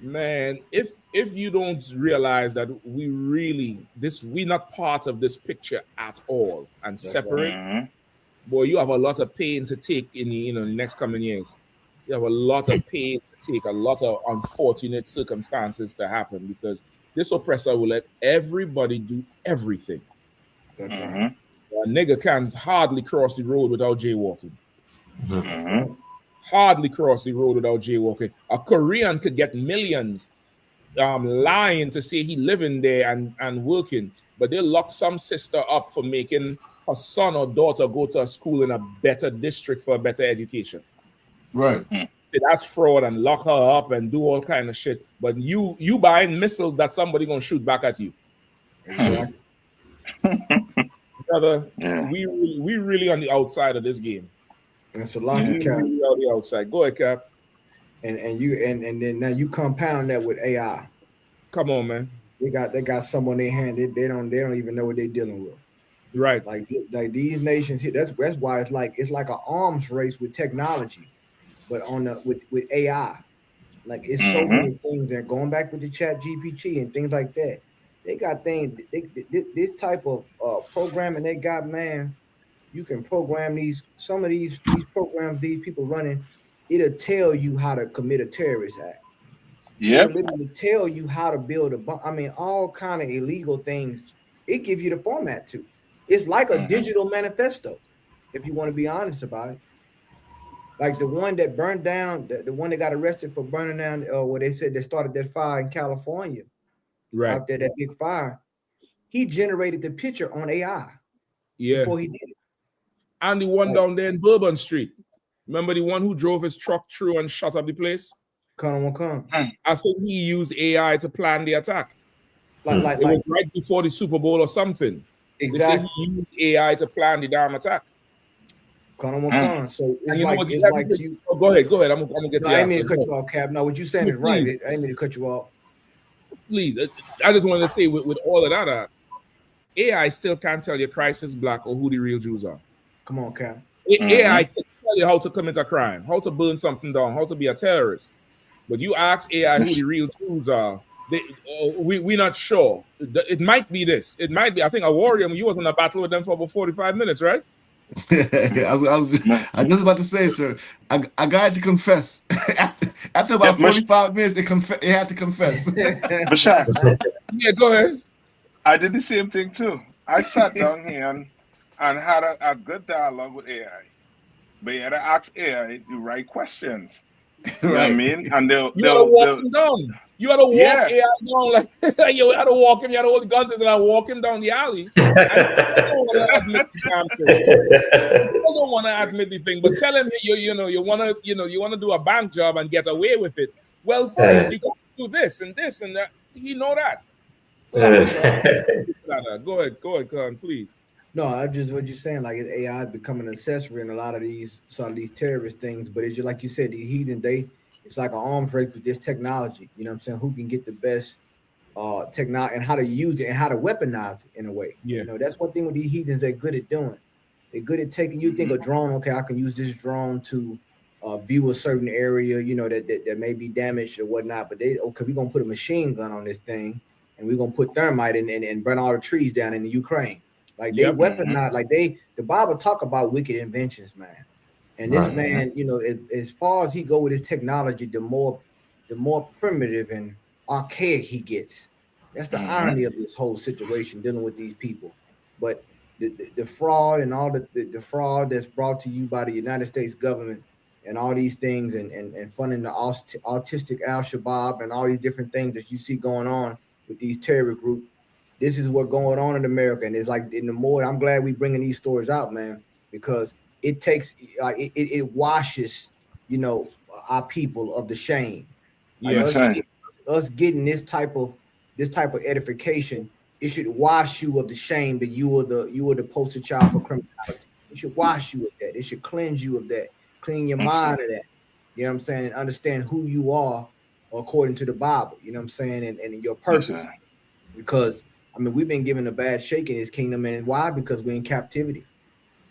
Man, if you don't realize that we not part of this picture at all and That's separate, right. boy, you have a lot of pain to take in the next coming years. You have a lot of pain to take, a lot of unfortunate circumstances to happen because this oppressor will let everybody do everything. That's right. A nigga can hardly cross the road without jaywalking. Hardly cross the road without jaywalking. A Korean could get millions lying to say he living there and working, but they lock some sister up for making her son or daughter go to a school in a better district for a better education. Right. See, that's fraud and lock her up and do all kind of shit. But you buying missiles that somebody gonna shoot back at you. Exactly. Brother, we really on the outside of this game. That's a lot of Cap. Really on the outside. Go ahead, Cap. And then now you compound that with AI. Come on, man. They got some on their hand. They don't even know what they're dealing with. Right. Like these nations here. That's why it's like an arms race with technology, but with AI. Like it's so many things that going back with the Chat GPT and things like that. They got things. This type of programming they got, man. You can program some of these programs these people running. It'll tell you how to commit a terrorist act. It'll literally tell you how to build a bomb. I mean, all kind of illegal things. It gives you the format to. It's like a digital manifesto, if you want to be honest about it. Like the one that burned down, the one that got arrested for burning down, where they said they started that fire in California. Right. Out there, that big fire. He generated the picture on AI before he did it. And the one down there in Bourbon Street. Remember the one who drove his truck through and shut up the place? I think he used AI to plan the attack. It was right before the Super Bowl or something. Exactly. They say he used AI to plan the damn attack. So it's like you. Oh, go ahead. I'm gonna get to I you. ain't mean to cut you off, Cap. No, what you saying is right. I ain't mean to cut you off. Please, I just wanted to say with all of that, AI still can't tell you Christ is black or who the real Jews are. Come on, Cap. AI can tell you how to commit a crime, how to burn something down, how to be a terrorist. But you ask AI who the real Jews are, we're not sure. It might be this. It might be. I think a warrior. You was in a battle with them for about 45 minutes, right? I was just about to say, sir. I got to confess. after about 45 minutes, it had to confess. Yeah, go ahead. I did the same thing too. I sat down here and had a good dialogue with AI. But you had to ask AI the right questions. You know what I mean? And you gotta walk him down. You gotta walk AI down like you gotta walk him. You gotta hold the guns and I walk him down the alley. I still don't want to admit the damn thing. I don't want to admit the thing, but tell him you wanna do a bank job and get away with it. Well, first you got to do this and that. He know that. So go ahead, Khan, please. No, I just what you're saying, like AI is becoming an accessory in a lot of these terrorist things. But it's just like you said, the heathen, it's like an arms race with this technology. You know what I'm saying? Who can get the best technology and how to use it and how to weaponize it in a way. Yeah. You know, that's one thing with these heathens they're good at doing. They're good at taking. You think a drone? Okay, I can use this drone to view a certain area. You know that may be damaged or whatnot. But we're gonna put a machine gun on this thing and we're gonna put thermite and burn all the trees down in the Ukraine. Like they weaponize, like the Bible talk about wicked inventions, man. And this man, you know, as far as he go with his technology, the more primitive and archaic he gets. That's the irony of this whole situation dealing with these people. But the fraud and all the fraud that's brought to you by the United States government and all these things and funding the autistic Al-Shabaab and all these different things that you see going on with these terror groups. This is what's going on in America, and it's like in the more. I'm glad we bringing these stories out, man, because it takes it washes, you know, our people of the shame. Like us getting this type of edification, it should wash you of the shame that you were the poster child for criminality. It should wash you of that. It should cleanse you of that. Clean your mind of that. You know what I'm saying, and understand who you are according to the Bible. You know what I'm saying, and your purpose, because. I mean, we've been given a bad shake in his kingdom, and why? Because we're in captivity.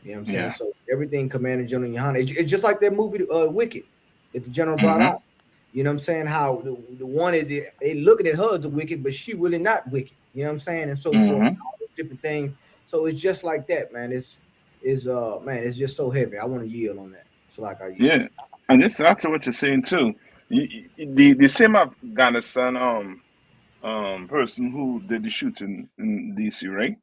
You know what I'm saying? So everything Commander General Yahanna, it's just like that movie, Wicked, that the general brought out. You know what I'm saying? How the one is they looking at her as the wicked, but she really not wicked. You know what I'm saying? And so forth, and all those different things. So it's just like that, man. It's just so heavy. I want to yield on that. So like I yield. Yeah, and this after what you're saying too. The same Afghanistan person who did the shooting in DC, right?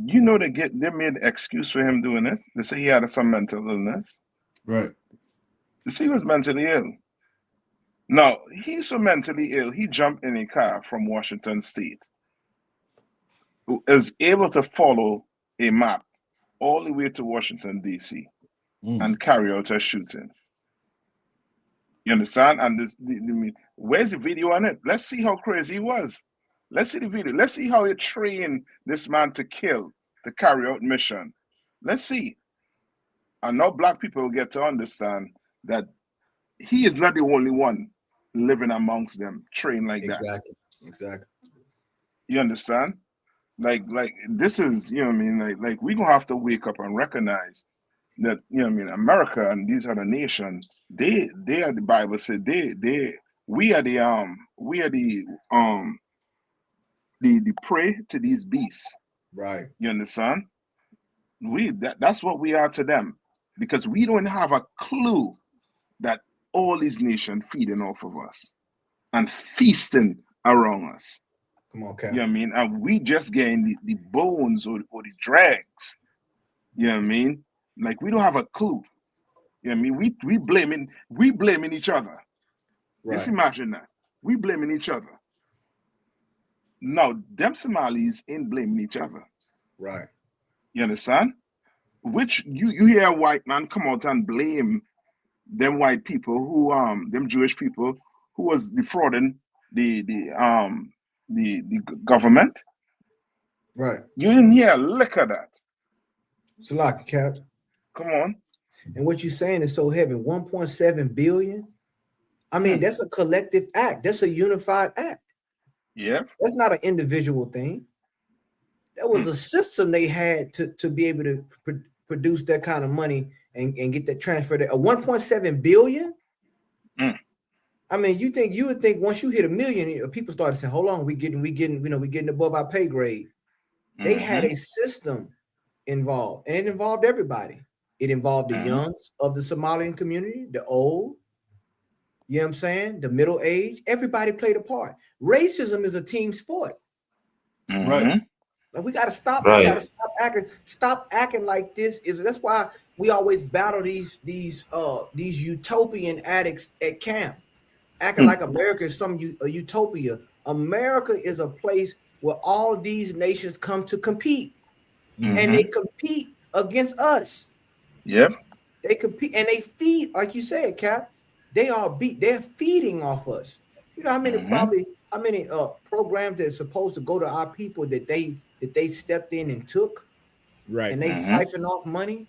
You know they made an excuse for him doing it. They say he had some mental illness. Right. They say he was mentally ill. Now, he's so mentally ill, he jumped in a car from Washington State, who is able to follow a map all the way to Washington, D.C. and carry out a shooting. You understand? And where's the video on it? Let's see how crazy he was. Let's see the video. Let's see how he trained this man to kill, to carry out mission. Let's see. And now black people will get to understand that he is not the only one living amongst them, trained like that. Exactly. You understand? Like this is, you know what I mean? Like we're gonna have to wake up and recognize that, you know what I mean, America and these other nations, they are, the Bible said we are the prey to these beasts. Right. You understand? That's what we are to them, because we don't have a clue that all these nations feeding off of us and feasting around us. Come on, Cap. You know what I mean? And we just getting the bones or the dregs. You know what I mean? Like we don't have a clue. You know what I mean? We blaming each other. Right. Just imagine that. We blaming each other. Now, them Somalis ain't blaming each other. Right. You understand? Which you hear a white man come out and blame them white people who them Jewish people who was defrauding the government. Right. You didn't hear a lick of that. Salaki, Cap. Come on. And what you're saying is so heavy. 1.7 billion. I mean, that's a collective act. That's a unified act. Yeah. That's not an individual thing. That was a system they had to be able to produce that kind of money and get that transfer there. A 1.7 billion. I mean, you would think once you hit a million, people started saying, "Hold on, we getting above our pay grade." They had a system involved, and it involved everybody. It involved the youngs of the Somalian community, the old. You know what I'm saying? The middle age. Everybody played a part. Racism is a team sport. Right. Like we gotta stop. Right. We gotta stop acting like this. That's why we always battle these utopian addicts at camp, acting like America is a utopia. America is a place where all these nations come to compete, and they compete against us. Yep. They compete and they feed, like you said, Cap. They're feeding off us. You know how many programs that's supposed to go to our people that they stepped in and took, right? And they siphon off money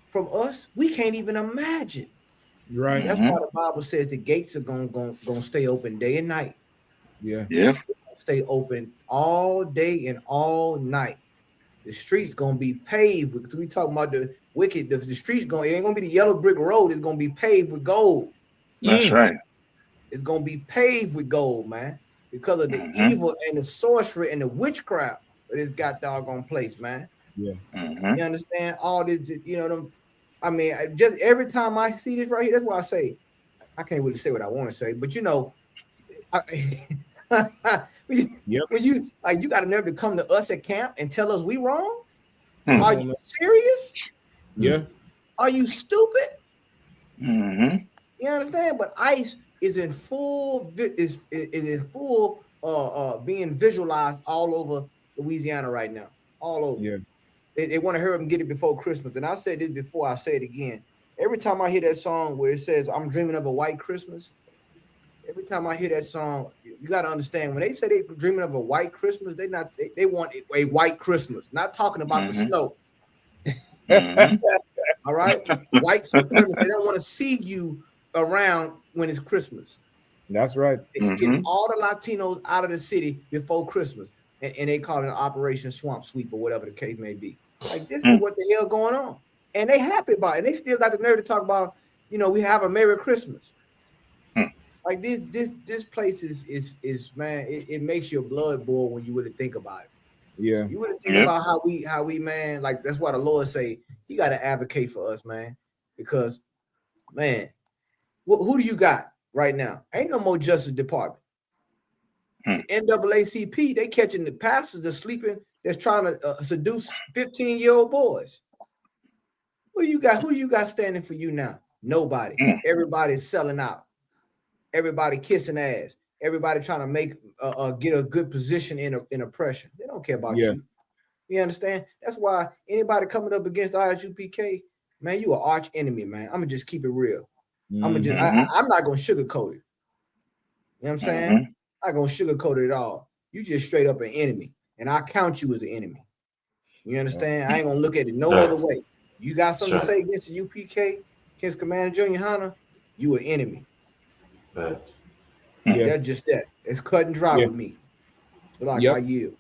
from us. We can't even imagine. Right. That's why the Bible says the gates are gonna stay open day and night. Yeah. Yeah. Stay open all day and all night. The streets gonna be paved because we talking about the wicked. The streets it ain't gonna be the yellow brick road. It's gonna be paved with gold. That's right. It's gonna be paved with gold, man, because of the evil and the sorcery and the witchcraft of this god doggone place, man. Yeah. You understand all this? You know them. I mean, just every time I see this right here, that's why I say I can't really say what I want to say, but you know, when you like, you got a nerve to come to us at camp and tell us we wrong. Are you serious? Yeah. Are you stupid? You understand? But ICE is in full being visualized all over Louisiana right now. All over. Yeah. They want to hear them get it before Christmas. And I said this before, I say it again. Every time I hear that song where it says I'm dreaming of a white Christmas, every time I hear that song, you got to understand when they say they're dreaming of a white Christmas, they want a white Christmas, not talking about the snow. All right, white supremacy. They don't want to see you around when it's Christmas. That's right. They get all the Latinos out of the city before Christmas, and they call it an Operation Swamp Sweep or whatever the case may be. Like this is what the hell going on, and they happy about it. And they still got the nerve to talk about, we have a Merry Christmas. Like this place is man, it makes your blood boil when you really think about it. Yeah. You really think about how we man, like that's why the Lord say he got to advocate for us, man. Because man, who do you got right now? Ain't no more Justice Department. The NAACP, they catching the pastors that's sleeping, that's trying to seduce 15-year-old boys. Who you got standing for you now? Nobody. Everybody's selling out. Everybody kissing ass. Everybody trying to make get a good position in oppression. They don't care about you. You understand? That's why anybody coming up against ISUPK, man, you an arch enemy, man. I'm gonna just keep it real. I'm not gonna sugarcoat it. You know what I'm saying? I'm not gonna sugarcoat it at all. You just straight up an enemy, and I count you as an enemy. You understand? I ain't gonna look at it no other way. You got something to say against the UPK, against Commander Junior Yahanna, you an enemy. That's just that. It's cut and dry with me. So like I yield.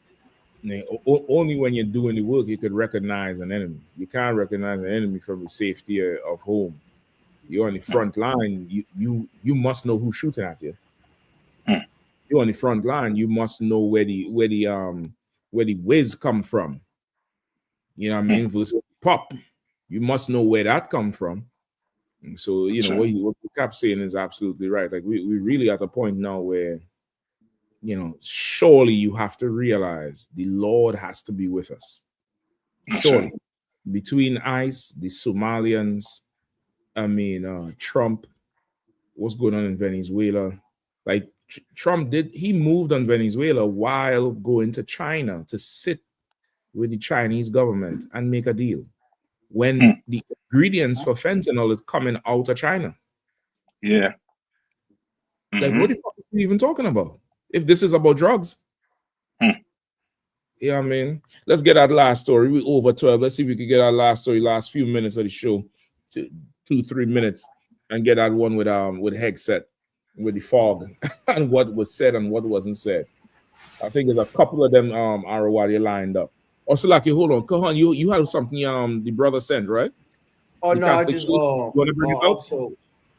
Only when you're doing the work you could recognize an enemy. You can't recognize an enemy from the safety of home. You're on the front line. You must know who's shooting at you. You're on the front line. You must know where the whiz come from. You know what I mean? Versus pop. You must know where that come from. And so what the Cap saying is absolutely right. Like we really at a point now where, surely you have to realize the Lord has to be with us. Surely. Between ICE, the Somalians, Trump, what's going on in Venezuela? Like Trump he moved on Venezuela while going to China to sit with the Chinese government and make a deal. When the ingredients for fentanyl is coming out of China. Yeah. Like, what the fuck are we even talking about? If this is about drugs. Yeah, I mean, let's get that last story. We over 12. Let's see if we can get our last story, last few minutes of the show, 2-3 minutes, and get that one with Hegseth, with the fog, and what was said and what wasn't said. I think there's a couple of them Arawadi lined up. Also, like, hold on, Kahan, you had something the brother sent, right? Oh The no, I Catholic just Church? You want to bring it up?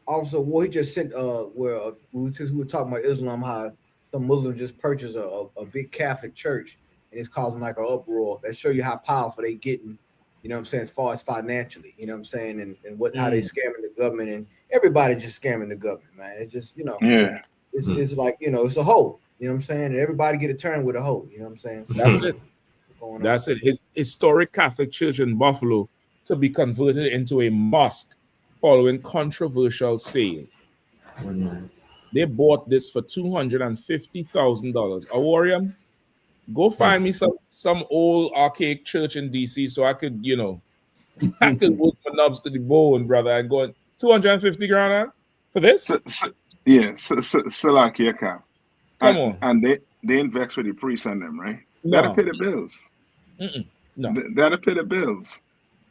Also, well, he just sent since we were talking about Islam, how some Muslims just purchased a big Catholic church and it's causing like an uproar. That show you how powerful they getting, you know what I'm saying, as far as financially, you know what I'm saying, and how they scamming the government, and everybody just scamming the government, man. It just, it's like, it's a hoe, you know what I'm saying, and everybody get a turn with a hoe, you know what I'm saying. So That's it. That's it. His historic Catholic church in Buffalo to be converted into a mosque following controversial sale. They bought this for $250,000. Awarium, go find me some old archaic church in DC so I could, I could work my knobs to the bone, brother. And going 250 grand for this? Salakia, come on. And they invest with the priests on them, right? No. That'll pay the bills. No, that'll pay the bills.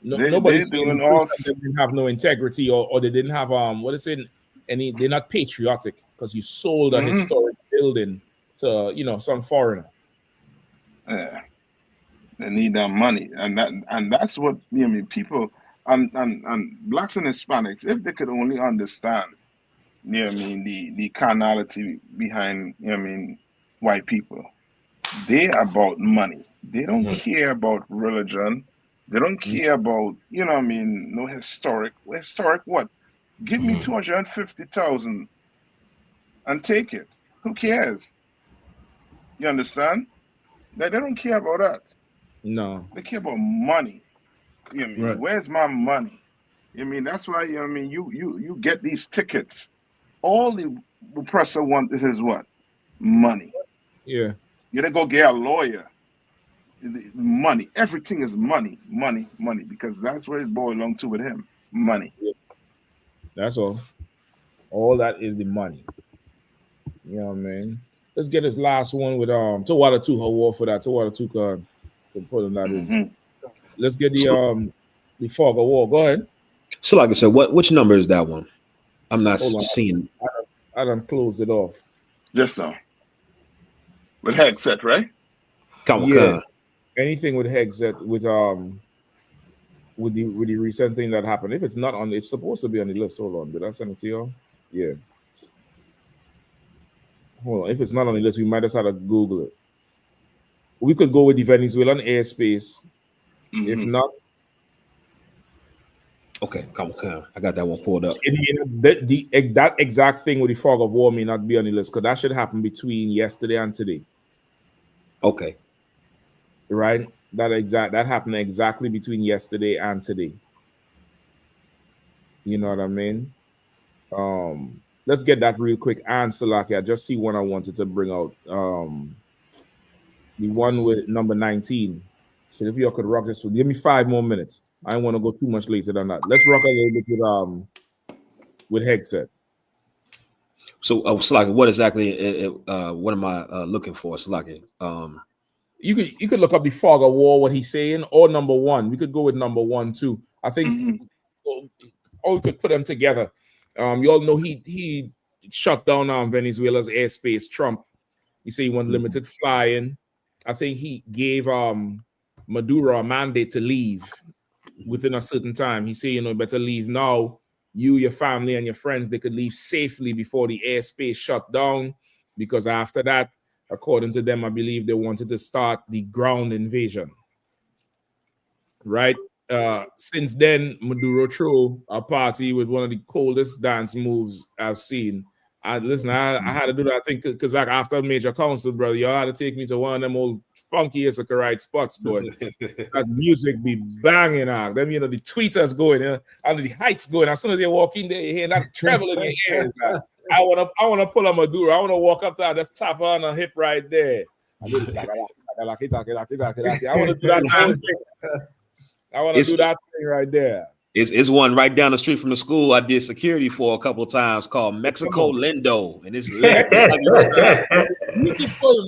No, nobody's saying they didn't have no integrity or they didn't have they're not patriotic because you sold a historic building to some foreigner. Yeah, they need that money, and that's what people and blacks and Hispanics, if they could only understand, the carnality behind white people. They're about money. They don't care about religion. They don't care about, no historic. Historic what? Give me 250,000 and take it. Who cares? You understand? They don't care about that. No. They care about money. Right. Where's my money? That's why, you get these tickets. All the oppressor wants is what? Money. Yeah. You gotta go get a lawyer. Money. Everything is money, money, money, because that's where it's boiled along to with him. Money. Yeah. That's all. All that is the money. You know what I mean? Let's get this last one with Tawada 2 war for that. Tawada 2 card. Put that in. Let's get the fog of war. Go ahead. So like I said, which number is that one? I'm not seeing. I done closed it off. Just so. With Hegseth, right? Yeah. Anything with Hegseth with the recent thing that happened. If it's not on, it's supposed to be on the list. Hold on. Did I send it to y'all? Yeah. Hold on. If it's not on the list, we might just have to Google it. We could go with the Venezuelan airspace. If not, okay, come on. I got that one pulled up. That exact thing with the fog of war may not be on the list because that should happen between yesterday and today. Okay. Right? That happened exactly between yesterday and today. You know what I mean? Let's get that real quick. And Salaki, I just see one I wanted to bring out. The one with number 19. So if you could rock this, give me 5 more minutes. I don't want to go too much later than that. Let's rock a little bit with Hegseth. So, Salaki, what exactly? What am I looking for, Salaki? You could look up the fog of war, what he's saying, or number 1. We could go with number 1 too. I think, or we could put them together. You all know he shut down Venezuela's airspace. Trump, he said he wanted limited flying. I think he gave Maduro a mandate to leave within a certain time. He said, better leave now. You, your family, and your friends, they could leave safely before the airspace shut down. Because after that, according to them, I believe they wanted to start the ground invasion. Right? Since then, Maduro threw a party with one of the coldest dance moves I've seen. I had to do that thing because after a major council, brother, y'all had to take me to one of them old funky Issacharite spots, boy. That music be banging out. Then, the tweeters going, and the heights going. As soon as they walk in there, you hear that treble in your ears. I wanna pull a Maduro. I wanna walk up there, just tap on a hip right there. I wanna do that whole thing. I want to do that thing right there. It's one right down the street from the school I did security for a couple of times called Mexico Lindo, and it's lit.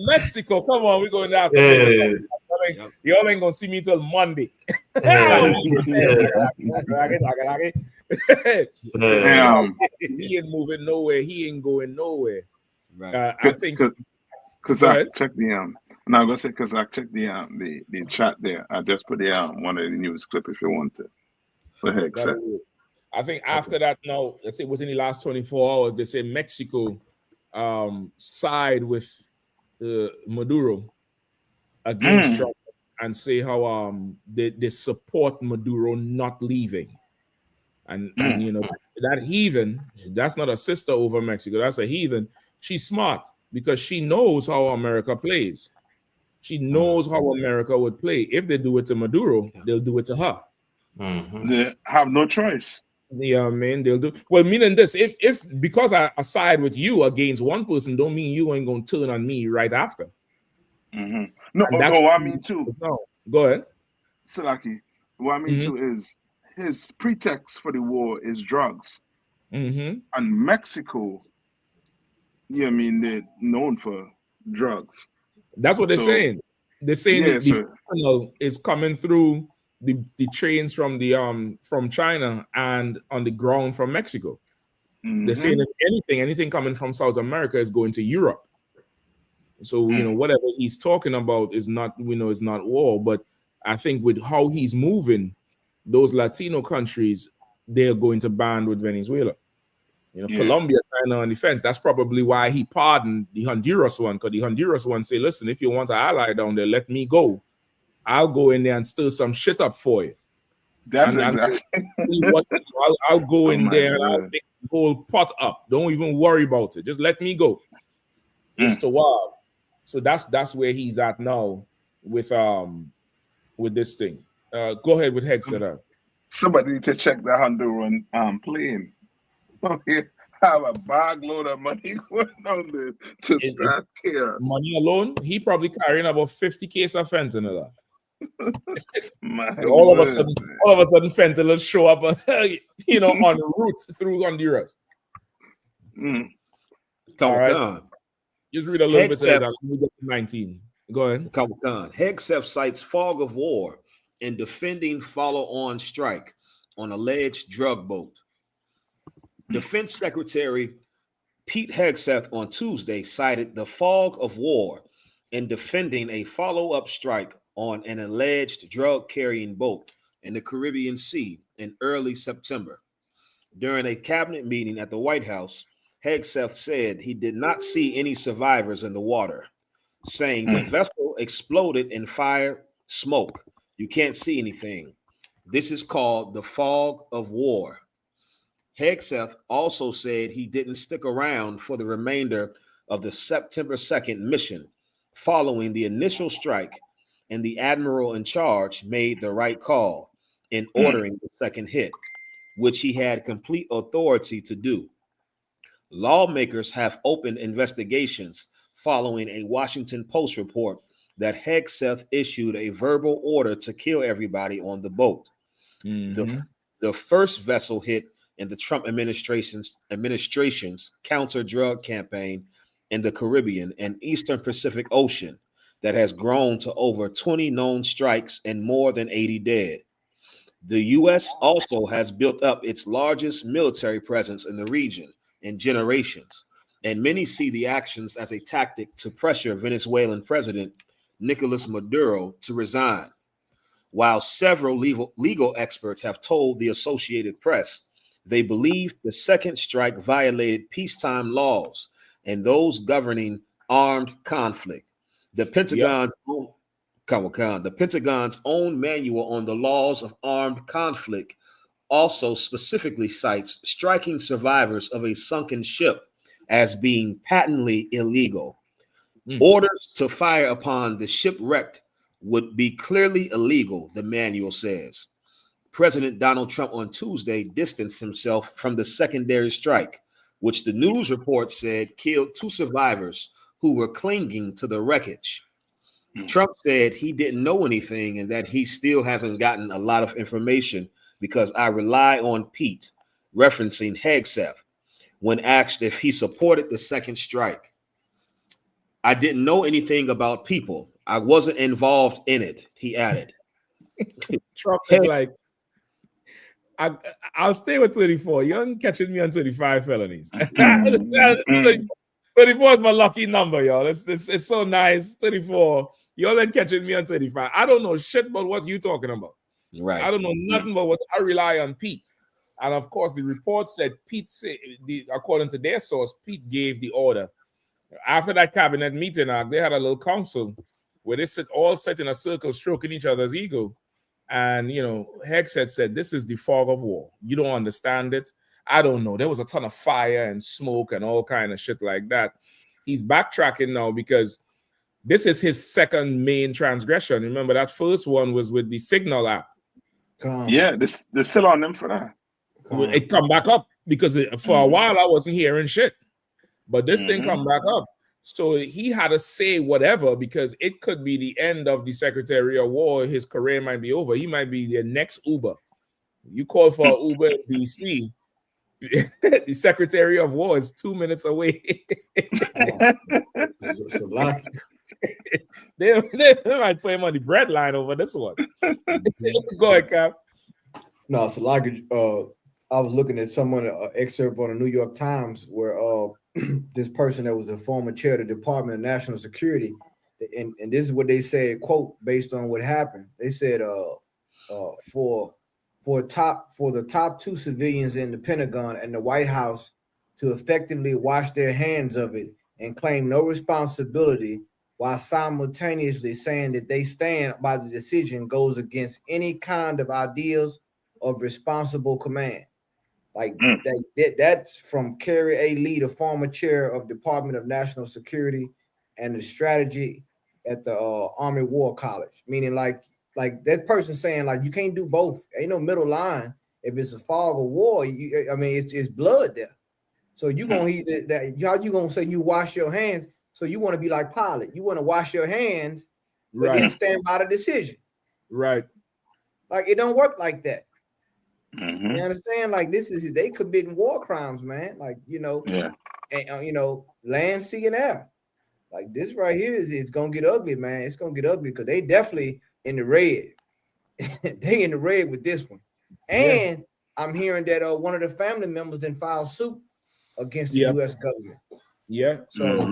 Mexico, come on, we're going down. y'all ain't gonna see me till Monday. He ain't moving nowhere. He ain't going nowhere. Right. I think Kazak, check the No, I'm gonna say Kazak, check the chat there. I just put the one of the news clip if you want to. Go ahead, accept. I think after that, now let's say within the last 24 hours, they say Mexico side with Maduro against Trump and say how they support Maduro not leaving. And you know, that heathen, that's not a sister over Mexico, that's a heathen. She's smart because she knows how America plays. She knows how America would play. If they do it to Maduro, they'll do it to her. They have no choice. Yeah, man, they'll do well. Meaning this: if because I side with you against one person, don't mean you ain't gonna turn on me right after. No, what I mean too. No, go ahead, Salaki. What I mean too is his pretext for the war is drugs, and Mexico. Yeah, I mean they're known for drugs. That's what they're saying. They're saying the fentanyl is coming through the trains from the from China and on the ground from Mexico. They're saying if anything coming from South America is going to Europe. So you know whatever he's talking about is not is not war, but I think with how he's moving, those Latino countries they're going to band with Venezuela. You know, Colombia, China on the fence. That's probably why he pardoned the Honduras one, because the Honduras one say, listen, if you want an ally down there, let me go. I'll go in there and stir some shit up for you. That's exactly. I'll go in there and I'll mix the whole pot up. Don't even worry about it. Just let me go. It's the wild. So that's where he's at now with this thing. Go ahead with Hexeter. Somebody need to check the Honduran plane. Have a bag load of money going on there to start chaos. Money alone, he probably carrying about 50 cases of fentanyl. all of a sudden, fentanyl show up, on route through Honduras. All right. Just read a little bit later. We get to 19. Go ahead. Hegseth cites fog of war in defending follow-on strike on alleged drug boat. Defense Secretary Pete Hegseth on Tuesday cited the fog of war in defending a follow-up strike on an alleged drug-carrying boat in the Caribbean Sea in early September. During a cabinet meeting at the White House, Hegseth said he did not see any survivors in the water, saying the vessel exploded in fire, smoke. You can't see anything. This is called the fog of war. Hegseth also said he didn't stick around for the remainder of the September 2nd mission following the initial strike, and the admiral in charge made the right call in ordering the second hit, which he had complete authority to do. Lawmakers have opened investigations following a Washington Post report that Hegseth issued a verbal order to kill everybody on the boat. The first vessel hit in the Trump administration's counter-drug campaign in the Caribbean and Eastern Pacific Ocean that has grown to over 20 known strikes and more than 80 dead. The U.S. also has built up its largest military presence in the region in generations, and many see the actions as a tactic to pressure Venezuelan President Nicolas Maduro to resign. While several legal experts have told the Associated Press they believe the second strike violated peacetime laws and those governing armed conflict. The Pentagon's own manual on the laws of armed conflict also specifically cites striking survivors of a sunken ship as being patently illegal. Orders to fire upon the shipwrecked would be clearly illegal, the manual says. President Donald Trump on Tuesday distanced himself from the secondary strike, which the news report said killed 2 survivors who were clinging to the wreckage. Trump said he didn't know anything and that he still hasn't gotten a lot of information because I rely on Pete, referencing Hegseth, when asked if he supported the second strike. I didn't know anything about people. I wasn't involved in it, he added. Trump is like, I'll stay with 34. You ain't catching me on 35 felonies. 34 is my lucky number, y'all. It's so nice. 34. Y'all ain't catching me on 35. I don't know shit about what you talking about. Right. I don't know nothing about what I rely on Pete. And of course, the report said Pete said, according to their source, Pete gave the order. After that cabinet meeting, they had a little council where they all sat in a circle stroking each other's ego. And, Hegseth said, this is the fog of war. You don't understand it. I don't know. There was a ton of fire and smoke and all kind of shit like that. He's backtracking now because this is his second main transgression. Remember, that first one was with the Signal app. Yeah, they're still on them for that. It come back up because for a while I wasn't hearing shit. But this thing come back up. So he had to say whatever because it could be the end of the Secretary of War. His career might be over. He might be the next Uber. You call for an Uber in DC, the Secretary of War is 2 minutes away. They might put him on the bread line over this one. Go ahead, Cap. No, so like I was looking at someone excerpt on the New York Times where this person that was a former chair of the Department of National Security, and this is what they said, quote, based on what happened. They said for the top two civilians in the Pentagon and the White House to effectively wash their hands of it and claim no responsibility while simultaneously saying that they stand by the decision goes against any kind of ideals of responsible command. Like that's from Kerry A. Lee, the former chair of Department of National Security and the strategy at the Army War College. Meaning like that person saying like you can't do both. Ain't no middle line. If it's a fog of war, it's blood there. So you gonna either that how you gonna say you wash your hands? So you want to be like Pilate. You want to wash your hands, but then stand by the decision. Right. Like it don't work like that. You understand? Like they committing war crimes, man. Like and land, sea, and air. Like this right here it's gonna get ugly, man. It's gonna get ugly because they definitely in the red. They in the red with this one. And I'm hearing that one of the family members then filed suit against the U.S. government. Yeah. So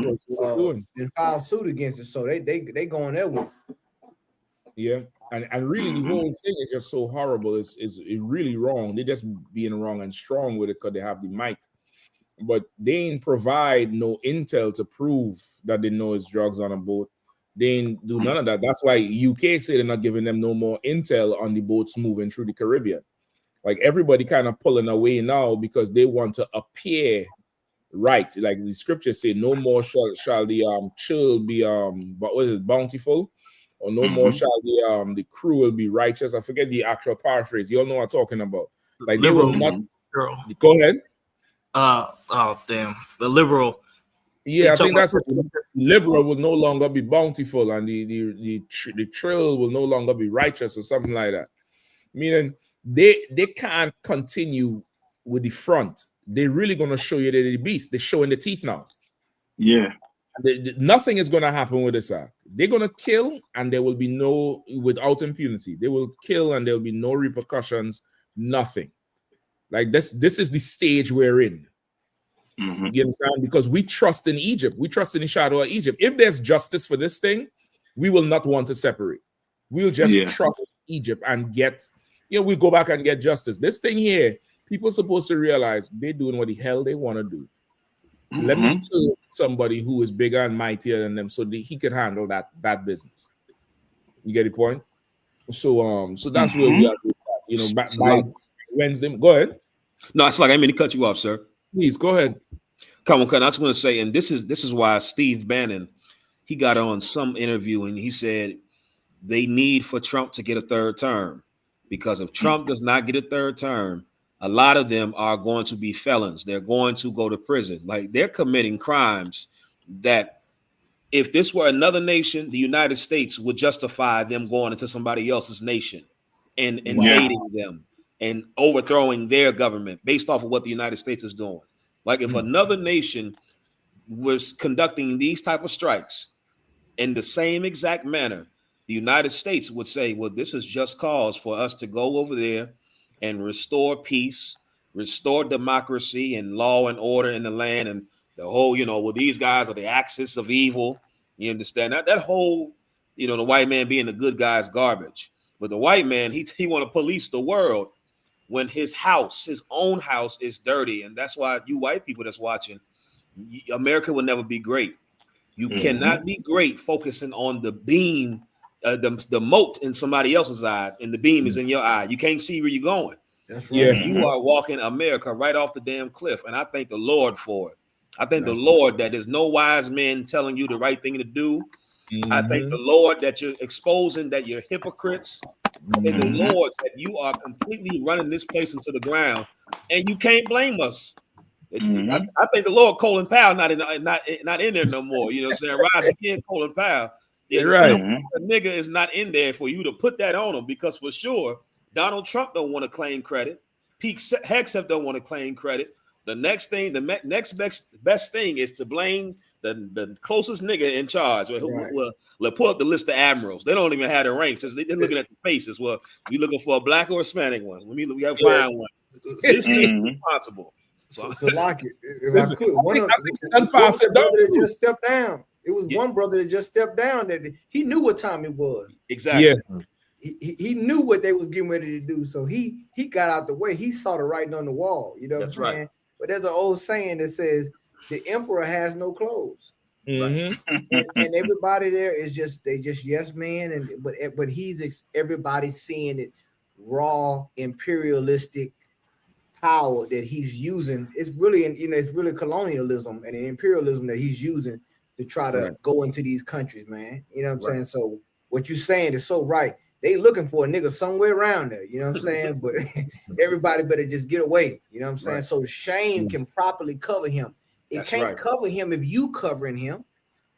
they filed suit against it. So they going there with. Yeah. And really, the whole thing is just so horrible. It's really wrong. They're just being wrong and strong with it because they have the might. But they ain't provide no intel to prove that they know it's drugs on a boat. They ain't do none of that. That's why UK say they're not giving them no more intel on the boats moving through the Caribbean. Like everybody kind of pulling away now because they want to appear right. Like the scriptures say, no more shall the child be but what is it, bountiful? Or no more shall the cruel be righteous. I forget the actual paraphrase. You all know what I'm talking about. Like liberal, they will not. Girl. Go ahead. The liberal. Yeah, I think that's it. Liberal will no longer be bountiful, and the trill will no longer be righteous, or something like that. Meaning they can't continue with the front. They're really gonna show you the beast. They're showing the teeth now. Yeah. Nothing is going to happen with this act. They're going to kill, and there will be without impunity. They will kill, and there will be no repercussions. Nothing. Like this is the stage we're in. You understand? Because we trust in Egypt. We trust in the shadow of Egypt. If there's justice for this thing, we will not want to separate. We'll just trust Egypt and we'll go back and get justice. This thing here, people are supposed to realize they're doing what the hell they want to do. Let me tell somebody who is bigger and mightier than them so he could handle that business. You get the point? So that's where we are. By Wednesday. Go ahead. No, it's like I mean to cut you off, sir. Please go ahead. Come on, I just want to say, and this is why Steve Bannon, he got on some interview and he said they need for Trump to get a third term, because if Trump does not get a third term, a lot of them are going to be felons. They're going to go to prison. Like they're committing crimes that if this were another nation, the United States would justify them going into somebody else's nation and invading them and overthrowing their government based off of what the United States is doing. Like if another nation was conducting these type of strikes, In the same exact manner, the United States would say, well, this is just cause for us to go over there and restore peace, restore democracy and law and order in the land, and the whole, well, these guys are the axis of evil. You understand that whole, the white man being the good guy's garbage. But the white man, he want to police the world when his own house is dirty. And that's why you white people that's watching, America will never be great. You cannot be great focusing on the beam, the mote in somebody else's eye, and the beam is in your eye. You can't see where you're going. That's right. Yeah, you are walking America right off the damn cliff, and I thank the Lord for it. I thank the Lord that there's no wise men telling you the right thing to do. I thank the Lord that you're exposing that you're hypocrites. And the Lord that you are completely running this place into the ground, and you can't blame us. I think the Lord Colin Powell not in there no more. You know what I'm saying? Rise again, Colin Powell. Yeah, right. The nigga is not in there for you to put that on him, because for sure Donald Trump don't want to claim credit. Pete Hegseth don't want to claim credit. The next thing, the next best thing is to blame the closest nigga in charge. Well, let's pull up the list of admirals. They don't even have the ranks. They're looking at the faces. Well, we looking for a black or Hispanic one. We have to find one. This is responsible. So like it, if I could, one brother that just stepped down. It was one brother that just stepped down that he knew what time it was. Exactly. Yeah. He knew what they was getting ready to do, so he got out the way. He saw the writing on the wall. You know what I'm saying? Right. But there's an old saying that says the emperor has no clothes. And everybody there is just yes man, but everybody seeing it raw imperialistic power that he's using. It's really it's really colonialism and imperialism that he's using to try to go into these countries, man. You know what I'm saying? So what you're saying is so right. They looking for a nigga somewhere around there, you know what I'm saying? But everybody better just get away, you know what I'm saying? So shame can properly cover him. It can't cover him if you covering him.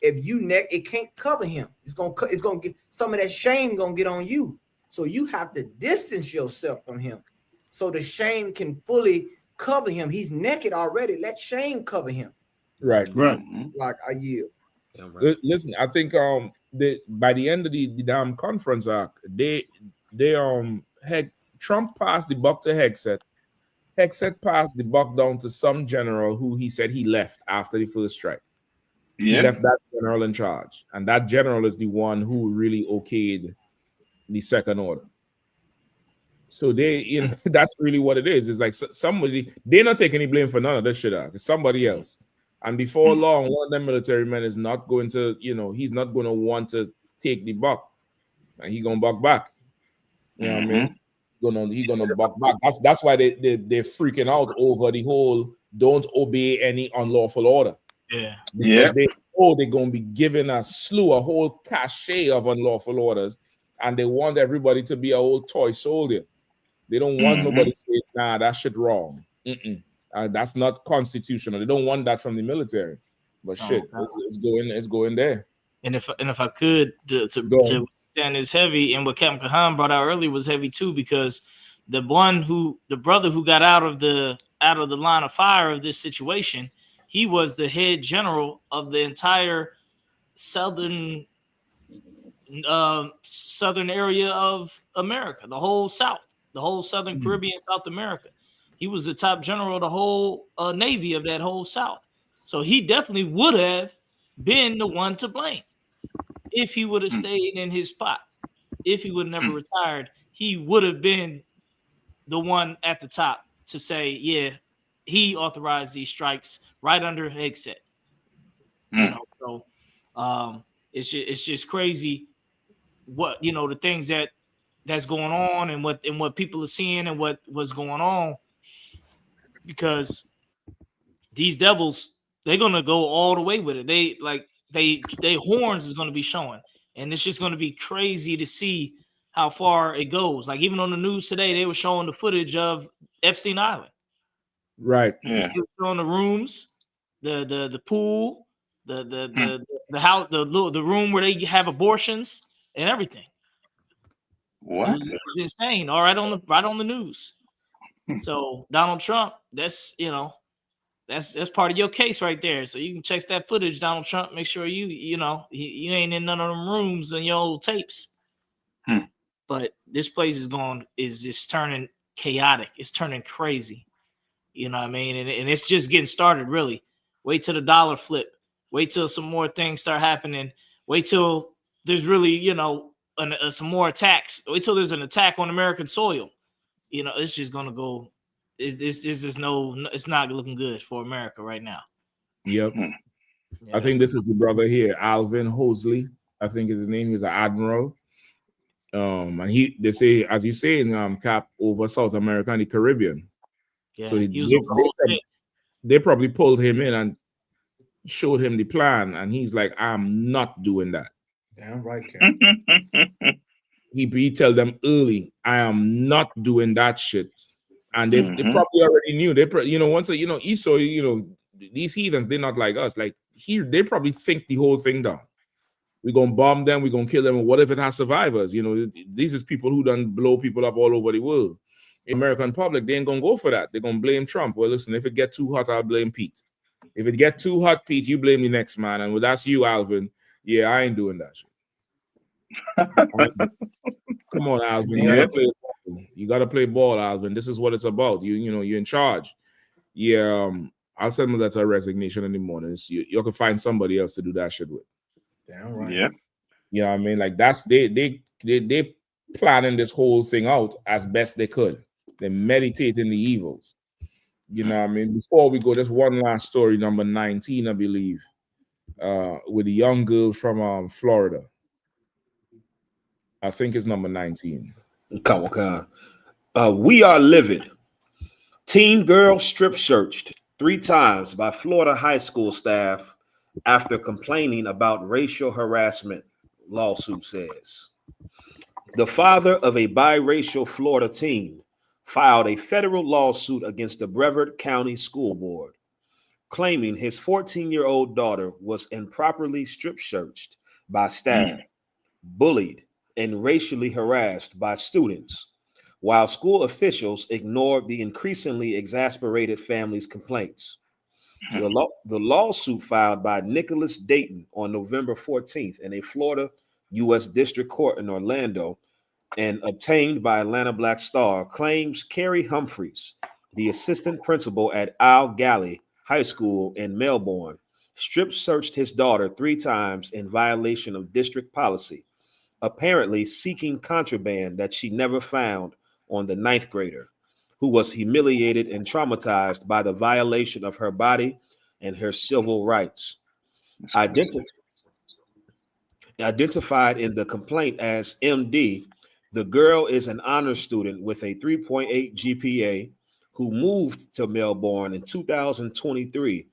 If you it can't cover him. It's gonna get some of that shame gonna get on you. So you have to distance yourself from him, so the shame can fully cover him. He's naked already. Let shame cover him. Right. Like I yield. Listen, I think by the end of the damn conference arc, Trump passed the buck to Hegseth. Hegseth passed the buck down to some general who he said he left after the first strike. He left that general in charge, and that general is the one who really okayed the second order. So they, that's really what it is. It's like somebody, they're not taking any blame for none of this shit out. It's somebody else. And before long, one of them military men is not going to, he's not going to want to take the buck. And he's going to buck back. You know what I mean? He's gonna buck back. That's why they're freaking out over the whole don't obey any unlawful order. Yeah. Because they know they're going to be given a whole cachet of unlawful orders. And they want everybody to be a old toy soldier. They don't want nobody saying, nah, that shit wrong. That's not constitutional. They don't want that from the military. But it's going there. And if I could to understand is heavy, and what Captain Kahan brought out earlier was heavy too, because the brother who got out of the line of fire of this situation, he was the head general of the entire southern area of America, the whole South, the whole Southern Caribbean, South America. He was the top general of the whole Navy of that whole South. So he definitely would have been the one to blame if he would have stayed in his spot. If he would have never retired, he would have been the one at the top to say, yeah, he authorized these strikes right under Hegseth. So it's just crazy what the things that's going on and what people are seeing and what's going on, because these devils, they're gonna go all the way with it. They horns is gonna be showing, and it's just gonna be crazy to see how far it goes. Like even on the news today, they were showing the footage of Epstein Island. Right. Yeah. They were showing the rooms, the pool, the house, the room where they have abortions and everything. What? It was insane. All right on the news. So Donald Trump, that's That's part of your case right there. So you can check that footage, Donald Trump. Make sure you ain't in none of them rooms and your old tapes. But this place is just turning chaotic. It's turning crazy. You know what I mean? And it's just getting started, really. Wait till the dollar flip. Wait till some more things start happening. Wait till there's really, some more attacks. Wait till there's an attack on American soil. It's just gonna go. It's not looking good for America right now. Yep. I think this is the brother here, Alvin Hosley. I think his name is an admiral. And they say, as you say, in Cap, over South America and the Caribbean. Yeah, so they probably pulled him in and showed him the plan, and he's like, "I'm not doing that." Damn right, Cap. He tell them early, "I am not doing that shit," and they probably already knew. Once Esau, these heathens, they're not like us. Like they probably think the whole thing down. We're gonna bomb them, we're gonna kill them, and what if it has survivors? These is people who done blow people up all over the world. American public, they ain't gonna go for that. They're gonna blame Trump. Well, listen, if it get too hot, I'll blame Pete. If it get too hot, Pete, you blame the next man. And that's you, Alvin. Yeah, I ain't doing that shit. Come on, Alvin. You gotta play ball, Alvin. This is what it's about. You're in charge. Yeah, I'll send my letter of resignation in the morning. You can find somebody else to do that shit with. Damn right. Yeah. You know what I mean? Like that's they planning this whole thing out as best they could. They're meditating the evils. You know what I mean? Before we go, just one last story, number 19, I believe, with a young girl from Florida. I think it's number 19. Come on. We are livid. Teen girl strip searched 3 times by Florida high school staff after complaining about racial harassment, lawsuit says. The father of a biracial Florida teen filed a federal lawsuit against the Brevard County School Board, claiming his 14-year-old daughter was improperly strip searched by staff, bullied, and racially harassed by students, while school officials ignored the increasingly exasperated family's complaints. The lawsuit filed by Nicholas Dayton on November 14th in a Florida U.S. District Court in Orlando and obtained by Atlanta Black Star claims Kerry Humphreys, the assistant principal at Al Galley High School in Melbourne, strip searched his daughter 3 times in violation of district policy, apparently seeking contraband that she never found on the 9th grader, who was humiliated and traumatized by the violation of her body and her civil rights. Identified in the complaint as MD, the girl is an honor student with a 3.8 GPA who moved to Melbourne in 2023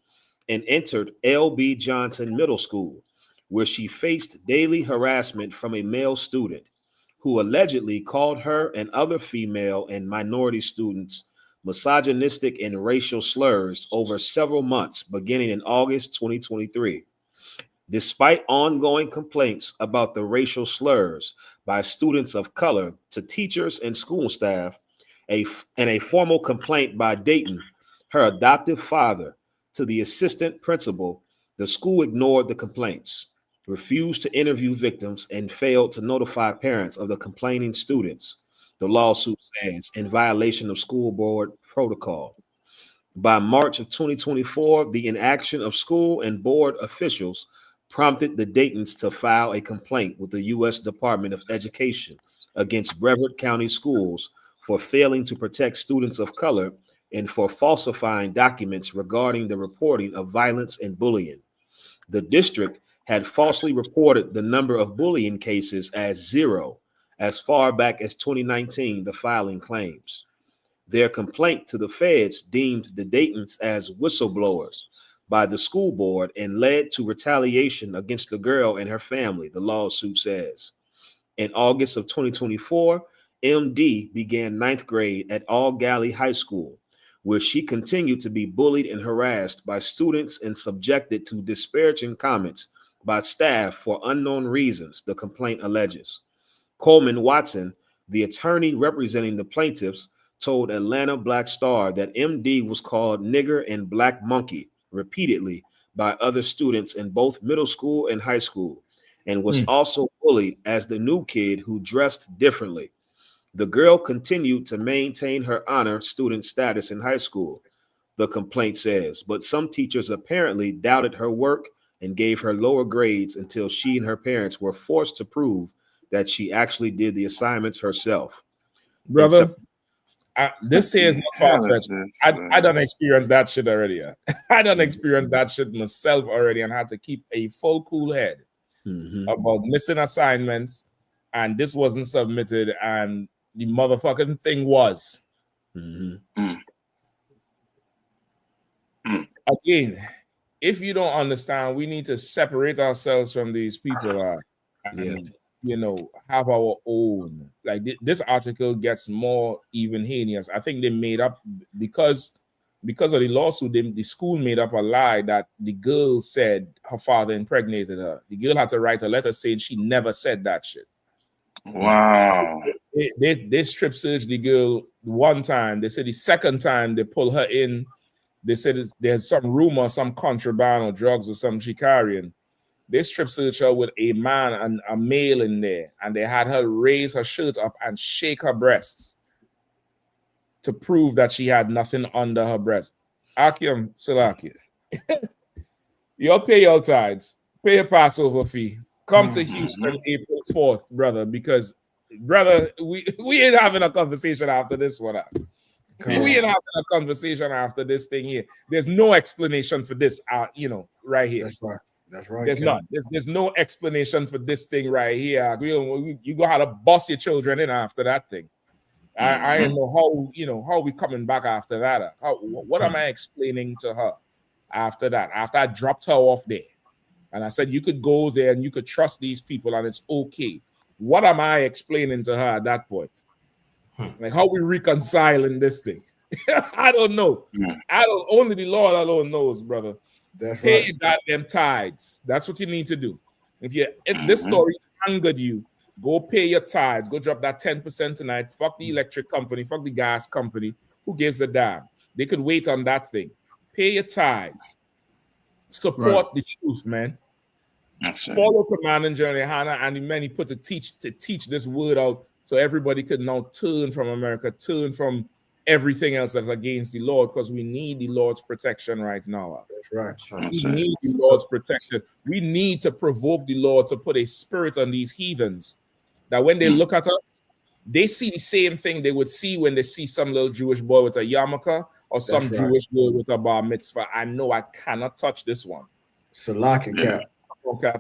and entered L.B. Johnson Middle School, where she faced daily harassment from a male student who allegedly called her and other female and minority students misogynistic and racial slurs over several months beginning in August 2023. Despite ongoing complaints about the racial slurs by students of color to teachers and school staff, and a formal complaint by Dayton, her adoptive father, to the assistant principal, the school ignored the complaints, refused to interview victims, and failed to notify parents of the complaining students, the lawsuit says, in violation of school board protocol. By March of 2024, the inaction of school and board officials prompted the Daytons to file a complaint with the U.S. Department of Education against Brevard County Schools for failing to protect students of color and for falsifying documents regarding the reporting of violence and bullying. The district had falsely reported the number of bullying cases as 0 as far back as 2019, the filing claims. Their complaint to the feds deemed the Daytons as whistleblowers by the school board and led to retaliation against the girl and her family, the lawsuit says. In August of 2024, MD began 9th grade at All Galley High School, where she continued to be bullied and harassed by students and subjected to disparaging comments by staff for unknown reasons, the complaint alleges. Coleman Watson, the attorney representing the plaintiffs, told Atlanta Black Star that MD was called nigger and black monkey repeatedly by other students in both middle school and high school, and was also bullied as the new kid who dressed differently. The girl continued to maintain her honor student status in high school, the complaint says, but some teachers apparently doubted her work and gave her lower grades until she and her parents were forced to prove that she actually did the assignments herself. Brother, this here is not far-fetched. I done experienced that shit already. I done experienced that shit myself already and had to keep a full cool head about missing assignments, and this wasn't submitted, and the motherfucking thing was. Again, if you don't understand, we need to separate ourselves from these people and you know, have our own. Like this article gets more even heinous. I think they made up because of the lawsuit, the school made up a lie that the girl said her father impregnated her. The girl had to write a letter saying she never said that shit. Wow. They strip searched the girl one time. They said the second time they pull her in, they said there's some rumor, some contraband or drugs or some she carrying. They strip searched her with a man and a male in there, and they had her raise her shirt up and shake her breasts to prove that she had nothing under her breast. Akim Salakia, you'll pay your tithes, pay your Passover fee, come to Houston April 4th, brother, because, brother, we ain't having a conversation after this one. We ain't having a conversation after this thing here. There's no explanation for this, you know, right here. That's right. That's right. There's not. There's no explanation for this thing right here. You go how to boss your children in after that thing. I don't know how, you know, how we coming back after that. What am I explaining to her after that? After I dropped her off there, and I said you could go there and you could trust these people and it's okay. What am I explaining to her at that point? Like how we reconciling this thing? I don't know. Only the Lord alone knows, brother. That's Pay right. your goddamn tithes. That's what you need to do. If this story angered you, go pay your tithes. Go drop that 10% tonight. Fuck the electric company. Fuck the gas company. Who gives a damn? They could wait on that thing. Pay your tithes. Support the truth, man. Follow Command and General Yahanna and the men he put to teach this word out so everybody could now turn from America, turn from everything else that's against the Lord, because we need the Lord's protection right now. That's right. We need the Lord's protection. We need to provoke the Lord to put a spirit on these heathens that when they look at us, they see the same thing they would see when they see some little Jewish boy with a yarmulke or some Jewish girl with a bar mitzvah. I know I cannot touch this one. Salaki, Cap. Okay.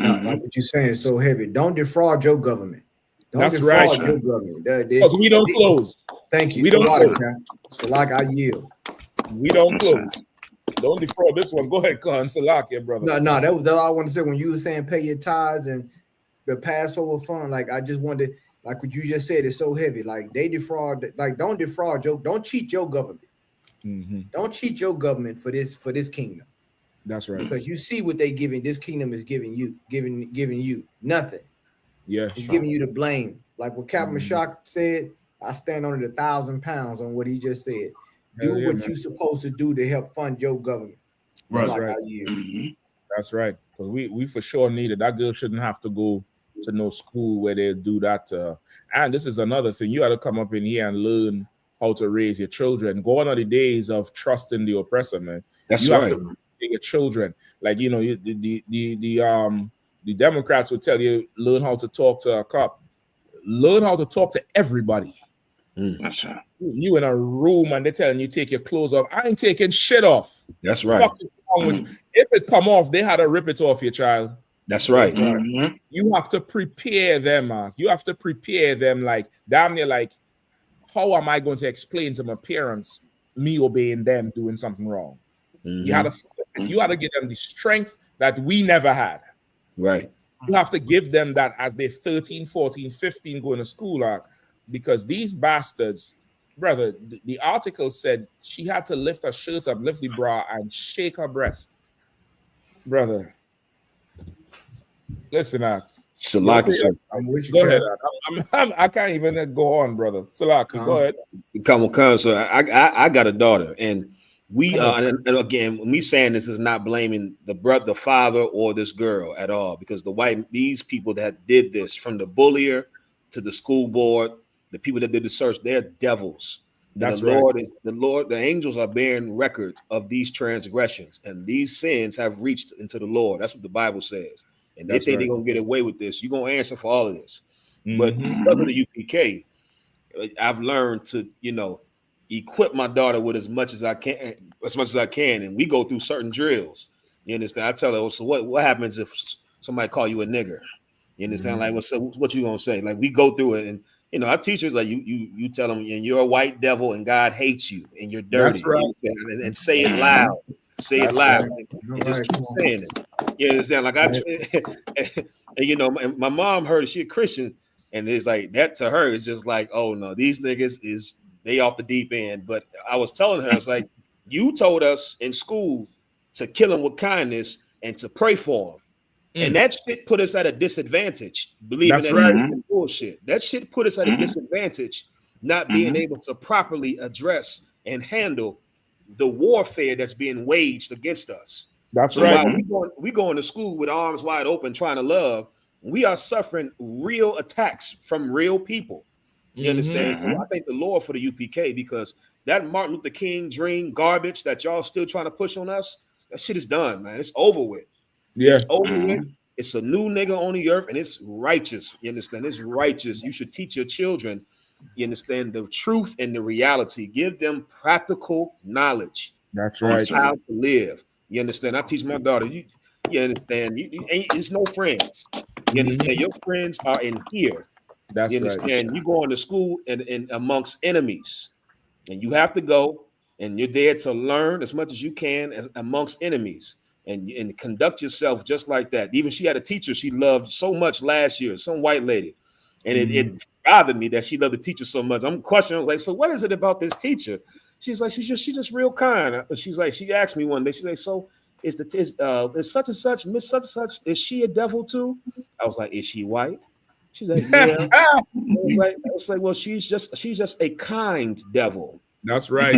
Like what you're saying is so heavy. Don't defraud your government. Don't That's right. your government. Because we don't close. Thank you. We don't close. Salaki, I yield. We don't close. Don't defraud this one. Go ahead, Khan. Salaki, brother. No, that's all I want to say. When you were saying pay your tithes and the Passover fund, like I just wanted, like what you just said, is so heavy. Like they defraud, like don't defraud your, don't cheat your government. Don't cheat your government for this kingdom. That's right. Because you see what they giving. This kingdom is giving you nothing. Yeah, it's giving you the blame. Like what Captain Mashak said, I stand on it 1,000 pounds on what he just said. Do what you're supposed to do to help fund your government. Right. Like Right. That's right. Because we for sure need it. That girl shouldn't have to go to no school where they do that to her. And this is another thing. You got to come up in here and learn how to raise your children. Gone are the days of trusting the oppressor, man. That's right. You have to your children. Like, you know, the Democrats will tell you, learn how to talk to a cop. Learn how to talk to everybody. That's right. You in a room and they're telling you take your clothes off. I ain't taking shit off. That's right. Fuck is wrong with you? If it come off, they had to rip it off your child. That's right. You have to prepare them, Mark. You have to prepare them like, damn near like, how am I going to explain to my parents me obeying them doing something wrong? You had to give them the strength that we never had. Right. You have to give them that as they're 13, 14, 15 going to school, because these bastards, brother, the article said she had to lift her shirt up, lift the bra, and shake her breast. Brother, listen, Salaki, sir. Go ahead. I can't even go on, brother. Salaki, go ahead. Come on. So I got a daughter, and we and again, when we saying this is not blaming the father or this girl at all, because these people that did this, from the bullier to the school board, the people that did the search, they're devils. That's the right. The angels are bearing record of these transgressions, and these sins have reached into the Lord. That's what the Bible says. And they think they're gonna get away with this. You're gonna answer for all of this. But because of the UPK, I've learned to, equip my daughter with as much as I can, and we go through certain drills. You understand? I tell her, so what happens if somebody call you a nigger? You understand? Like, what you gonna say? Like, we go through it, and our teachers, like, you tell them, and you're a white devil, and God hates you, and you're dirty. That's right. And say it loud. Say it loud. And just keep saying it. You understand? Like, and my mom heard it. She a Christian, and it's like that to her. It's just like, oh no, these niggas they off the deep end. But I was telling her, it's like, you told us in school to kill them with kindness and to pray for them. And that shit put us at a disadvantage, believing that bullshit. That shit put us at a disadvantage, not being able to properly address and handle the warfare that's being waged against us. That's so right. While we going to school with arms wide open, trying to love, we are suffering real attacks from real people. You understand? So I thank the Lord for the UPK, because that Martin Luther King dream garbage that y'all still trying to push on us, that shit is done, man. It's over with. Yeah. It's over with. It's a new nigga on the earth, and it's righteous. You understand? It's righteous. You should teach your children, you understand, the truth and the reality. Give them practical knowledge. That's right. On how to live. You understand? I teach my daughter. You understand? It's no friends. You understand? Your friends are in here. That's you understand? Right. You go into school and amongst enemies, and you have to go, and you're there to learn as much as you can amongst enemies. And conduct yourself just like that. Even she had a teacher she loved so much last year, some white lady. And it bothered me that she loved the teacher so much. I'm questioning, I was like, so what is it about this teacher? She's like, she's just real kind. She's like, she asked me one day, she's like, so is such and such, Miss such and such, is she a devil too? I was like, is she white? She's like, yeah. I was like, well, she's just a kind devil. That's right.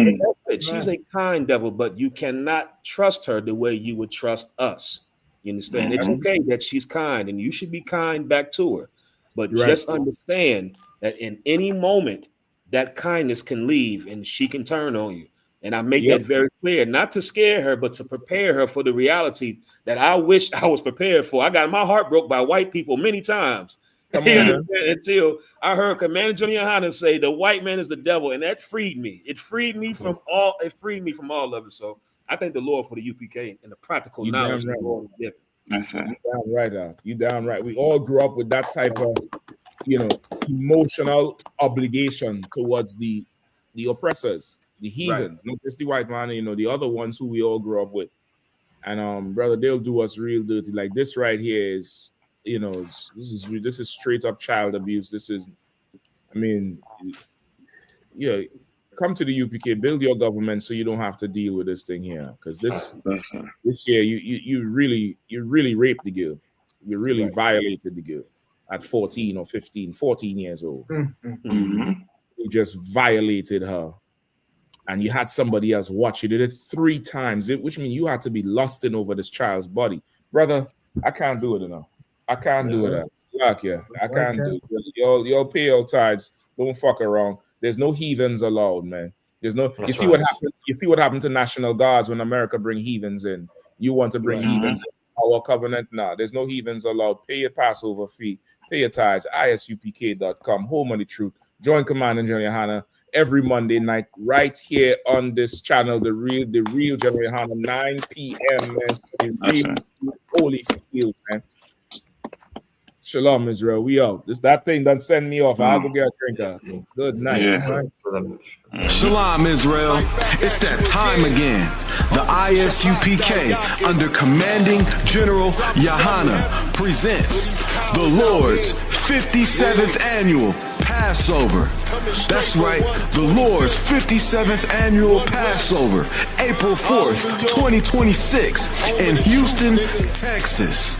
She's a kind devil, but you cannot trust her the way you would trust us. You understand? It's okay that she's kind, and you should be kind back to her. But just understand that in any moment, that kindness can leave and she can turn on you. And I make that very clear, not to scare her, but to prepare her for the reality that I wish I was prepared for. I got my heart broke by white people many times. Until I heard Commander General Yahanna say the white man is the devil, and that freed me. It freed me from all. It freed me from all of it. So I thank the Lord for the UPK and the practical knowledge the Lord is giving. That's right. You damn right, you damn right. We all grew up with that type of, emotional obligation towards the oppressors, the heathens, not just the white man. The other ones who we all grew up with. And brother, they'll do us real dirty. Like this right here is. This is straight up child abuse. This is, come to the UPK, build your government so you don't have to deal with this thing here. Because this year you really raped the girl. You really violated the girl at 14 or 15, 14 years old. You just violated her. And you had somebody else watch. You did it 3 times, which means you had to be lusting over this child's body. Brother, I can't do it enough. I can't do it. I can't do it. Y'all pay your tithes. Don't fuck around. There's no heathens allowed, man. There's no. You see what happened. You see what happened to National Guards when America bring heathens in. You want to bring heathens in our covenant? Nah, there's no heathens allowed. Pay your Passover fee. Pay your tithes. ISUPK.com. Home of the truth. Join Commander General Yahanna every Monday night right here on this channel. The real General Yahanna, 9 p.m. Man. The real holy field, man. Shalom, Israel. We out. That thing done send me off. I'll go get a drink. Good night. Shalom, Israel. It's that time again. The ISUPK under Commanding General Yahanna presents the Lord's 57th annual Passover. That's right, the Lord's 57th annual Passover, April 4th, 2026 in Houston, Texas.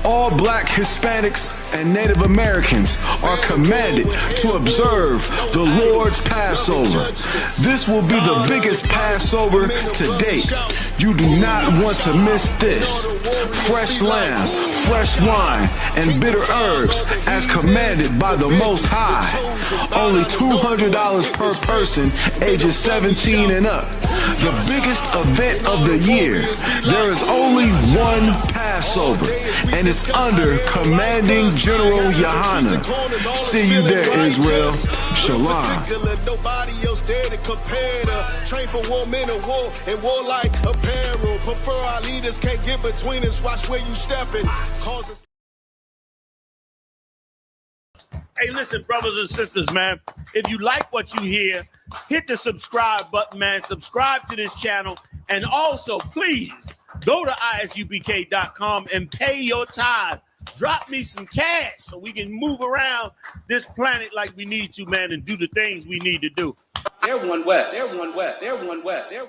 All black Hispanics and Native Americans are commanded to observe the Lord's Passover. This will be the biggest Passover to date. You do not want to miss this. Fresh lamb, fresh wine, and bitter herbs as commanded by the Most High. Only $200 per person ages 17 and up. The biggest event of the year. There is only one Passover, and it's under Commanding General Yahanna. See you there, Israel. Shalom. Nobody else there to compare to. Train for war, men of war, and warlike apparel. Prefer our leaders, can't get between us. Watch where you stepping. Hey, listen, brothers and sisters, man. If you like what you hear, hit the subscribe button, man. Subscribe to this channel. And also, please, go to isupk.com and pay your tithe. Drop me some cash so we can move around this planet like we need to, man, and do the things we need to do. They're one West. They're one West. They're one West. They're